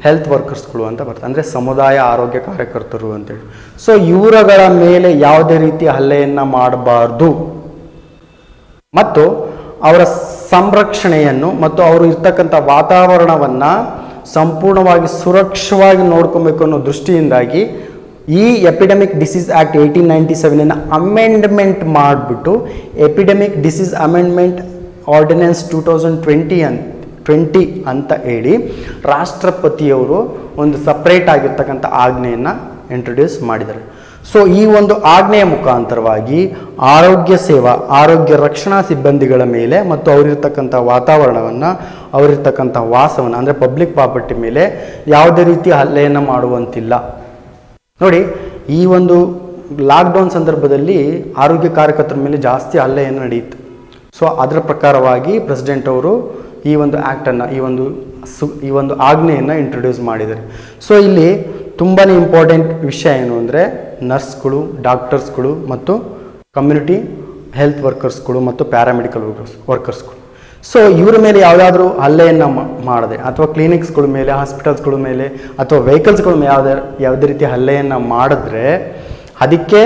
ಹೆಲ್ತ್ ವರ್ಕರ್ಸ್ಗಳು ಅಂತ ಬರ್ತಾರೆ, ಅಂದರೆ ಸಮುದಾಯ ಆರೋಗ್ಯ ಕಾರ್ಯಕರ್ತರು ಅಂತೇಳಿ. ಸೊ ಇವರುಗಳ ಮೇಲೆ ಯಾವುದೇ ರೀತಿ ಹಲ್ಲೆಯನ್ನು ಮಾಡಬಾರ್ದು ಮತ್ತು ಅವರ ಸಂರಕ್ಷಣೆಯನ್ನು ಮತ್ತು ಅವರು ಇರ್ತಕ್ಕಂಥ ವಾತಾವರಣವನ್ನು ಸಂಪೂರ್ಣವಾಗಿ ಸುರಕ್ಷವಾಗಿ ನೋಡ್ಕೊಬೇಕು ಅನ್ನೋ ದೃಷ್ಟಿಯಿಂದಾಗಿ ಈ ಎಪಿಡೆಮಿಕ್ ಡಿಸೀಸ್ ಆ್ಯಕ್ಟ್ 1897 ಅಮೆಂಡ್ಮೆಂಟ್ ಮಾಡಿಬಿಟ್ಟು ಎಪಿಡೆಮಿಕ್ ಡಿಸೀಸ್ ಅಮೆಂಡ್ಮೆಂಟ್ ಆರ್ಡಿನೆನ್ಸ್ 2020 ಅಂತ ಹೇಳಿ ರಾಷ್ಟ್ರಪತಿಯವರು ಒಂದು ಸಪ್ರೇಟ್ ಆಗಿರ್ತಕ್ಕಂಥ ಆಜ್ಞೆಯನ್ನು ಇಂಟ್ರೊಡ್ಯೂಸ್ ಮಾಡಿದ್ದಾರೆ. ಸೊ ಈ ಒಂದು ಆಜ್ಞೆಯ ಮುಖಾಂತರವಾಗಿ ಆರೋಗ್ಯ ಸೇವಾ ಆರೋಗ್ಯ ರಕ್ಷಣಾ ಸಿಬ್ಬಂದಿಗಳ ಮೇಲೆ ಮತ್ತು ಅವರಿರ್ತಕ್ಕಂಥ ವಾತಾವರಣವನ್ನು ಅವರಿರ್ತಕ್ಕಂಥ ವಾಸವನ್ನು ಅಂದರೆ ಪಬ್ಲಿಕ್ ಪ್ರಾಪರ್ಟಿ ಮೇಲೆ ಯಾವುದೇ ರೀತಿ ಹಲ್ಲೆಯನ್ನು ಮಾಡುವಂತಿಲ್ಲ. ನೋಡಿ, ಈ ಒಂದು ಲಾಕ್ಡೌನ್ ಸಂದರ್ಭದಲ್ಲಿ ಆರೋಗ್ಯ ಕಾರ್ಯಕರ್ತರ ಮೇಲೆ ಜಾಸ್ತಿ ಹಲ್ಲೆಯನ್ನು ನಡೆಯಿತು. ಸೊ ಅದರ ಪ್ರಕಾರವಾಗಿ ಪ್ರೆಸಿಡೆಂಟ್ ಅವರು ಈ ಒಂದು ಆ್ಯಕ್ಟನ್ನು ಈ ಒಂದು ಆಜ್ಞೆಯನ್ನು ಇಂಟ್ರೊಡ್ಯೂಸ್ ಮಾಡಿದ್ದಾರೆ. ಸೊ ಇಲ್ಲಿ ತುಂಬಾ ಇಂಪಾರ್ಟೆಂಟ್ ವಿಷಯ ಏನು ಅಂದರೆ ನರ್ಸ್ಗಳು, ಡಾಕ್ಟರ್ಸ್ಗಳು ಮತ್ತು ಕಮ್ಯುನಿಟಿ ಹೆಲ್ತ್ ವರ್ಕರ್ಸ್ಗಳು ಮತ್ತು ಪ್ಯಾರಾಮೆಡಿಕಲ್ ವರ್ಕರ್ಸ್ಗಳು. ಸೊ ಇವರ ಮೇಲೆ ಯಾವುದಾದ್ರೂ ಹಲ್ಲೆಯನ್ನು ಮಾಡದೆ ಅಥವಾ ಕ್ಲಿನಿಕ್ಸ್ಗಳ ಮೇಲೆ, ಹಾಸ್ಪಿಟಲ್ಸ್ಗಳ ಮೇಲೆ ಅಥವಾ ವೆಹಿಕಲ್ಸ್ಗಳ ಮೇಲೆ ಯಾವುದೇ ರೀತಿ ಹಲ್ಲೆಯನ್ನು ಮಾಡಿದ್ರೆ ಅದಕ್ಕೆ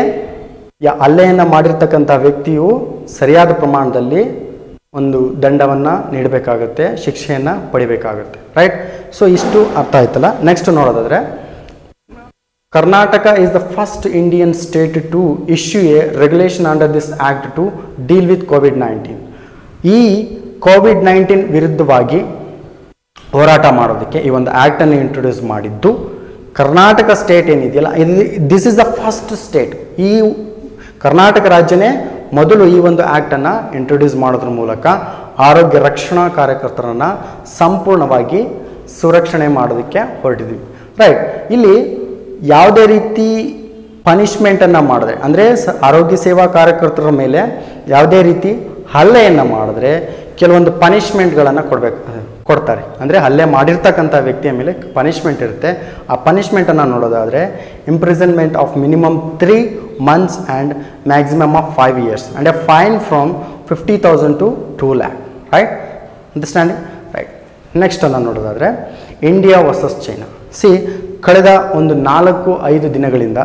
ಹಲ್ಲೆಯನ್ನು ಮಾಡಿರ್ತಕ್ಕಂಥ ವ್ಯಕ್ತಿಯು ಸರಿಯಾದ ಪ್ರಮಾಣದಲ್ಲಿ ಒಂದು ದಂಡವನ್ನು ನೀಡಬೇಕಾಗುತ್ತೆ, ಶಿಕ್ಷೆಯನ್ನು ಪಡಿಬೇಕಾಗುತ್ತೆ. ರೈಟ್. ಸೊ ಇಷ್ಟು ಅರ್ಥ ಆಯ್ತಲ್ಲ. ನೆಕ್ಸ್ಟ್ ನೋಡೋದಾದರೆ, Karnataka is the first Indian state to issue a regulation under this act to deal with COVID-19. ಈ COVID-19 ವಿರುದ್ಧವಾಗಿ ಹೋರಾಟ ಮಾಡೋದಕ್ಕೆ ಈ ಒಂದು ಆ್ಯಕ್ಟನ್ನು ಇಂಟ್ರೊಡ್ಯೂಸ್ ಮಾಡಿದ್ದು ಕರ್ನಾಟಕ ಸ್ಟೇಟ್ ಏನಿದೆಯಲ್ಲ, this is the first state. ಈ ಕರ್ನಾಟಕ ರಾಜ್ಯನೇ ಮೊದಲು ಈ ಒಂದು ಆ್ಯಕ್ಟನ್ನು ಇಂಟ್ರೊಡ್ಯೂಸ್ ಮಾಡೋದ್ರ ಮೂಲಕ ಆರೋಗ್ಯ ರಕ್ಷಣಾ ಕಾರ್ಯಕರ್ತರನ್ನು ಸಂಪೂರ್ಣವಾಗಿ ಸುರಕ್ಷಣೆ ಮಾಡೋದಕ್ಕೆ ಹೊರಟಿದ್ವಿ. ರೈಟ್. ಇಲ್ಲಿ ಯಾವುದೇ ರೀತಿ ಪನಿಷ್ಮೆಂಟನ್ನು ಮಾಡಿದ್ರೆ ಅಂದರೆ ಆರೋಗ್ಯ ಸೇವಾ ಕಾರ್ಯಕರ್ತರ ಮೇಲೆ ಯಾವುದೇ ರೀತಿ ಹಲ್ಲೆಯನ್ನು ಮಾಡಿದ್ರೆ ಕೆಲವೊಂದು ಪನಿಷ್ಮೆಂಟ್ಗಳನ್ನು ಕೊಡ್ತಾರೆ. ಅಂದರೆ ಹಲ್ಲೆ ಮಾಡಿರ್ತಕ್ಕಂಥ ವ್ಯಕ್ತಿಯ ಮೇಲೆ ಪನಿಷ್ಮೆಂಟ್ ಇರುತ್ತೆ. ಆ ಪನಿಷ್ಮೆಂಟನ್ನು ನೋಡೋದಾದರೆ imprisonment of minimum 3 months and maximum of 5 years and A fine from 50,000 to 2 lakh. Right. Understanding. Right. Next ಅನ್ನು ನೋಡೋದಾದರೆ ಇಂಡಿಯಾ ವರ್ಸಸ್ ಚೈನಾ. ಕಳೆದ ಒಂದು 4-5 ದಿನಗಳಿಂದ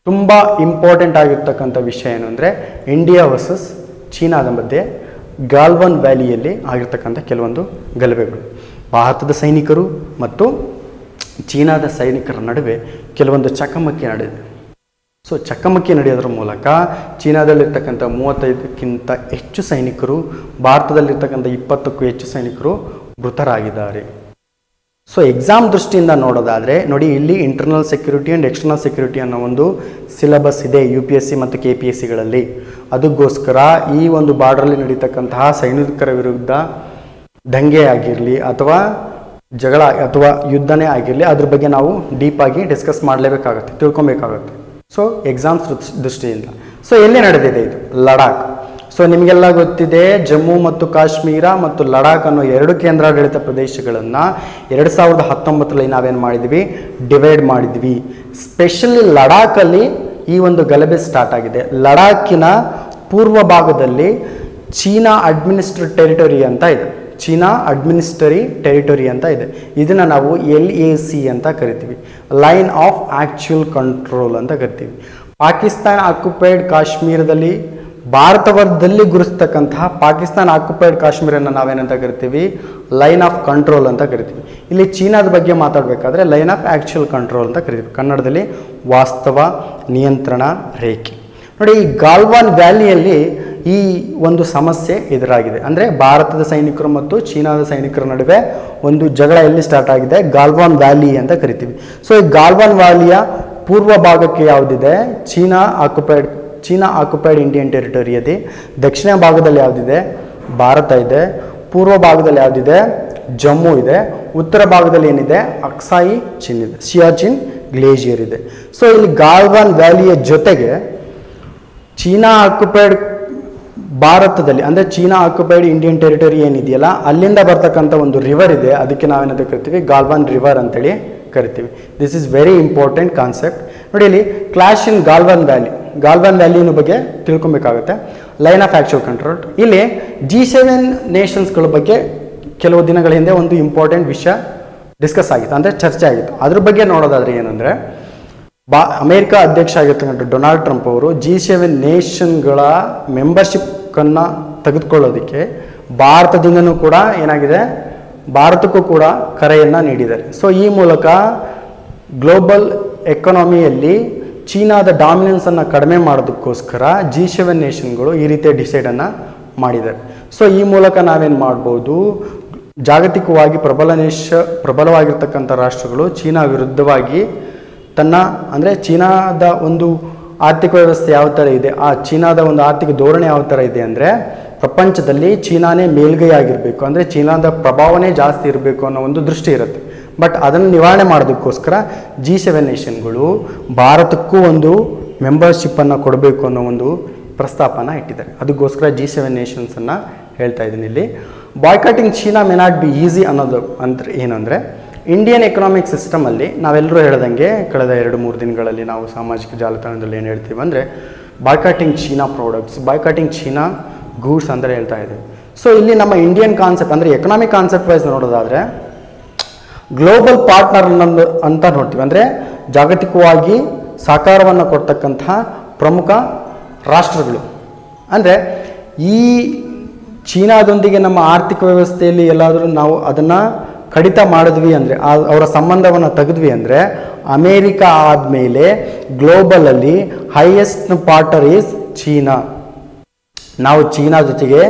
ತುಂಬ ಇಂಪಾರ್ಟೆಂಟ್ ಆಗಿರ್ತಕ್ಕಂಥ ವಿಷಯ ಏನು ಅಂದರೆ ಇಂಡಿಯಾ ವರ್ಸಸ್ ಚೀನಾದ ಮಧ್ಯೆ ಗಾಲ್ವನ್ ವ್ಯಾಲಿಯಲ್ಲಿ ಆಗಿರ್ತಕ್ಕಂಥ ಕೆಲವೊಂದು ಗಲಭೆಗಳು, ಭಾರತದ ಸೈನಿಕರು ಮತ್ತು ಚೀನಾದ ಸೈನಿಕರ ನಡುವೆ ಕೆಲವೊಂದು ಚಕಮಕಿ ನಡೆದಿದೆ. ಸೊ ಚಕಮಕಿ ನಡೆಯೋದ್ರ ಮೂಲಕ ಚೀನಾದಲ್ಲಿರ್ತಕ್ಕಂಥ 35ಕ್ಕಿಂತ ಹೆಚ್ಚು ಸೈನಿಕರು, ಭಾರತದಲ್ಲಿರ್ತಕ್ಕಂಥ 20ಕ್ಕೂ ಹೆಚ್ಚು ಸೈನಿಕರು ಮೃತರಾಗಿದ್ದಾರೆ. ಸೊ ಎಕ್ಸಾಮ್ ದೃಷ್ಟಿಯಿಂದ ನೋಡೋದಾದರೆ ನೋಡಿ, ಇಲ್ಲಿ internal security and external security ಅನ್ನೋ ಒಂದು ಸಿಲೆಬಸ್ ಇದೆ UPSC ಮತ್ತು KPSCಗಳಲ್ಲಿ. ಅದಕ್ಕೋಸ್ಕರ ಈ ಒಂದು ಬಾರ್ಡ್ರಲ್ಲಿ ನಡೀತಕ್ಕಂತಹ ಸೈನಿಕರ ವಿರುದ್ಧ ದಂಗೆ ಆಗಿರಲಿ ಅಥವಾ ಜಗಳ ಅಥವಾ ಯುದ್ಧನೇ ಆಗಿರಲಿ, ಅದ್ರ ಬಗ್ಗೆ ನಾವು ಡೀಪಾಗಿ ಡಿಸ್ಕಸ್ ಮಾಡಲೇಬೇಕಾಗುತ್ತೆ, ತಿಳ್ಕೊಬೇಕಾಗುತ್ತೆ. ಸೊ ಎಕ್ಸಾಮ್ಸ್ ದೃಷ್ಟಿಯಿಂದ. ಸೊ ಎಲ್ಲಿ ನಡೆದಿದೆ ಇದು? ಲಡಾಖ್. ಸೊ ನಿಮಗೆಲ್ಲ ಗೊತ್ತಿದೆ, ಜಮ್ಮು ಮತ್ತು ಕಾಶ್ಮೀರ ಮತ್ತು ಲಡಾಖ್ ಅನ್ನೋ 2 ಕೇಂದ್ರಾಡಳಿತ ಪ್ರದೇಶಗಳನ್ನು 2019ರಲ್ಲಿ ನಾವೇನು ಮಾಡಿದ್ವಿ? ಡಿವೈಡ್ ಮಾಡಿದ್ವಿ. ಸ್ಪೆಷಲಿ ಲಡಾಖಲ್ಲಿ ಈ ಒಂದು ಗಲಭೆ ಸ್ಟಾರ್ಟ್ ಆಗಿದೆ. ಲಡಾಖಿನ ಪೂರ್ವ ಭಾಗದಲ್ಲಿ ಚೀನಾ ಅಡ್ಮಿನಿಸ್ಟ್ರೇಟಿವ್ ಟೆರಿಟರಿ ಅಂತ ಇದೆ. ಚೀನಾ ಅಡ್ಮಿನಿಸ್ಟ್ರಿ ಟೆರಿಟರಿ ಅಂತ ಇದೆ. ಇದನ್ನು ನಾವು LAC ಅಂತ ಕರಿತೀವಿ, ಲೈನ್ ಆಫ್ ಆ್ಯಕ್ಚುಯಲ್ ಕಂಟ್ರೋಲ್ ಅಂತ ಕರಿತೀವಿ. ಪಾಕಿಸ್ತಾನ ಆಕ್ಯುಪೈಡ್ ಕಾಶ್ಮೀರದಲ್ಲಿ ಭಾರತದಲ್ಲಿ ಗುರುಸ್ತಕ್ಕಂತಹ ಪಾಕಿಸ್ತಾನ ಆಕ್ಯುಪೈಡ್ ಕಾಶ್ಮೀರನ್ನು ನಾವೇನಂತ ಕರಿತೀವಿ? ಲೈನ್ ಆಫ್ ಕಂಟ್ರೋಲ್ ಅಂತ ಕರಿತೀವಿ. ಇಲ್ಲಿ ಚೀನಾದ ಬಗ್ಗೆ ಮಾತಾಡಬೇಕಾದ್ರೆ ಲೈನ್ ಆಫ್ ಆ್ಯಕ್ಚುಯಲ್ ಕಂಟ್ರೋಲ್ ಅಂತ ಕರಿತೀವಿ, ಕನ್ನಡದಲ್ಲಿ ವಾಸ್ತವ ನಿಯಂತ್ರಣ ರೇಖೆ. ನೋಡಿ, ಈ ಗಾಲ್ವಾನ್ ವ್ಯಾಲಿಯಲ್ಲಿ ಈ ಒಂದು ಸಮಸ್ಯೆ ಎದುರಾಗಿದೆ. ಅಂದರೆ ಭಾರತದ ಸೈನಿಕರು ಮತ್ತು ಚೀನಾದ ಸೈನಿಕರ ನಡುವೆ ಒಂದು ಜಗಳ ಎಲ್ಲಿ ಸ್ಟಾರ್ಟ್ ಆಗಿದೆ? ಗಾಲ್ವಾನ್ ವ್ಯಾಲಿ ಅಂತ ಕರಿತೀವಿ. ಸೊ ಈ ಗಾಲ್ವಾನ್ ವ್ಯಾಲಿಯ ಪೂರ್ವ ಭಾಗಕ್ಕೆ ಯಾವುದಿದೆ? ಚೀನಾ ಆಕ್ಯುಪೈಡ್ ಇಂಡಿಯನ್ ಟೆರಿಟರಿ ಇದೆ. ದಕ್ಷಿಣ ಭಾಗದಲ್ಲಿ ಯಾವುದಿದೆ? ಭಾರತ ಇದೆ. ಪೂರ್ವ ಭಾಗದಲ್ಲಿ ಯಾವುದಿದೆ? ಜಮ್ಮು ಇದೆ. ಉತ್ತರ ಭಾಗದಲ್ಲಿ ಏನಿದೆ? ಅಕ್ಸಾಯಿ ಚಿನ್ ಇದೆ, ಸಿಯಾಚಿನ್ ಗ್ಲೇಷಿಯರ್ ಇದೆ. ಸೊ ಇಲ್ಲಿ ಗಾಲ್ವಾನ್ ವ್ಯಾಲಿಯ ಜೊತೆಗೆ ಚೀನಾ ಆಕ್ಯುಪೈಡ್ ಭಾರತದಲ್ಲಿ ಅಂದರೆ ಚೀನಾ ಆಕ್ಯುಪೈಡ್ ಇಂಡಿಯನ್ ಟೆರಿಟರಿ ಏನಿದೆಯಲ್ಲ, ಅಲ್ಲಿಂದ ಬರ್ತಕ್ಕಂಥ ಒಂದು ರಿವರ್ ಇದೆ, ಅದಕ್ಕೆ ನಾವೇನಂತ ಕರಿತೀವಿ? ಗಾಲ್ವಾನ್ ರಿವರ್ ಅಂತೇಳಿ ಕರಿತೀವಿ. This is very important concept. ನೋಡಿ, ಇಲ್ಲಿ ಕ್ಲಾಶ್ ಇನ್ ಗಾಲ್ವಾನ್ ವ್ಯಾಲಿನ ಬಗ್ಗೆ ತಿಳ್ಕೊಬೇಕಾಗುತ್ತೆ. Line of actual control. ಇಲ್ಲಿ G7 ನೇಷನ್ಸ್ಗಳ ಬಗ್ಗೆ ಕೆಲವು ದಿನಗಳ ಹಿಂದೆ ಒಂದು ಇಂಪಾರ್ಟೆಂಟ್ ವಿಷಯ ಡಿಸ್ಕಸ್ ಆಗಿತ್ತು, ಅಂದರೆ ಚರ್ಚೆ ಆಗಿತ್ತು. ಅದ್ರ ಬಗ್ಗೆ ನೋಡೋದಾದರೆ ಏನಂದರೆ, ಅಮೆರಿಕ ಅಧ್ಯಕ್ಷ ಆಗಿರ್ತಕ್ಕಂಥ ಡೊನಾಲ್ಡ್ ಟ್ರಂಪ್ ಅವರು G7 ನೇಷನ್ಗಳ ಮೆಂಬರ್ಶಿಪ್ಪನ್ನು ತೆಗೆದುಕೊಳ್ಳೋದಕ್ಕೆ ಭಾರತದಿಂದನೂ ಕೂಡ ಏನಾಗಿದೆ? ಭಾರತಕ್ಕೂ ಕೂಡ ಕರೆಯನ್ನು ನೀಡಿದ್ದಾರೆ. ಸೊ ಈ ಮೂಲಕ ಗ್ಲೋಬಲ್ ಎಕಾನಮಿಯಲ್ಲಿ ಚೀನಾದ ಡಾಮಿನೆನ್ಸನ್ನು ಕಡಿಮೆ ಮಾಡೋದಕ್ಕೋಸ್ಕರ G7 ನೇಷನ್ಗಳು ಈ ರೀತಿಯ ಡಿಸೈಡನ್ನು ಮಾಡಿದ್ದಾರೆ. ಸೊ ಈ ಮೂಲಕ ನಾವೇನು ಮಾಡ್ಬೋದು, ಜಾಗತಿಕವಾಗಿ ಪ್ರಬಲವಾಗಿರ್ತಕ್ಕಂಥ ರಾಷ್ಟ್ರಗಳು ಚೀನಾ ವಿರುದ್ಧವಾಗಿ ಅಂದರೆ ಚೀನಾದ ಒಂದು ಆರ್ಥಿಕ ವ್ಯವಸ್ಥೆ ಯಾವ ಥರ ಇದೆ, ಆ ಚೀನಾದ ಒಂದು ಆರ್ಥಿಕ ಧೋರಣೆ ಯಾವ ಥರ ಇದೆ ಅಂದರೆ ಪ್ರಪಂಚದಲ್ಲಿ ಚೀನಾನೇ ಮೇಲ್ಗೈ ಆಗಿರಬೇಕು, ಅಂದರೆ ಚೀನಾದ ಪ್ರಭಾವನೇ ಜಾಸ್ತಿ ಇರಬೇಕು ಅನ್ನೋ ಒಂದು ದೃಷ್ಟಿ ಇರುತ್ತೆ. ಬಟ್ ಅದನ್ನು ನಿವಾರಣೆ ಮಾಡೋದಕ್ಕೋಸ್ಕರ G7 ನೇಷನ್ಗಳು ಭಾರತಕ್ಕೂ ಒಂದು ಮೆಂಬರ್ಶಿಪ್ಪನ್ನು ಕೊಡಬೇಕು ಅನ್ನೋ ಒಂದು ಪ್ರಸ್ತಾಪನ ಇಟ್ಟಿದ್ದಾರೆ. ಅದಕ್ಕೋಸ್ಕರ G7 ನೇಷನ್ಸನ್ನು ಹೇಳ್ತಾ ಇದ್ದೀನಿ ಇಲ್ಲಿ. Boycotting China may not be easy ಅನ್ನೋದು ಅಂದರೆ ಏನಂದರೆ, ಇಂಡಿಯನ್ ಎಕನಾಮಿಕ್ ಸಿಸ್ಟಮಲ್ಲಿ ನಾವೆಲ್ಲರೂ ಹೇಳ್ದಂಗೆ ಕಳೆದ 2-3 ದಿನಗಳಲ್ಲಿ ನಾವು ಸಾಮಾಜಿಕ ಜಾಲತಾಣದಲ್ಲಿ ಏನು ಹೇಳ್ತೀವಿ ಅಂದರೆ ಬಾಯ್ಕಾಟಿಂಗ್ ಚೀನಾ ಪ್ರಾಡಕ್ಟ್ಸ್, ಬಾಯ್ಕಾಟಿಂಗ್ ಚೀನಾ ಗೂಡ್ಸ್ ಅಂದರೆ ಹೇಳ್ತಾ ಇದ್ದೀವಿ. ಸೊ ಇಲ್ಲಿ ನಮ್ಮ ಇಂಡಿಯನ್ ಕಾನ್ಸೆಪ್ಟ್ ಅಂದರೆ ಎಕನಾಮಿಕ್ ಕಾನ್ಸೆಪ್ಟ್ ವೈಸ್ ನೋಡೋದಾದರೆ ಗ್ಲೋಬಲ್ ಪಾರ್ಟ್ನರ್ ಅಂತ ನೋಡ್ತೀವಿ. ಅಂದರೆ ಜಾಗತಿಕವಾಗಿ ಸಹಕಾರವನ್ನು ಕೊಡ್ತಕ್ಕಂತಹ ಪ್ರಮುಖ ರಾಷ್ಟ್ರಗಳು. ಅಂದರೆ ಈ ಚೀನಾದೊಂದಿಗೆ ನಮ್ಮ ಆರ್ಥಿಕ ವ್ಯವಸ್ಥೆಯಲ್ಲಿ ಎಲ್ಲಾದರೂ ನಾವು ಅದನ್ನು ಕಡಿತ ಮಾಡಿದ್ವಿ ಅಂದರೆ, ಅವರ ಸಂಬಂಧವನ್ನು ತೆಗೆದ್ವಿ ಅಂದರೆ, ಅಮೇರಿಕಾ ಆದಮೇಲೆ ಗ್ಲೋಬಲಲ್ಲಿ ಹೈಯೆಸ್ಟ್ ಪಾರ್ಟ್ನರ್ ಈಸ್ ಚೀನಾ. ನಾವು ಚೀನಾ ಜೊತೆಗೆ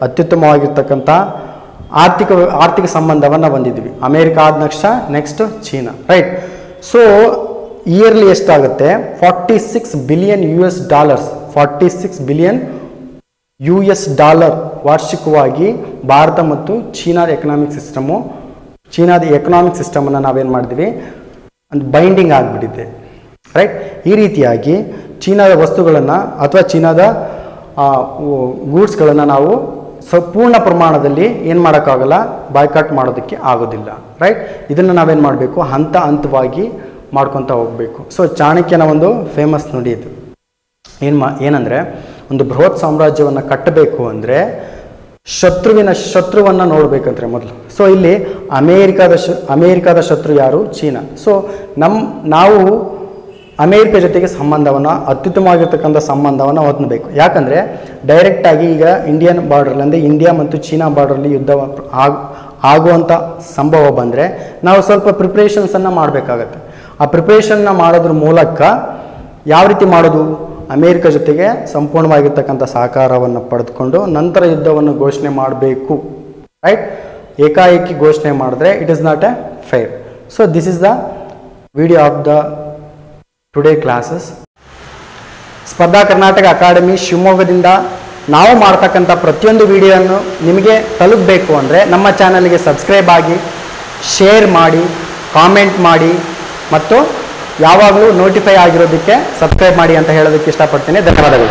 ಅತ್ಯುತ್ತಮವಾಗಿರ್ತಕ್ಕಂಥ ಆರ್ಥಿಕ ಸಂಬಂಧವನ್ನು ಹೊಂದಿದ್ವಿ. ಅಮೇರಿಕಾ ಆದ next China, right? So yearly ಎಷ್ಟಾಗುತ್ತೆ? $46 ಬಿಲಿಯನ್ $46 ಬಿಲಿಯನ್ ವಾರ್ಷಿಕವಾಗಿ ಭಾರತ ಮತ್ತು ಚೀನಾದ ಎಕನಾಮಿಕ್ ಸಿಸ್ಟಮನ್ನು ನಾವೇನು ಮಾಡಿದ್ವಿ ಒಂದು ಬೈಂಡಿಂಗ್ ಆಗಿಬಿಟ್ಟಿದೆ, ರೈಟ್? ಈ ರೀತಿಯಾಗಿ ಚೀನಾದ ವಸ್ತುಗಳನ್ನು ಅಥವಾ ಚೀನಾದ ಗೂಡ್ಸ್ಗಳನ್ನು ನಾವು ಪೂರ್ಣ ಪ್ರಮಾಣದಲ್ಲಿ ಏನು ಮಾಡೋಕ್ಕಾಗಲ್ಲ, ಬಾಯ್ಕಾಟ್ ಮಾಡೋದಕ್ಕೆ ಆಗೋದಿಲ್ಲ, ರೈಟ್? ಇದನ್ನು ನಾವೇನು ಮಾಡಬೇಕು, ಹಂತವಾಗಿ ಮಾಡ್ಕೊತ ಹೋಗಬೇಕು. ಸೊ ಚಾಣಕ್ಯನ ಒಂದು ಫೇಮಸ್ ನುಡಿ ಇದು. ಏನಂದರೆ, ಒಂದು ಬೃಹತ್ ಸಾಮ್ರಾಜ್ಯವನ್ನು ಕಟ್ಟಬೇಕು ಅಂದರೆ ಶತ್ರುವನ್ನು ನೋಡಬೇಕಂದ್ರೆ ಮೊದಲು. ಸೊ ಇಲ್ಲಿ ಅಮೇರಿಕಾದ ಶತ್ರು ಯಾರು? ಚೀನಾ. ಸೊ ನಾವು ಅಮೇರಿಕ ಜೊತೆಗೆ ಅತ್ಯುತ್ತಮವಾಗಿರ್ತಕ್ಕಂಥ ಸಂಬಂಧವನ್ನು ಹೊಂದಬೇಕು. ಯಾಕಂದರೆ ಡೈರೆಕ್ಟಾಗಿ ಈಗ ಇಂಡಿಯನ್ ಬಾರ್ಡ್ರಲ್ಲಿ ಅಂದರೆ ಇಂಡಿಯಾ ಮತ್ತು ಚೀನಾ ಬಾರ್ಡ್ರಲ್ಲಿ ಯುದ್ಧ ಆಗುವಂಥ ಸಂಭವ ಬಂದರೆ ನಾವು ಸ್ವಲ್ಪ ಪ್ರಿಪ್ರೇಷನ್ಸನ್ನು ಮಾಡಬೇಕಾಗತ್ತೆ. ಆ ಪ್ರಿಪ್ರೇಷನ್ನ ಮಾಡೋದ್ರ ಮೂಲಕ ಯಾವ ರೀತಿ ಮಾಡೋದು, ಅಮೇರಿಕ ಜೊತೆಗೆ ಸಂಪೂರ್ಣವಾಗಿರ್ತಕ್ಕಂಥ ಸಹಕಾರವನ್ನು ಪಡೆದುಕೊಂಡು ನಂತರ ಯುದ್ಧವನ್ನು ಘೋಷಣೆ ಮಾಡಬೇಕು, ರೈಟ್? ಏಕಾಏಕಿ ಘೋಷಣೆ ಮಾಡಿದ್ರೆ it is not A fair. So this is the video of the today classes. ಸ್ಪರ್ಧಾ ಕರ್ನಾಟಕ ಅಕಾಡೆಮಿ ಶಿವಮೊಗ್ಗದಿಂದ ನಾವು ಮಾಡ್ತಕ್ಕಂಥ ಪ್ರತಿಯೊಂದು ವಿಡಿಯೋವನ್ನು ನಿಮಗೆ ತಲುಪಬೇಕು ಅಂದರೆ ನಮ್ಮ ಚಾನಲ್ಗೆ ಸಬ್ಸ್ಕ್ರೈಬ್ ಆಗಿ, ಶೇರ್ ಮಾಡಿ, ಕಾಮೆಂಟ್ ಮಾಡಿ ಮತ್ತು ಯಾವಾಗಲೂ ನೋಟಿಫೈ ಆಗಿರೋದಕ್ಕೆ ಸಬ್ಸ್ಕ್ರೈಬ್ ಮಾಡಿ ಅಂತ ಹೇಳೋದಕ್ಕೆ ಇಷ್ಟಪಡ್ತೀನಿ. ಧನ್ಯವಾದಗಳು.